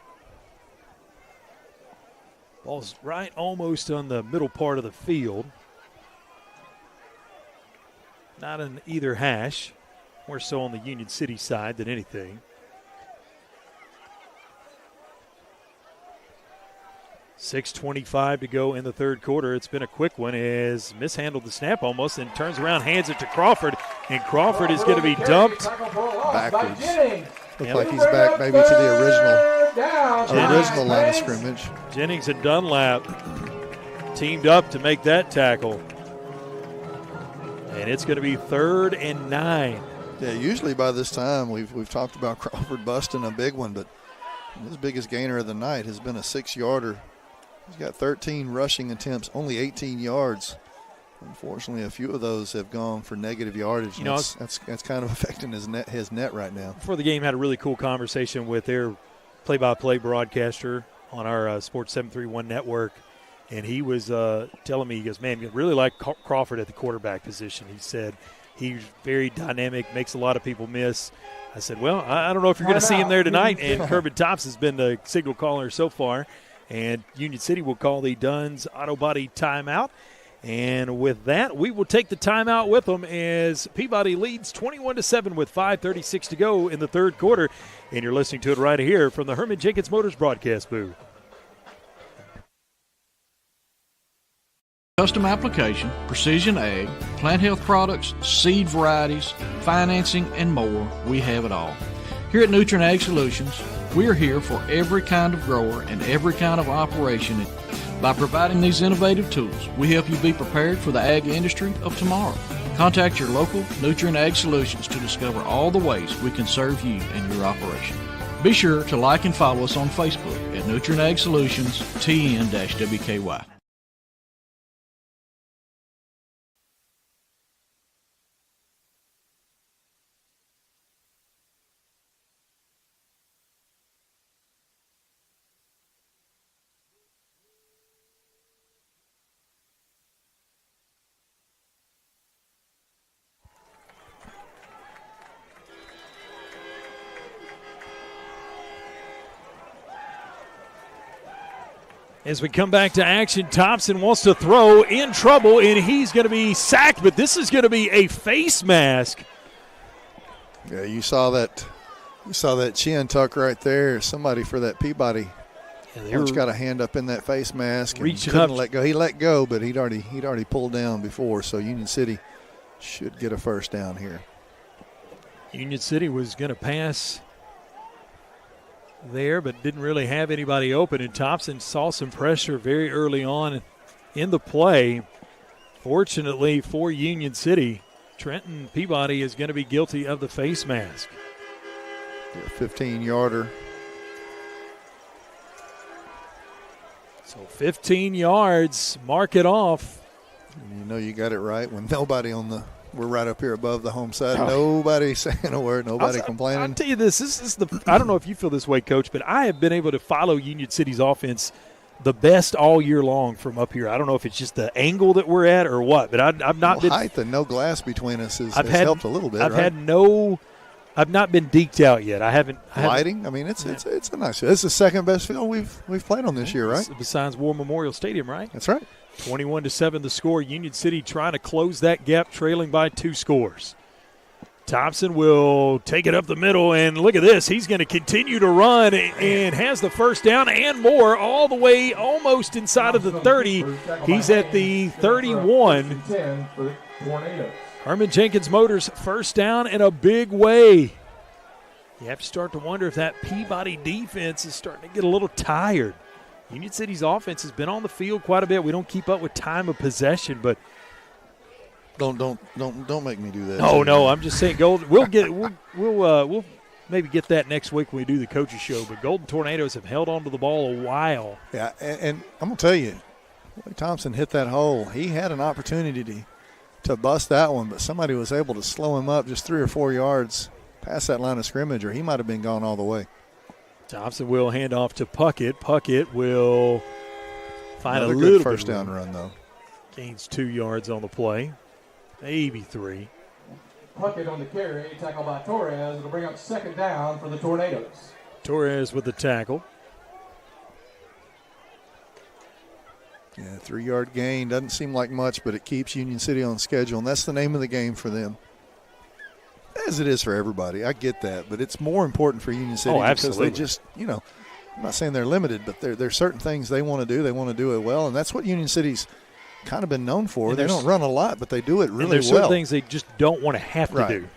Ball's right almost on the middle part of the field. Not in either hash. More so on the Union City side than anything. 6:25 to go in the third quarter. It's been a quick one as mishandled the snap almost and turns around, hands it to Crawford. And Crawford is going to be dumped backwards. Looks like he's back maybe to the original line of scrimmage. Jennings and Dunlap teamed up to make that tackle. And it's going to be 3rd and 9. Yeah, usually by this time we've talked about Crawford busting a big one, but his biggest gainer of the night has been a 6-yarder. He's got 13 rushing attempts, only 18 yards. Unfortunately, a few of those have gone for negative yardage. You know, that's kind of affecting his net right now. Before the game, had a really cool conversation with their play-by-play broadcaster on our Sports 731 network, and he was telling me, he goes, man, you really like Crawford at the quarterback position. He said he's very dynamic, makes a lot of people miss. I said, well, I don't know if you're going to see him there tonight, and Kerbin Thompson has been the signal caller so far, and Union City will call the Dunn's Auto Body timeout. And with that, we will take the timeout with them as Peabody leads 21-7 with 5:36 to go in the third quarter. And you're listening to it right here from the Herman Jenkins Motors broadcast booth. Custom application, precision ag, plant health products, seed varieties, financing, and more, we have it all. Here at Nutrient Ag Solutions, we're here for every kind of grower and every kind of operation. By providing these innovative tools, we help you be prepared for the ag industry of tomorrow. Contact your local Nutrient Ag Solutions to discover all the ways we can serve you and your operation. Be sure to like and follow us on Facebook at Nutrient Ag Solutions TN-WKY. As we come back to action, Thompson wants to throw, in trouble, and he's going to be sacked, but this is going to be a face mask. Yeah, you saw that chin tuck right there. Somebody for that Peabody coach got a hand up in that face mask and couldn't let go. He let go, but he'd already pulled down before, so Union City should get a first down here. Union City was going to pass there, but didn't really have anybody open, and Thompson saw some pressure very early on in the play. Fortunately for Union City, Trenton Peabody is going to be guilty of the face mask. A 15-yarder. So 15 yards, mark it off. And you know you got it right when nobody we're right up here above the home side. Oh. Nobody saying a word, nobody complaining. I'll tell you this is I don't know if you feel this way, Coach, but I have been able to follow Union City's offense the best all year long from up here. I don't know if it's just the angle that we're at or what, but I've not been height and no glass between us has helped a little bit. I've not been deked out yet. I haven't lighting. I mean, it's a nice. It's the second best field we've played on this year, right? Besides War Memorial Stadium, right? That's right. 21-7 the score. Union City trying to close that gap, trailing by 2 scores. Thompson will take it up the middle, and look at this. He's going to continue to run and has the first down and more all the way almost inside of the 30. He's at the 31. Herman Jenkins Motors first down in a big way. You have to start to wonder if that Peabody defense is starting to get a little tired. Union City's offense has been on the field quite a bit. We don't keep up with time of possession, but don't make me do that. No, I'm just saying, Golden. We'll maybe get that next week when we do the coaches show. But Golden Tornadoes have held on to the ball a while. Yeah, and I'm gonna tell you, Thompson hit that hole. He had an opportunity to bust that one, but somebody was able to slow him up just 3 or 4 yards past that line of scrimmage, or he might have been gone all the way. Thompson will hand off to Puckett. Puckett will find Another a little good first bit down run, though. Gains 2 yards on the play, maybe 3. Puckett on the carry, tackled by Torres. It'll bring up second down for the Tornadoes. Torres with the tackle. Yeah, 3-yard gain. Doesn't seem like much, but it keeps Union City on schedule, and that's the name of the game for them. As it is for everybody. I get that, but it's more important for Union City because they just, I'm not saying they're limited, but there's certain things they want to do. They want to do it well, and that's what Union City's kind of been known for. They don't run a lot, but they do it really well. There's certain things they just don't want to have to do.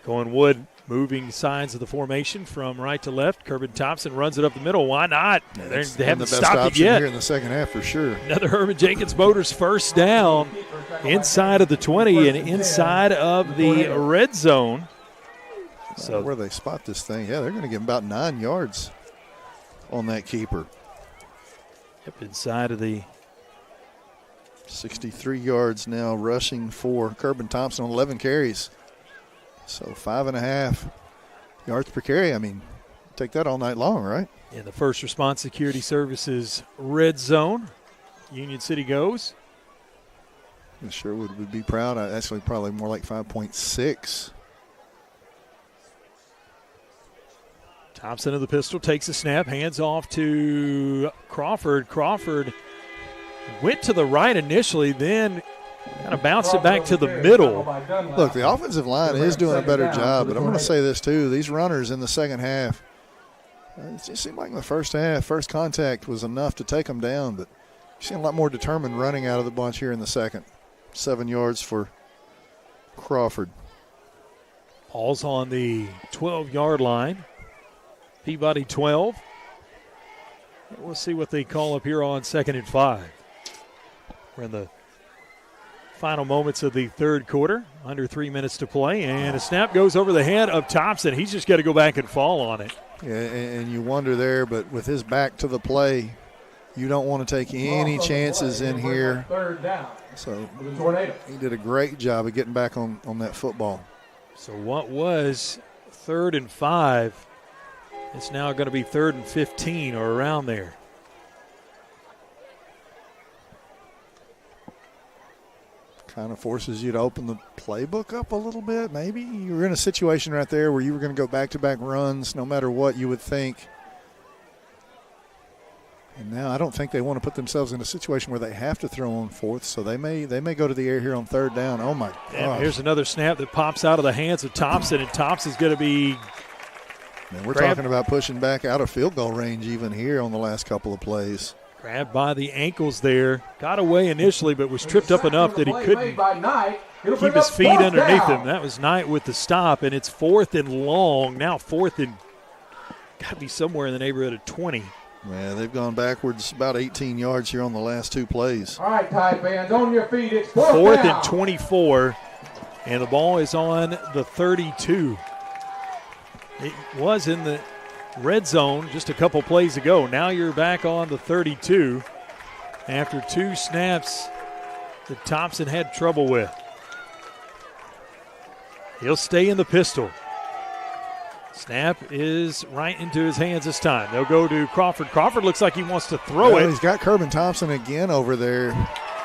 Going Wood, moving signs of the formation from right to left. Kerbin Thompson runs it up the middle. Why not? Yeah, they haven't the best stopped it option yet. Here in the second half for sure. Another Herman Jenkins Motors first down inside of the 20 and inside of the red zone. So where they spot this thing, they're going to give him about 9 yards on that keeper. Yep, inside of the 63 yards now rushing for Kerbin Thompson on 11 carries. So 5.5 yards per carry. I mean, take that all night long, right? In the First Response Security Services red zone, Union City goes. I sure would be proud. Actually, probably more like 5.6. Thompson of the pistol takes a snap, hands off to Crawford. Crawford went to the right initially, then kind of bounced it back to the middle. Look, the offensive line is doing a better job, but I'm going to say this too. These runners in the second half, it just seemed like in the first half, first contact was enough to take them down, but you've seen a lot more determined running out of the bunch here in the second. 7 yards for Crawford. Ball's on the 12-yard line. Peabody 12. We'll see what they call up here on 2nd and 5. We're in the final moments of the third quarter. Under 3 minutes to play. And a snap goes over the head of Thompson. He's just got to go back and fall on it. Yeah, and you wonder there, but with his back to the play, you don't want to take any chances in here. Third down. So Tornado. He did a great job of getting back on that football. So what was 3rd and 5? It's now going to be 3rd and 15 or around there. Kind of forces you to open the playbook up a little bit, maybe. You were in a situation right there where you were going to go back-to-back runs no matter what you would think. And now I don't think they want to put themselves in a situation where they have to throw on 4th, so they may go to the air here on 3rd down. Oh, my gosh. Here's another snap that pops out of the hands of Thompson, and Thompson's going to be Man, we're talking about pushing back out of field goal range even here on the last couple of plays. Grabbed by the ankles there. Got away initially, but was tripped up enough that he couldn't keep his feet underneath him. That was Knight with the stop, and it's 4th and long. Now 4th and got to be somewhere in the neighborhood of 20. Yeah, they've gone backwards about 18 yards here on the last 2 plays. All right, Tide fans, on your feet. It's 4th down. and 24, and the ball is on the 32. It was in the red zone just a couple plays ago. Now you're back on the 32 after 2 snaps that Thompson had trouble with. He'll stay in the pistol. Snap is right into his hands this time. They'll go to Crawford. Crawford looks like he wants to throw it. He's got Kerbin Thompson again over there.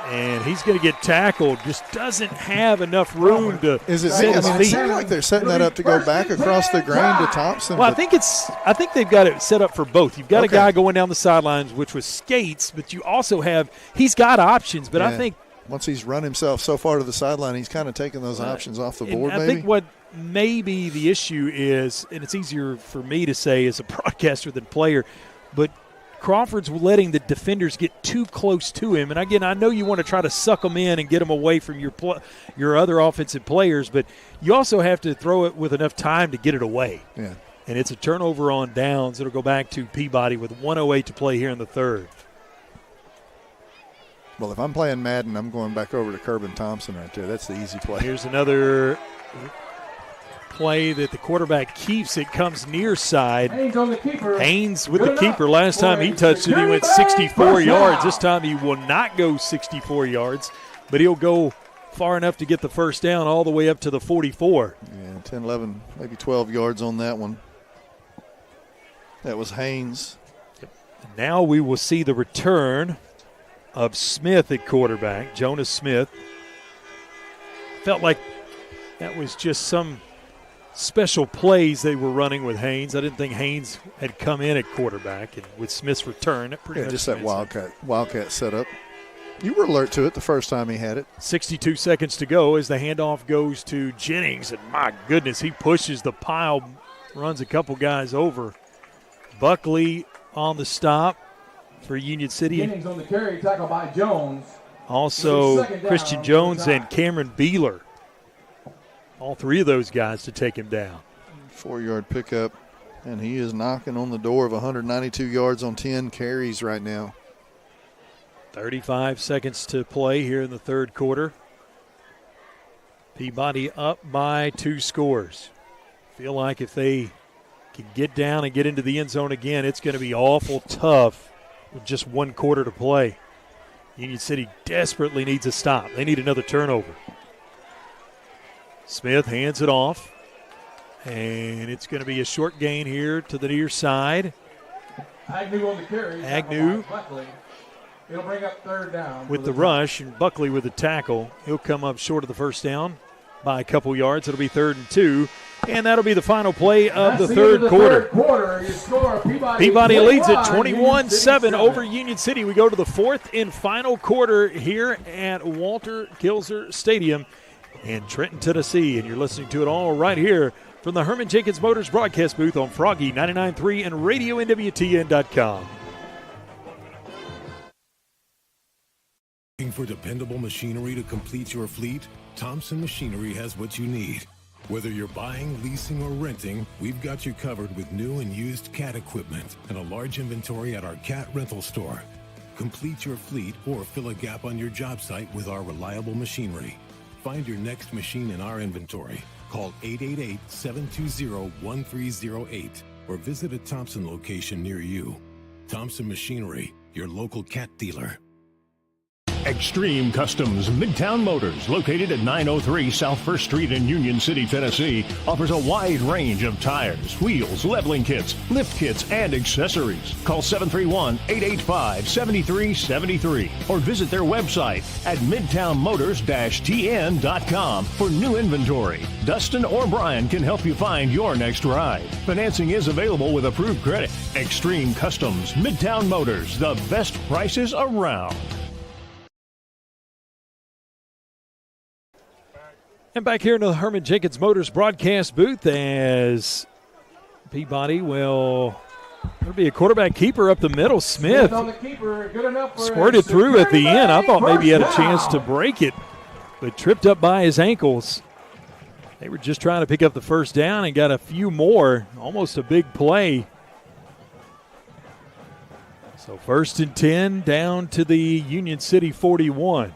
And he's going to get tackled. Just doesn't have enough room to Is it set his it feet. seems like they're setting that up to go back across the grain to Thompson. Well, I think they've got it set up for both. You've got a Okay. guy going down the sidelines, which was Skates, but you also have – he's got options, but I Yeah. think – once he's run himself so far to the sideline, he's kind of taking those options off the board, I maybe? think what maybe the issue is, and it's easier for me to say as a broadcaster than player, but Crawford's letting the defenders get too close to him. And, again, I know you want to try to suck them in and get them away from your other offensive players, but you also have to throw it with enough time to get it away. Yeah. And it's a turnover on downs. It'll go back to Peabody with 1:08 to play here in the third. Well, if I'm playing Madden, I'm going back over to Kerbin Thompson right there. That's the easy play. Here's another play that the quarterback keeps. It comes near side. Haynes on the keeper. Haynes with the keeper. Last time he touched it, he went 64 yards. This time he will not go 64 yards, but he'll go far enough to get the first down all the way up to the 44. Yeah, 10, 11, maybe 12 yards on that one. That was Haynes. Now we will see the return of Smith at quarterback, Jonas Smith. Felt like that was just some special plays they were running with Haynes. I didn't think Haynes had come in at quarterback, and with Smith's return, it pretty much Just that makes sense. wildcat setup. You were alert to it the first time he had it. 62 seconds to go as the handoff goes to Jennings, and my goodness, he pushes the pile, runs a couple guys over. Buckley on the stop for Union City. Jennings on the carry, tackle by Jones. Also, Second down, Christian Jones and Cameron Beeler. All three of those guys to take him down. 4-yard pickup, and he is knocking on the door of 192 yards on 10 carries right now. 35 seconds to play here in the third quarter. Peabody up by 2 scores. Feel like if they can get down and get into the end zone again, it's going to be awful tough with just 1 quarter to play. Union City desperately needs a stop. They need another turnover. Smith hands it off, and it's going to be a short gain here to the near side. Agnew on the carry. Agnew It'll bring up third down. with the rush, and Buckley with the tackle. He'll come up short of the first down by a couple yards. It'll be 3rd and 2, and that'll be the final play of the third quarter. You score, Peabody leads it 21-7 over Union City. We go to the 4th and final quarter here at Walter Kilser Stadium in Trenton, Tennessee, and you're listening to it all right here from the Herman Jenkins Motors broadcast booth on Froggy 99.3 and RadioNWTN.com. Looking for dependable machinery to complete your fleet? Thompson Machinery has what you need. Whether you're buying, leasing, or renting, we've got you covered with new and used CAT equipment and a large inventory at our CAT rental store. Complete your fleet or fill a gap on your job site with our reliable machinery. Find your next machine in our inventory. Call 888-720-1308 or visit a Thompson location near you. Thompson Machinery, your local CAT dealer. Extreme Customs Midtown Motors, located at 903 South 1st Street in Union City, Tennessee, offers a wide range of tires, wheels, leveling kits, lift kits, and accessories. Call 731-885-7373 or visit their website at midtownmotors-tn.com for new inventory. Dustin or Brian can help you find your next ride. Financing is available with approved credit. Extreme Customs Midtown Motors, the best prices around. And back here in the Herman Jenkins Motors broadcast booth as Peabody will there'll be a quarterback keeper up the middle. Smith on the keeper, good enough for squirted through at the end. I thought maybe he had a chance to break it, but tripped up by his ankles. They were just trying to pick up the first down and got a few more, almost a big play. So 1st and 10 down to the Union City 41.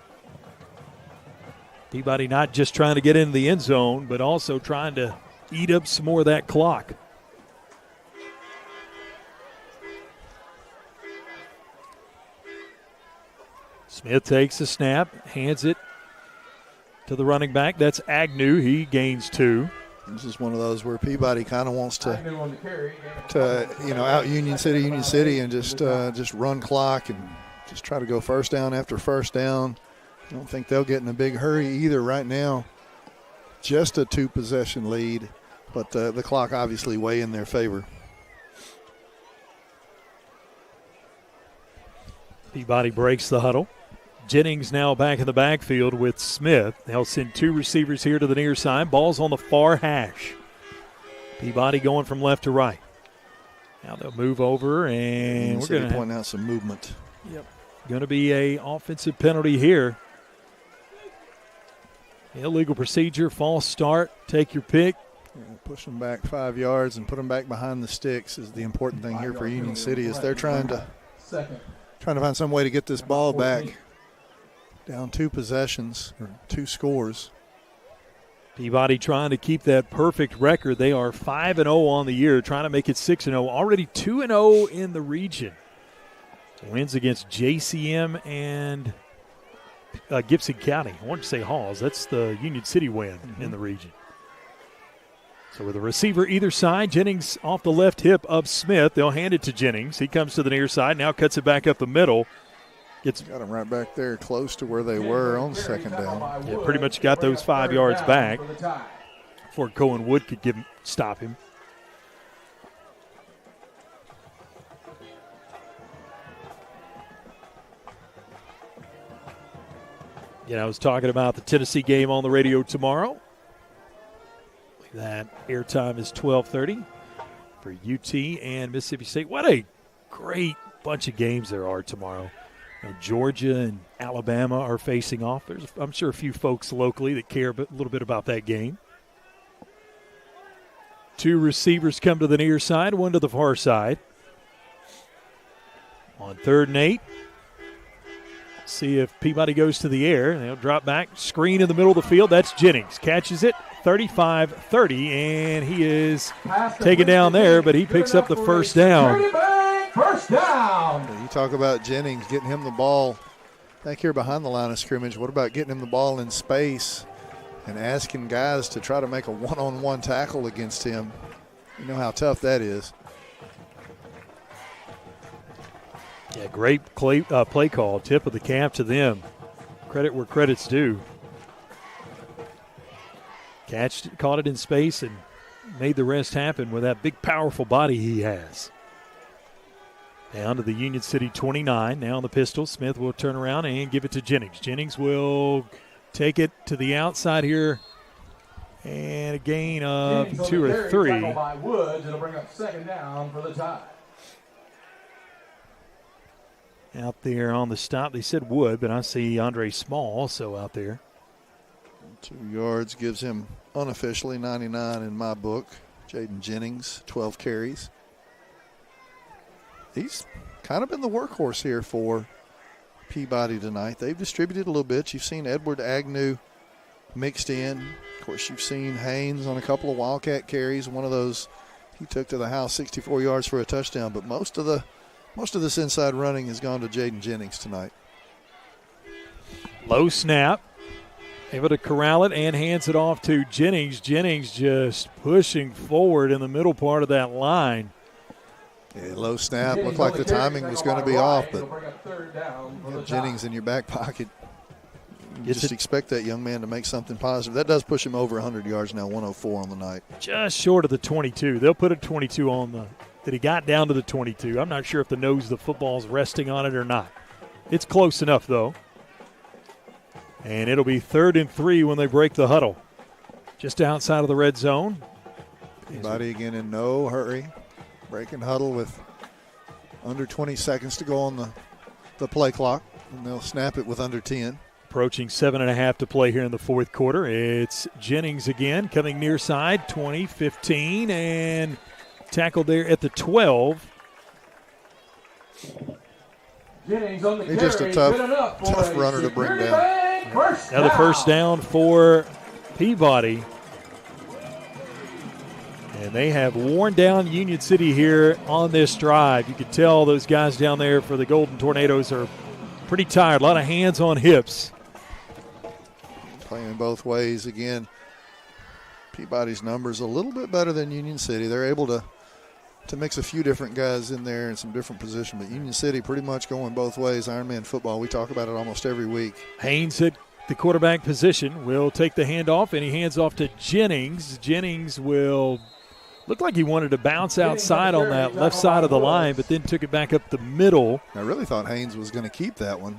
Peabody not just trying to get into the end zone, but also trying to eat up some more of that clock. Smith takes the snap, hands it to the running back. That's Agnew. He gains 2. This is one of those where Peabody kind of wants to out Union City, and just run clock and just try to go first down after first down. I don't think they'll get in a big hurry either right now. Just a 2-possession lead, but the clock obviously way in their favor. Peabody breaks the huddle. Jennings now back in the backfield with Smith. They'll send 2 receivers here to the near side. Ball's on the far hash. Peabody going from left to right. Now they'll move over, and we're going to point out some movement. Yep. Going to be a offensive penalty here. Illegal procedure, false start. Take your pick. Push them back 5 yards and put them back behind the sticks is the important thing here for Union City, is they're trying to find some way to get this ball back. Down 2 possessions, or 2 scores. Peabody trying to keep that perfect record. They are 5-0 on the year, trying to make it 6-0. Already 2-0 in the region. Wins against JCM and Gibson County. I wanted to say Halls. That's the Union City win in the region. So with a receiver either side, Jennings off the left hip of Smith. They'll hand it to Jennings. He comes to the near side, now cuts it back up the middle. Got them right back there close to where they were on second down. Yeah, pretty much got those 5 yards back before Cohen Wood could stop him. I was talking about the Tennessee game on the radio tomorrow. That airtime is 12:30 for UT and Mississippi State. What a great bunch of games there are tomorrow. Georgia and Alabama are facing off. There's, I'm sure, a few folks locally that care a little bit about that game. 2 receivers come to the near side, 1 to the far side. On 3rd and 8. See if Peabody goes to the air. They'll drop back, screen in the middle of the field. That's Jennings. Catches it, 35-30, and he is taken down there, but he picks up the first down. First down. You talk about Jennings, getting him the ball back here behind the line of scrimmage. What about getting him the ball in space and asking guys to try to make a one-on-one tackle against him? You know how tough that is. Yeah, great play call. Tip of the cap to them. Credit where credit's due. Caught it in space and made the rest happen with that big, powerful body he has. Down to the Union City 29. Now on the pistol. Smith will turn around and give it to Jennings. Jennings will take it to the outside here. And a gain of Jennings 2 or 3. Tackled by Woods. It'll bring up second down for the tie. Out there on the stop. They said Wood, but I see Andre Small also out there. 2 yards gives him unofficially 99 in my book. Jaden Jennings, 12 carries. He's kind of been the workhorse here for Peabody tonight. They've distributed a little bit. You've seen Edward Agnew mixed in. Of course, you've seen Haynes on a couple of Wildcat carries. One of those he took to the house, 64 yards for a touchdown. But most of this inside running has gone to Jaden Jennings tonight. Low snap. Able to corral it and hands it off to Jennings. Jennings just pushing forward in the middle part of that line. Yeah, low snap. Looked like the timing was going to be off, but Jennings in your back pocket. You just expect that young man to make something positive. That does push him over 100 yards now, 104 on the night. Just short of the 22. They'll put a 22 on that he got down to the 22. I'm not sure if the nose of the football is resting on it or not. It's close enough, though. And it'll be 3rd and 3 when they break the huddle. Just outside of the red zone. Peabody again in no hurry. Breaking huddle with under 20 seconds to go on the play clock. And they'll snap it with under 10. Approaching 7.5 to play here in the 4th quarter. It's Jennings again coming near side. 20, 15, and tackled there at the 12. Jennings on the He's just a tough runner to bring down. Another first down for Peabody. And they have worn down Union City here on this drive. You could tell those guys down there for the Golden Tornadoes are pretty tired. A lot of hands on hips. Playing both ways again. Peabody's numbers a little bit better than Union City. They're able to mix a few different guys in there in some different positions, but Union City pretty much going both ways. Ironman football, we talk about it almost every week. Haynes at the quarterback position will take the handoff, and he hands off to Jennings. Jennings will look like he wanted to bounce outside on that left side of the line, but then took it back up the middle. I really thought Haynes was going to keep that one.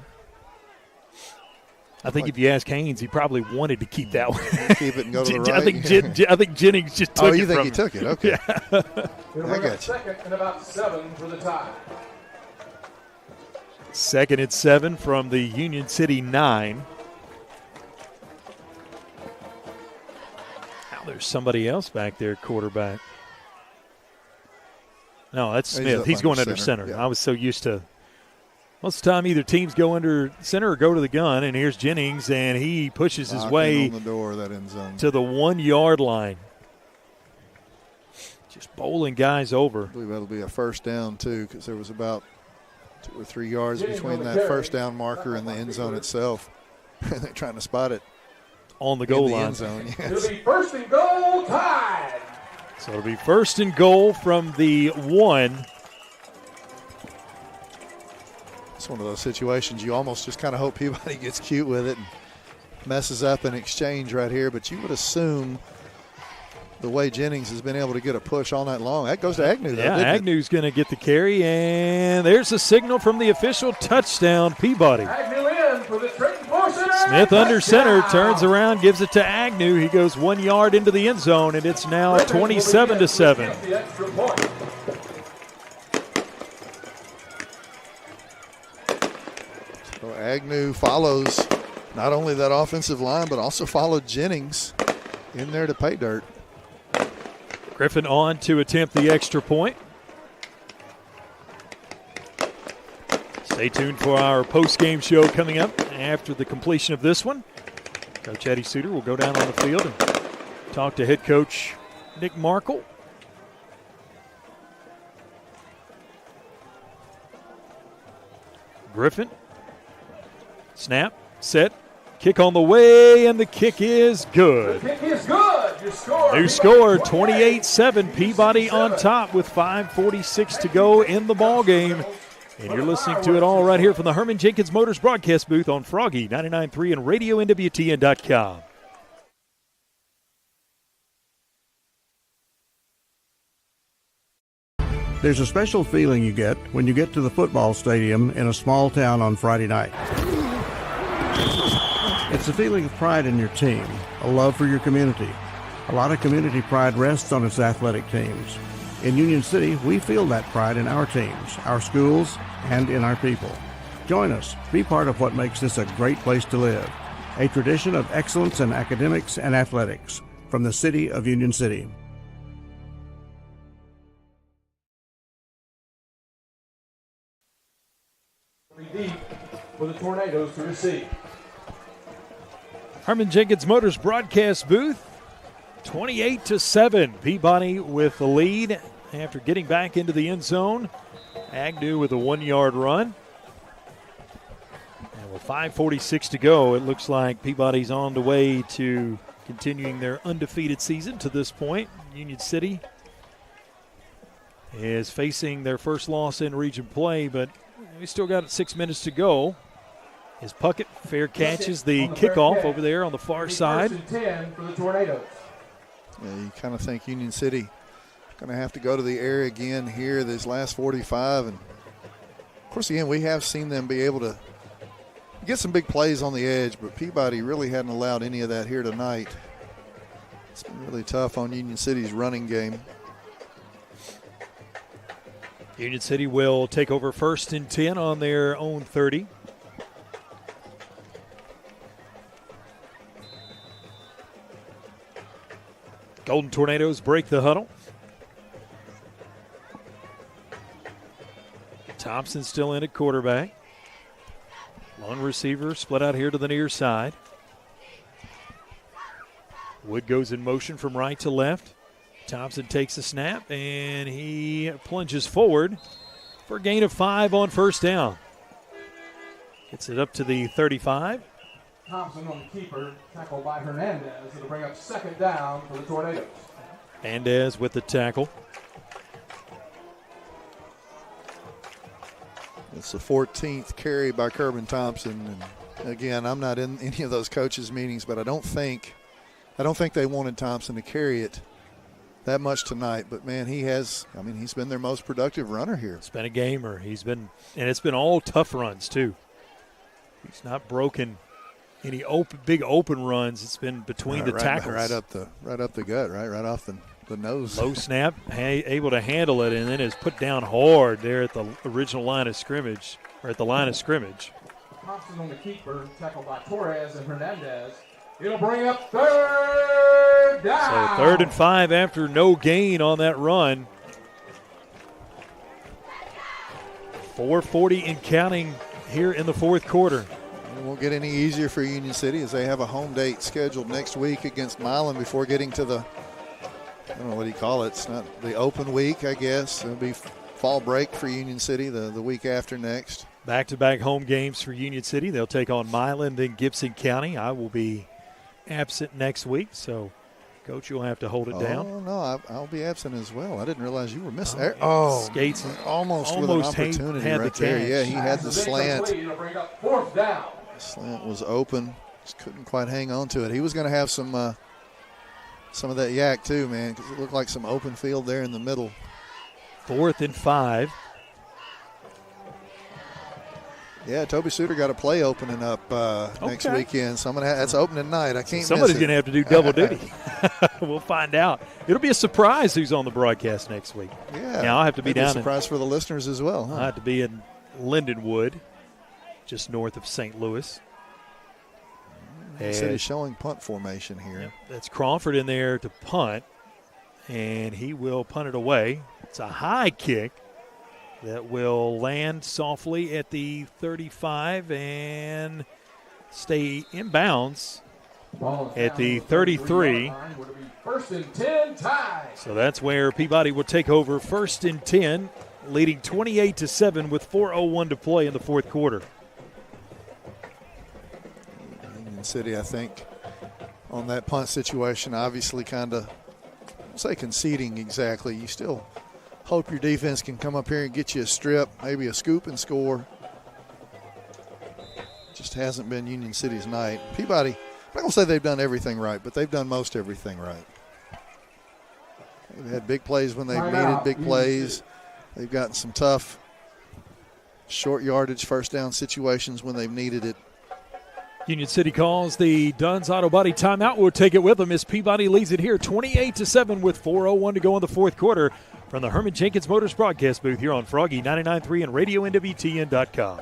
I think if you ask Haynes, he probably wanted to keep that one. Keep it and go to the right. I think Jennings just took it. Oh, you think from he him. took it? Okay. Yeah. I got you. Second and about 7 for the tie. 2nd and 7 from the Union City 9. Now there's somebody else back there, quarterback. No, that's Smith. He's going under center. Yeah. I was so used to most of the time either teams go under center or go to the gun, and here's Jennings, and he pushes his way on the door of that end zone to the 1 yard line. Just bowling guys over. I believe that'll be a first down, too, because there was about 2 or 3 yards between that first down marker and the end zone itself. They're trying to spot it on the goal line. End zone, yes. It'll be first and goal, Tide. So it'll be first and goal from the 1. It's one of those situations you almost just kind of hope Peabody gets cute with it and messes up an exchange right here, but you would assume the way Jennings has been able to get a push all night long. That goes to Agnew, though, Yeah, Agnew's going to get the carry, and there's a signal from the official. Touchdown, Peabody. Agnew in for the Trenton Center. Smith under center, turns around, gives it to Agnew. He goes 1 yard into the end zone, and it's now 27-7. The extra point. So Agnew follows not only that offensive line, but also followed Jennings in there to pay dirt. Griffin on to attempt the extra point. Stay tuned for our post-game show coming up after the completion of this one. Coach Eddie Suter will go down on the field and talk to head coach Nick Markle. Griffin. Snap, set, kick on the way, and the kick is good. The kick is good. New score, 28-7. Peabody on top with 5:46 to go in the ball game. And you're listening to it all right here from the Herman Jenkins Motors broadcast booth on Froggy 99.3 and RadioNWTN.com. There's a special feeling you get when you get to the football stadium in a small town on Friday night. It's a feeling of pride in your team, a love for your community. A lot of community pride rests on its athletic teams. In Union City, we feel that pride in our teams, our schools, and in our people. Join us. Be part of what makes this a great place to live. A tradition of excellence in academics and athletics from the city of Union City. Deep for the Tornadoes to receive. Herman Jenkins Motors broadcast booth, 28-7. Peabody with the lead after getting back into the end zone. Agnew with a 1 yard run. And with 5:46 to go, it looks like Peabody's on the way to continuing their undefeated season to this point. Union City is facing their first loss in region play, but we still got 6 minutes to go. As Puckett fair catches the kickoff over there on the far side. 1st and 10 for the Tornadoes. Yeah, you kind of think Union City going to have to go to the air again here this last 45. And, of course, again, we have seen them be able to get some big plays on the edge, but Peabody really hadn't allowed any of that here tonight. It's been really tough on Union City's running game. Union City will take over 1st and 10 on their own 30. Golden Tornadoes break the huddle. Thompson still in at quarterback. Long receiver split out here to the near side. Wood goes in motion from right to left. Thompson takes a snap, and he plunges forward for a gain of 5 on 1st down. Gets it up to the 35. Thompson on the keeper, tackled by Hernandez. It'll bring up second down for the Tornadoes. Hernandez with the tackle. It's the 14th carry by Kerbin Thompson. And again, I'm not in any of those coaches' meetings, but I don't think they wanted Thompson to carry it that much tonight. But man, he's been their most productive runner here. It's been a gamer. And it's been all tough runs too. He's not broken any big open runs. It's been between the tackles. Right up the gut, right off the nose. Low snap, able to handle it, and then is put down hard there at the original line of scrimmage, or at the line of scrimmage. Thompson on the keeper, tackled by Torres and Hernandez. It'll bring up third down. So 3rd and 5 after no gain on that run. 4:40 and counting here in the fourth quarter. It won't get any easier for Union City as they have a home date scheduled next week against Milan before getting to the, I don't know what do you call it. It's not the open week, I guess. It'll be fall break for Union City the week after next. Back-to-back home games for Union City. They'll take on Milan, then Gibson County. I will be absent next week, so Coach, you'll have to hold it down. Oh, no, I'll be absent as well. I didn't realize you were missing. Skates almost with an opportunity had right the there. catch. Yeah, he had the slant. It'll bring up fourth down. The slant was open. Just couldn't quite hang on to it. He was going to have some of that yak too, man, because it looked like some open field there in the middle. 4th and 5. Yeah, Toby Suter got a play opening up next weekend. So that's opening night. I can't. Somebody's going to have to do double duty. We'll find out. It'll be a surprise who's on the broadcast next week. Yeah, now I'll have to be down. A surprise for the listeners as well. Huh? I have to be in Lindenwood, just north of St. Louis. City's showing punt formation here. Yep, that's Crawford in there to punt, and he will punt it away. It's a high kick that will land softly at the 35 and stay in bounds at the 33. First and 10 tie. So that's where Peabody will take over 1st and 10, leading 28-7 with 4:01 to play in the fourth quarter. Union City, I think, on that punt situation, obviously kind of, say conceding exactly. You still hope your defense can come up here and get you a strip, maybe a scoop and score. Just hasn't been Union City's night. Peabody, I'm not going to say they've done everything right, but they've done most everything right. They've had big plays when they've needed big plays. They've gotten some tough short yardage first down situations when they've needed it. Union City calls the Dunn's Auto Body timeout. We'll take it with them as Peabody leads it here 28-7 with 4:01 to go in the fourth quarter from the Herman Jenkins Motors broadcast booth here on Froggy 99.3 and RadioNWTN.com.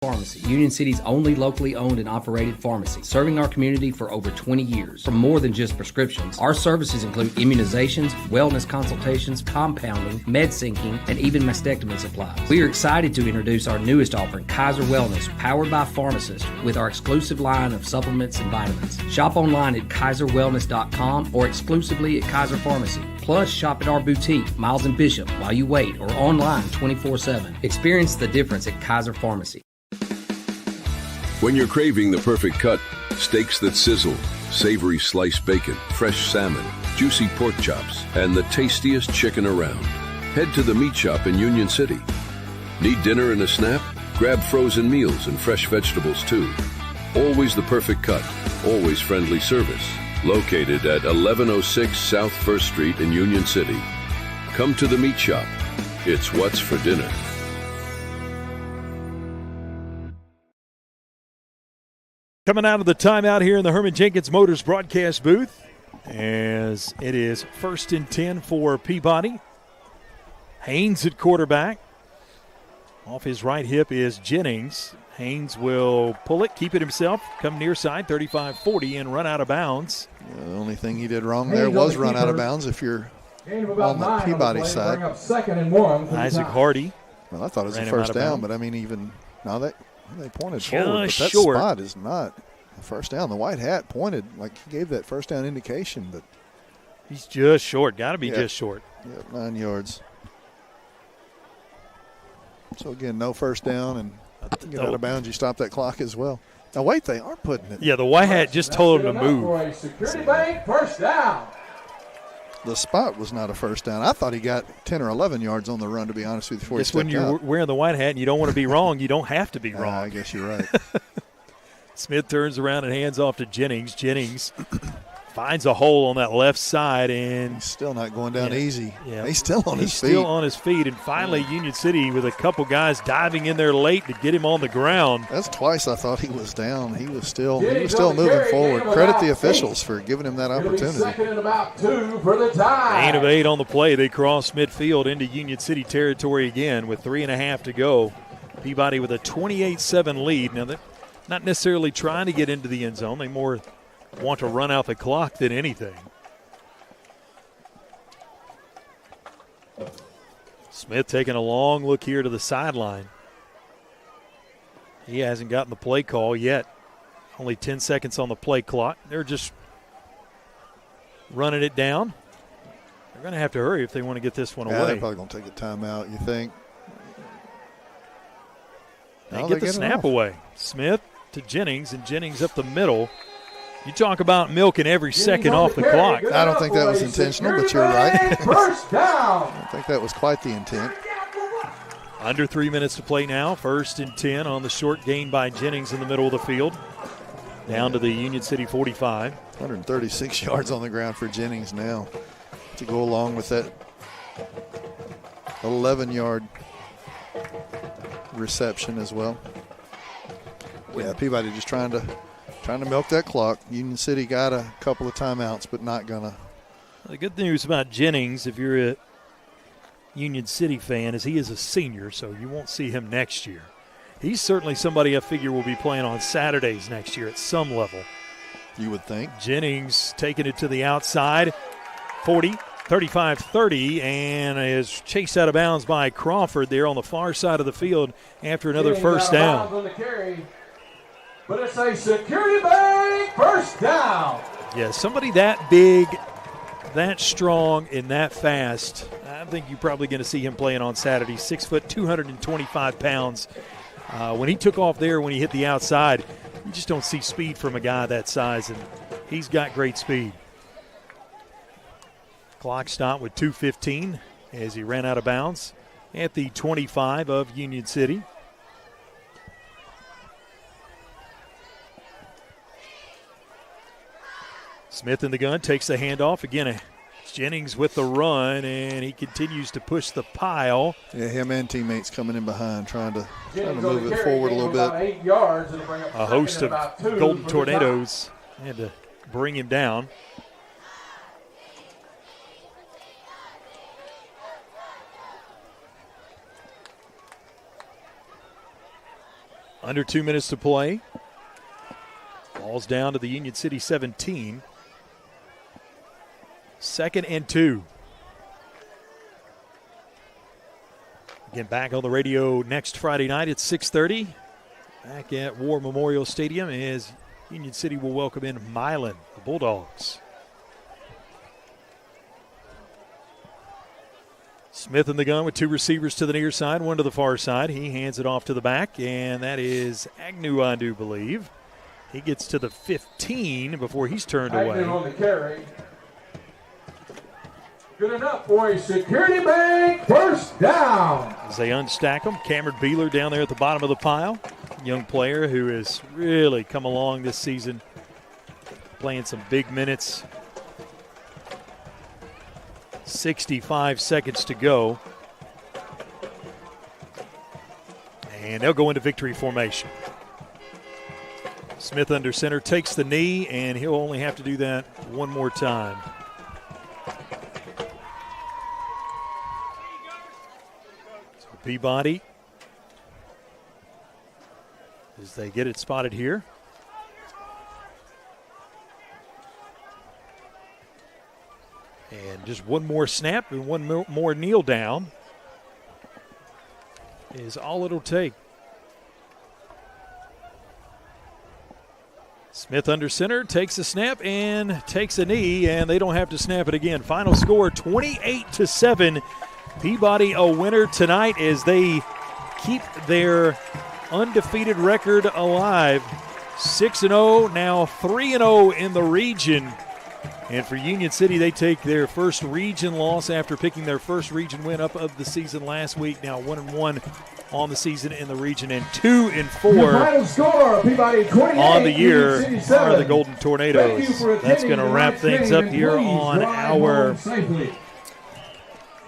Pharmacy, Union City's only locally owned and operated pharmacy, serving our community for over 20 years. For more than just prescriptions, our services include immunizations, wellness consultations, compounding, med syncing, and even mastectomy supplies. We are excited to introduce our newest offering, Kaiser Wellness, powered by pharmacists, with our exclusive line of supplements and vitamins. Shop online at kaiserwellness.com or exclusively at Kaiser Pharmacy. Plus, shop at our boutique, Miles and Bishop, while you wait, or online 24/7. Experience the difference at Kaiser Pharmacy. When you're craving the perfect cut, steaks that sizzle, savory sliced bacon, fresh salmon, juicy pork chops, and the tastiest chicken around, head to the meat shop in Union City. Need dinner and a snap? Grab frozen meals and fresh vegetables too. Always the perfect cut, always friendly service. Located at 1106 South 1st Street in Union City. Come to the meat shop. It's what's for dinner. Coming out of the timeout here in the Herman Jenkins Motors broadcast booth, as it is 1st and 10 for Peabody. Haynes at quarterback. Off his right hip is Jennings. Haynes will pull it, keep it himself, come near side, 35-40, and run out of bounds. The only thing he did wrong there was run out of bounds if you're on the Peabody side. Bring up 2nd and 1. Isaac Hardy. Well, I thought it was a first down, but I mean, even now they pointed just forward, but that short. spot is not a first down. The white hat pointed like he gave that first down indication, but he's just short. Got to be just short. Yep, 9 yards. So, again, no first down, and get out of bounds. You stop that clock as well. Now, wait, they are putting it. Yeah, the white hat just told him to move. Security bank, first down. The spot was not a first down. I thought he got 10 or 11 yards on the run, to be honest with you, before he stepped when you're out. wearing the white hat and you don't want to be wrong, you don't have to be wrong. I guess you're right. Smith turns around and hands off to Jennings. Jennings finds a hole on that left side, and he's still not going down easy. Yeah, he's still on his feet. He's still on his feet, and finally Union City with a couple guys diving in there late to get him on the ground. That's twice I thought he was down. He was still moving forward. Credit the officials for giving him that opportunity. Second and about 2 for the tie. Gain of 8 on the play. They cross midfield into Union City territory again with 3.5 to go. Peabody with a 28-7 lead. Now, they're not necessarily trying to get into the end zone. They more want to run out the clock than anything. Smith taking a long look here to the sideline. He hasn't gotten the play call yet. Only 10 seconds on the play clock. They're just running it down. They're going to have to hurry if they want to get this one away. They're probably going to take a timeout, you think? They get the snap away. Smith to Jennings, and Jennings up the middle. You talk about milking every second off the clock. I don't think that was intentional, but you're right. First down. I think that was quite the intent. Under 3 minutes to play now. 1st and 10 on the short gain by Jennings in the middle of the field. Down to the Union City 45. 136 yards on the ground for Jennings now to go along with that 11-yard reception as well. Yeah, Peabody just trying to milk that clock. Union City got a couple of timeouts, but not gonna. The good news about Jennings, if you're a Union City fan, is he is a senior, so you won't see him next year. He's certainly somebody I figure will be playing on Saturdays next year at some level. You would think. Jennings taking it to the outside, 40, 35-30, and is chased out of bounds by Crawford there on the far side of the field after another first down. On the carry, but it's a security bank first down. Yeah, somebody that big, that strong, and that fast, I think you're probably going to see him playing on Saturday. 6 foot, 225 pounds. When he took off there, when he hit the outside, you just don't see speed from a guy that size, and he's got great speed. Clock stopped with 2:15 as he ran out of bounds at the 25 of Union City. Smith in the gun, takes the handoff. Again, Jennings with the run, and he continues to push the pile. Yeah, him and teammates coming in behind, trying to move it forward a little bit. 8 yards, a host of Golden Tornadoes had to bring him down. Under 2 minutes to play. Ball's down to the Union City 17. 2nd and 2. Again, back on the radio next Friday night at 6:30. Back at War Memorial Stadium as Union City will welcome in Milan, the Bulldogs. Smith in the gun with 2 receivers to the near side, 1 to the far side. He hands it off to the back, and that is Agnew, I do believe. He gets to the 15 before he's turned away. Agnew on the carry. Good enough for a security bank first down. As they unstack them, Cameron Beeler down there at the bottom of the pile. Young player who has really come along this season, playing some big minutes. 65 seconds to go. And they'll go into victory formation. Smith under center takes the knee, and he'll only have to do that one more time. So Peabody, as they get it spotted here. And just one more snap and one more kneel down is all it'll take. Smith under center, takes a snap and takes a knee, and they don't have to snap it again. Final score 28-7. Peabody a winner tonight as they keep their undefeated record alive. 6-0, now 3-0 in the region. And for Union City, they take their first region loss after picking their first region win up of the season last week. Now 1-1 on the season in the region, and 2-4 Final score, Peabody 28, on the year Union City 7. are the Golden Tornadoes. That's going to wrap things up here on our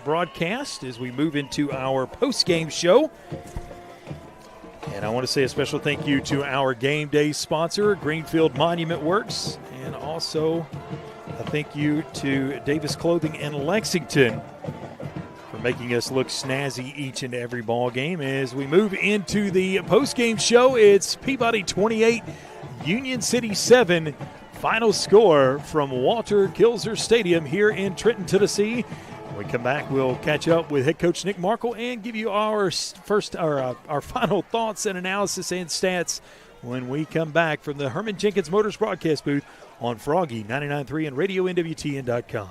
broadcast as we move into our post-game show. And I want to say a special thank you to our game day sponsor, Greenfield Monument Works, and also a thank you to Davis Clothing in Lexington for making us look snazzy each and every ball game. As we move into the post-game show, it's Peabody 28, Union City 7. Final score from Walter Kilzer Stadium here in Trenton, Tennessee. When we come back, we'll catch up with head coach Nick Markle and give you our final thoughts and analysis and stats when we come back from the Herman Jenkins Motors broadcast booth on Froggy 99.3 and RadioNWTN.com.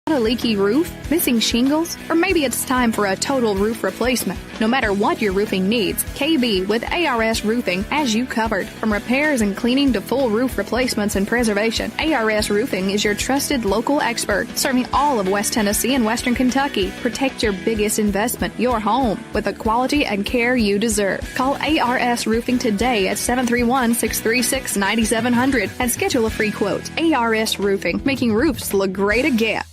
A leaky roof, missing shingles, or maybe it's time for a total roof replacement. No matter what your roofing needs, KB with ARS Roofing has you covered. From repairs and cleaning to full roof replacements and preservation, ARS Roofing is your trusted local expert, serving all of West Tennessee and Western Kentucky. Protect your biggest investment, your home, with the quality and care you deserve. Call ARS Roofing today at 731-636-9700 and schedule a free quote. ARS Roofing, making roofs look great again.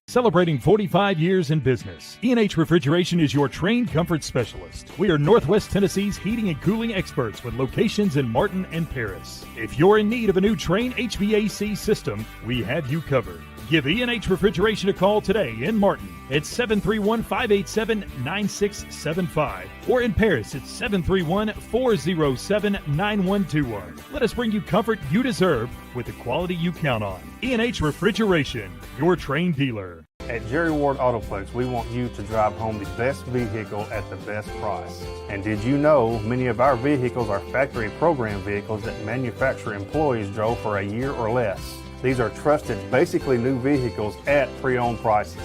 Celebrating 45 years in business, E&H Refrigeration is your trained comfort specialist. We are Northwest Tennessee's heating and cooling experts with locations in Martin and Paris. If you're in need of a new Trane HVAC system, we have you covered. Give E&H Refrigeration a call today in Martin at 731-587-9675 or in Paris at 731-407-9121. Let us bring you comfort you deserve with the quality you count on. E&H Refrigeration, your Trane dealer. At Jerry Ward Autoplex, we want you to drive home the best vehicle at the best price. And did you know many of our vehicles are factory program vehicles that manufacturer employees drove for a year or less? These are trusted, basically new vehicles at pre-owned prices.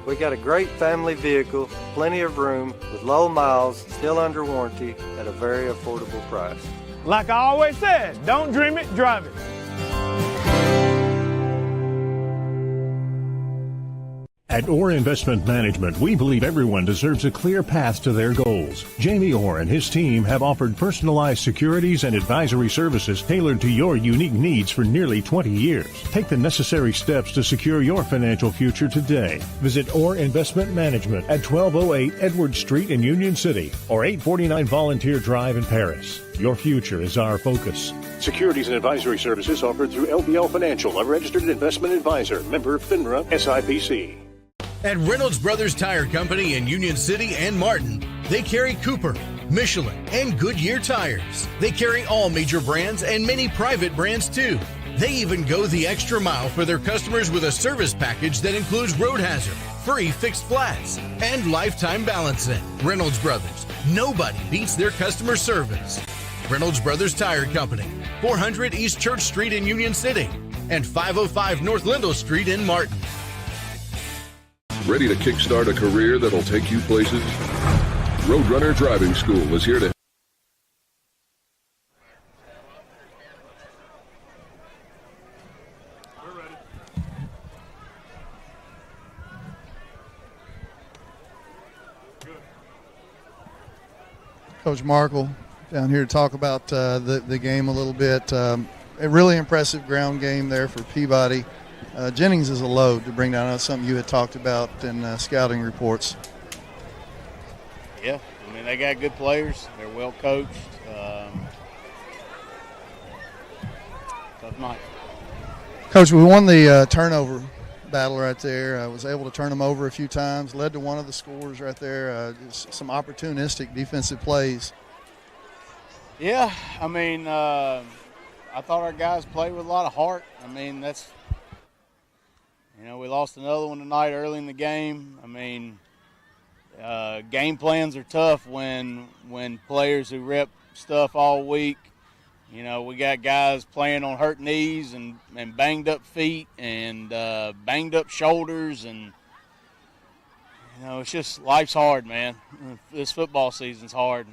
We got a great family vehicle, plenty of room, with low miles, still under warranty, at a very affordable price. Like I always said, don't dream it, drive it. At Orr Investment Management, we believe everyone deserves a clear path to their goals. Jamie Orr and his team have offered personalized securities and advisory services tailored to your unique needs for nearly 20 years. Take the necessary steps to secure your financial future today. Visit Orr Investment Management at 1208 Edwards Street in Union City or 849 Volunteer Drive in Paris. Your future is our focus. Securities and advisory services offered through LBL Financial, a registered investment advisor, member FINRA SIPC. At Reynolds Brothers Tire Company in Union City and Martin, they carry Cooper, Michelin, and Goodyear tires. They carry all major brands and many private brands too. They even go the extra mile for their customers with a service package that includes road hazard, free fixed flats, and lifetime balancing. Reynolds Brothers, nobody beats their customer service. Reynolds Brothers Tire Company, 400 East Church Street in Union City and 505 North Lindell Street in Martin. Ready to kickstart a career that'll take you places? Roadrunner Driving School is here to Coach Markle down here to talk about the game a little bit. A really impressive ground game there for Peabody. Jennings is a load to bring down. That's something you had talked about in scouting reports. Yeah, I mean, they got good players. They're well coached. Tough night. Coach, we won the turnover battle right there. I was able to turn them over a few times, led to one of the scores right there. Some opportunistic defensive plays. Yeah, I mean, I thought our guys played with a lot of heart. I mean, that's, we lost another one tonight early in the game. I mean, game plans are tough when players who rep stuff all week. We got guys playing on hurt knees and banged up feet and banged up shoulders, and it's just life's hard, man. This football season's hard.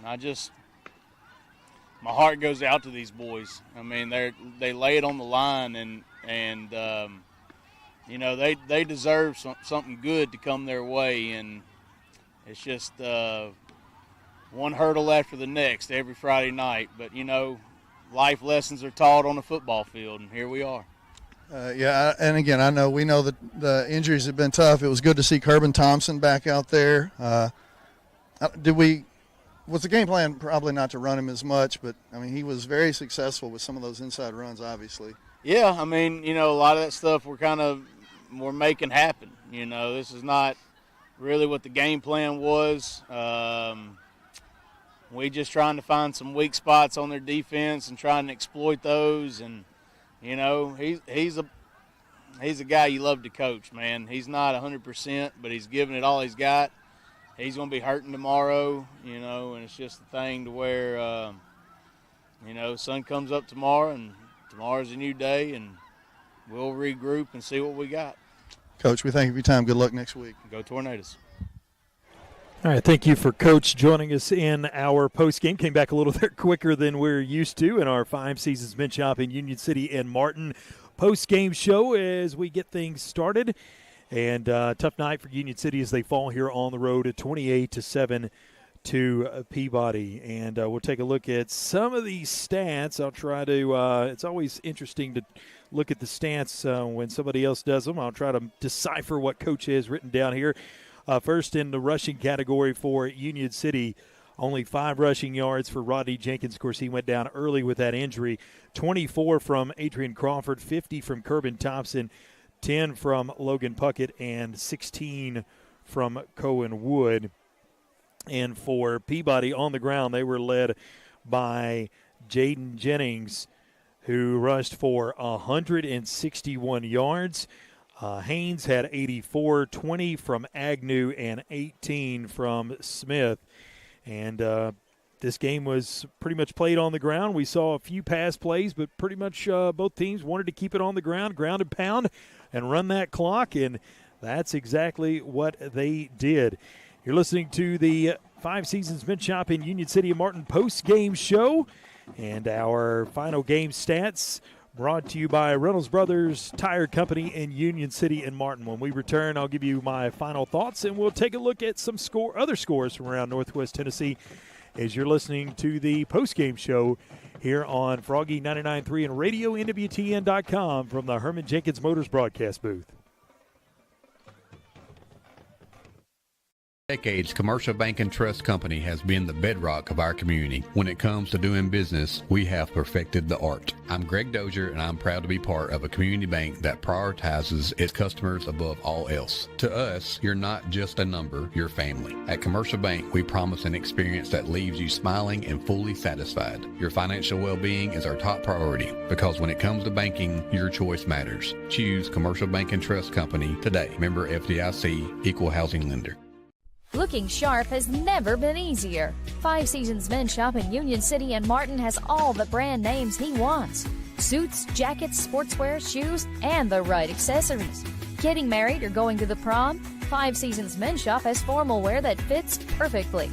My heart goes out to these boys. I mean, they lay it on the line, and they deserve something good to come their way, and it's just one hurdle after the next every Friday night. But life lessons are taught on the football field, and here we are. And again, we know that the injuries have been tough. It was good to see Kerbin Thompson back out there. Was the game plan probably not to run him as much, but I mean, he was very successful with some of those inside runs, obviously. Yeah, I mean, a lot of that stuff we're making happen. This is not really what the game plan was. We just trying to find some weak spots on their defense and trying to exploit those. And he's a guy you love to coach, man. He's not 100%, but he's giving it all he's got. He's going to be hurting tomorrow, and it's just a thing to where, sun comes up tomorrow, and tomorrow's a new day, and we'll regroup and see what we got. Coach, we thank you for your time. Good luck next week. Go Tornadoes. All right, thank you for Coach joining us in our post-game. Came back a little bit quicker than we're used to in our 5 Seasons Men's Shop in Union City and Martin post-game show as we get things started. And tough night for Union City as they fall here on the road at 28-7 to Peabody. And we'll take a look at some of these stats. I'll try to it's always interesting to look at the stats when somebody else does them. I'll try to decipher what Coach has written down here. First in the rushing category for Union City, only 5 rushing yards for Rodney Jenkins. Of course, he went down early with that injury. 24 from Adrian Crawford, 50 from Kerbin Thompson, 10 from Logan Puckett, and 16 from Cohen Wood. And for Peabody on the ground, they were led by Jaden Jennings, who rushed for 161 yards. Haynes had 84, 20 from Agnew, and 18 from Smith. And this game was pretty much played on the ground. We saw a few pass plays, but pretty much both teams wanted to keep it on the ground and pound, and run that clock, and that's exactly what they did. You're listening to the 5 Seasons Men's Shop in Union City and Martin post-game show, and our final game stats brought to you by Reynolds Brothers Tire Company in Union City and Martin. When we return, I'll give you my final thoughts, and we'll take a look at some other scores from around Northwest Tennessee as you're listening to the post-game show here on Froggy 99.3 and RadioNWTN.com from the Herman Jenkins Motors broadcast booth. Decades, Commercial Bank and Trust Company has been the bedrock of our community. When it comes to doing business, we have perfected the art. I'm Greg Dozier, and I'm proud to be part of a community bank that prioritizes its customers above all else. To us, you're not just a number, you're family. At Commercial Bank, we promise an experience that leaves you smiling and fully satisfied. Your financial well-being is our top priority, because when it comes to banking, your choice matters. Choose Commercial Bank and Trust Company today. Member FDIC, Equal Housing Lender. Looking sharp has never been easier. 5 Seasons Men's Shop in Union City and Martin has all the brand names he wants. Suits, jackets, sportswear, shoes, and the right accessories. Getting married or going to the prom? 5 Seasons Men's Shop has formal wear that fits perfectly.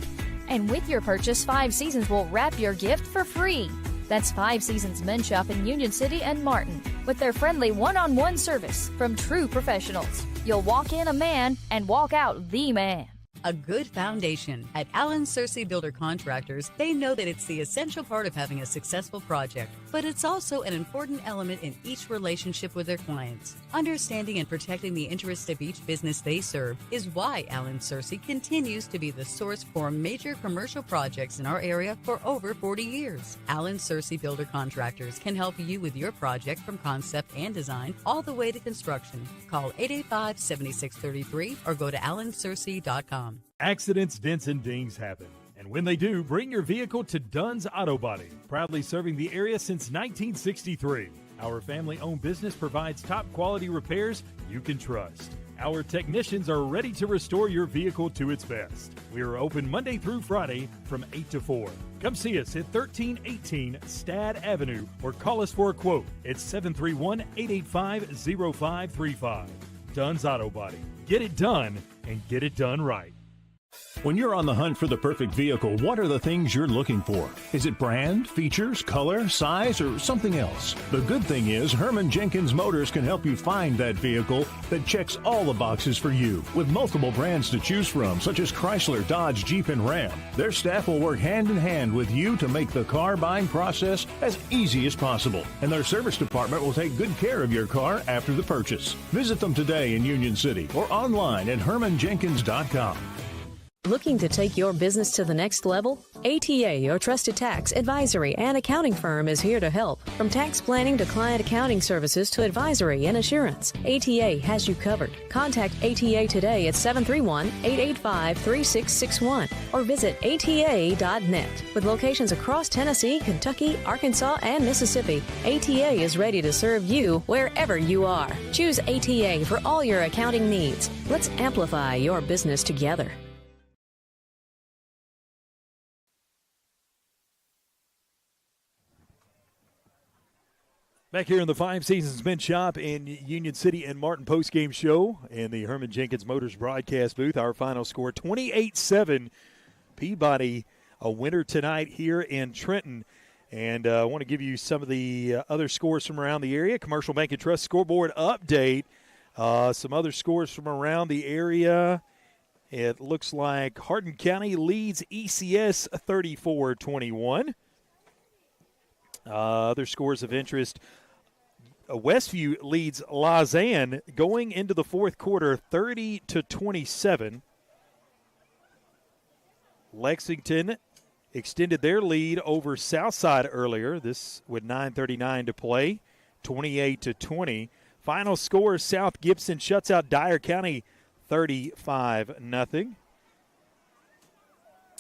And with your purchase, 5 Seasons will wrap your gift for free. That's 5 Seasons Men's Shop in Union City and Martin, with their friendly one-on-one service from true professionals. You'll walk in a man and walk out the man. A good foundation. At Allen Searcy Builder Contractors, they know that it's the essential part of having a successful project, but it's also an important element in each relationship with their clients. Understanding and protecting the interests of each business they serve is why Allen Searcy continues to be the source for major commercial projects in our area for over 40 years. Allen Searcy Builder Contractors can help you with your project from concept and design all the way to construction. Call 885-7633 or go to allensearcy.com. Accidents, dents, and dings happen. And when they do, bring your vehicle to Dunn's Auto Body, proudly serving the area since 1963. Our family-owned business provides top-quality repairs you can trust. Our technicians are ready to restore your vehicle to its best. We are open Monday through Friday from 8 to 4. Come see us at 1318 Stad Avenue or call us for a quote at 731-885-0535. Dunn's Auto Body. Get it done and get it done right. When you're on the hunt for the perfect vehicle, what are the things you're looking for? Is it brand, features, color, size, or something else? The good thing is Herman Jenkins Motors can help you find that vehicle that checks all the boxes for you. With multiple brands to choose from, such as Chrysler, Dodge, Jeep, and Ram, their staff will work hand in hand with you to make the car buying process as easy as possible. And their service department will take good care of your car after the purchase. Visit them today in Union City or online at hermanjenkins.com. Looking to take your business to the next level? ATA, your trusted tax, advisory, and accounting firm, is here to help. From tax planning to client accounting services to advisory and assurance, ATA has you covered. Contact ATA today at 731-885-3661 or visit ATA.net. With locations across Tennessee, Kentucky, Arkansas, and Mississippi, ATA is ready to serve you wherever you are. Choose ATA for all your accounting needs. Let's amplify your business together. Back here in the Five Seasons Men's Shop in Union City and Martin postgame show in the Herman Jenkins Motors broadcast booth. Our final score, 28-7. Peabody a winner tonight here in Trenton. And I want to give you some of the other scores from around the area. Commercial Bank and Trust scoreboard update. Some other scores from around the area. It looks like Hardin County leads ECS 34-21. Other scores of interest. Westview leads Lausanne going into the fourth quarter 30-27. Lexington extended their lead over Southside earlier. This with 9:39 to play, 28-20. Final score, South Gibson shuts out Dyer County 35-0.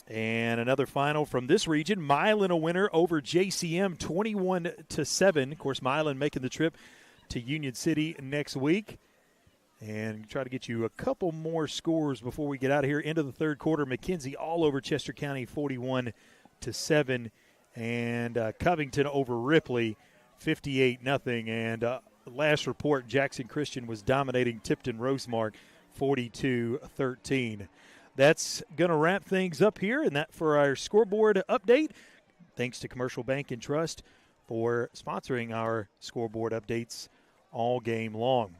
And another final from this region, Milan a winner over JCM 21-7. Of course, Milan making the trip to Union City next week. And try to get you a couple more scores before we get out of here. Into the third quarter, McKenzie all over Chester County 41-7. And Covington over Ripley 58-0. And last report, Jackson Christian was dominating Tipton Rosemark 42-13. That's going to wrap things up here, and that for our scoreboard update. Thanks to Commercial Bank and Trust for sponsoring our scoreboard updates all game long.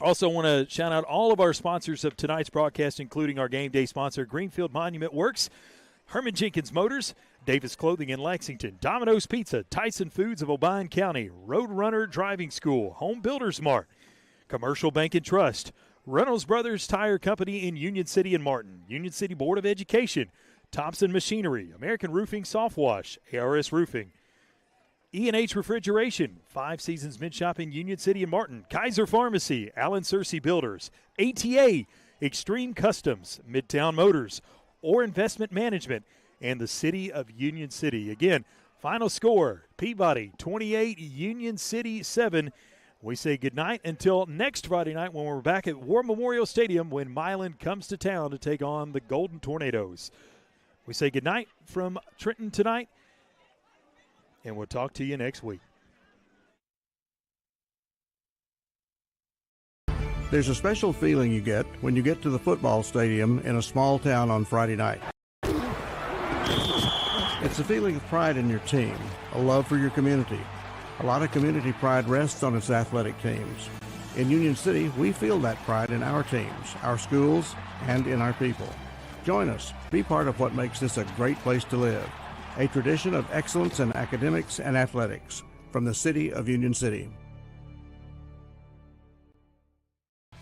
Also want to shout out all of our sponsors of tonight's broadcast, including our game day sponsor, Greenfield Monument Works, Herman Jenkins Motors, Davis Clothing in Lexington, Domino's Pizza, Tyson Foods of Obion County, Roadrunner Driving School, Home Builders Mart, Commercial Bank and Trust, Reynolds Brothers Tire Company in Union City and Martin, Union City Board of Education, Thompson Machinery, American Roofing Soft Wash, ARS Roofing, E&H Refrigeration, Five Seasons Men's Shop in Union City and Martin, Kaiser Pharmacy, Allen Searcy Builders, ATA, Extreme Customs, Midtown Motors, Orr Investment Management, and the City of Union City. Again, final score, Peabody 28, Union City 7. We say goodnight until next Friday night when we're back at War Memorial Stadium when Milan comes to town to take on the Golden Tornadoes. We say goodnight from Trenton tonight, and we'll talk to you next week. There's a special feeling you get when you get to the football stadium in a small town on Friday night. It's a feeling of pride in your team, a love for your community. A lot of community pride rests on its athletic teams. In Union City, we feel that pride in our teams, our schools, and in our people. Join us. Be part of what makes this a great place to live. A tradition of excellence in academics and athletics from the City of Union City.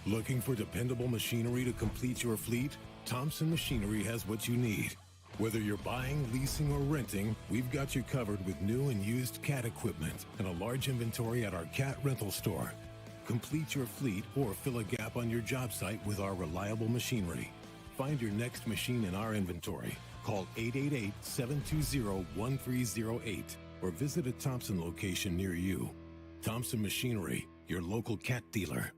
Looking for dependable machinery to complete your fleet? Thompson Machinery has what you need. Whether you're buying, leasing, or renting, we've got you covered with new and used CAT equipment and a large inventory at our CAT rental store. Complete your fleet or fill a gap on your job site with our reliable machinery. Find your next machine in our inventory. Call 888-720-1308 or visit a Thompson location near you. Thompson Machinery, your local CAT dealer.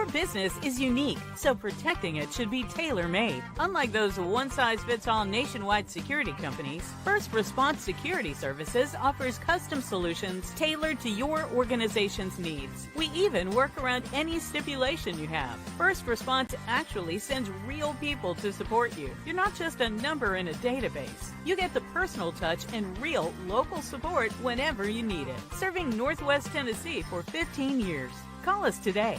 Your business is unique, so protecting it should be tailor-made. Unlike those one-size-fits-all nationwide security companies, First Response Security Services offers custom solutions tailored to your organization's needs. We even work around any stipulation you have. First Response actually sends real people to support you. You're not just a number in a database. You get the personal touch and real local support whenever you need it. Serving Northwest Tennessee for 15 years. Call us today.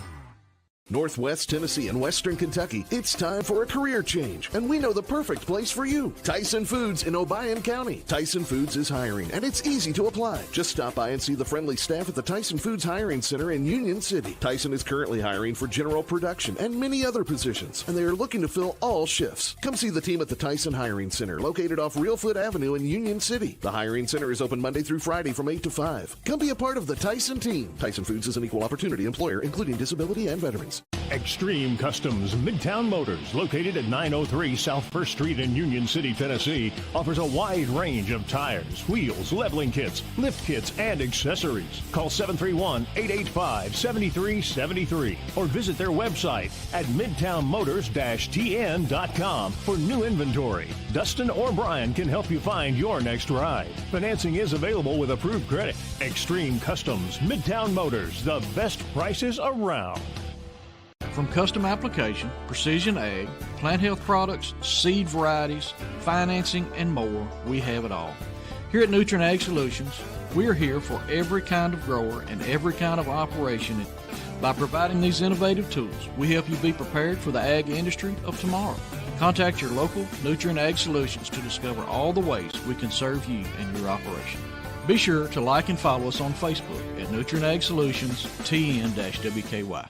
Northwest Tennessee and Western Kentucky, it's time for a career change, and we know the perfect place for you. Tyson Foods in Obion County. Tyson Foods is hiring, and it's easy to apply. Just stop by and see the friendly staff at the Tyson Foods Hiring Center in Union City. Tyson is currently hiring for general production and many other positions, and they are looking to fill all shifts. Come see the team at the Tyson Hiring Center, located off Reelfoot Avenue in Union City. The Hiring Center is open Monday through Friday from 8 to 5. Come be a part of the Tyson team. Tyson Foods is an equal opportunity employer, including disability and veterans. Extreme Customs Midtown Motors, located at 903 South 1st Street in Union City, Tennessee, offers a wide range of tires, wheels, leveling kits, lift kits, and accessories. Call 731-885-7373 or visit their website at midtownmotors-tn.com for new inventory. Dustin or Brian can help you find your next ride. Financing is available with approved credit. Extreme Customs Midtown Motors, the best prices around. From custom application, precision ag, plant health products, seed varieties, financing, and more, we have it all. Here at Nutrient Ag Solutions, we're here for every kind of grower and every kind of operation. By providing these innovative tools, we help you be prepared for the ag industry of tomorrow. Contact your local Nutrient Ag Solutions to discover all the ways we can serve you and your operation. Be sure to like and follow us on Facebook at Nutrient Ag Solutions TN-WKY.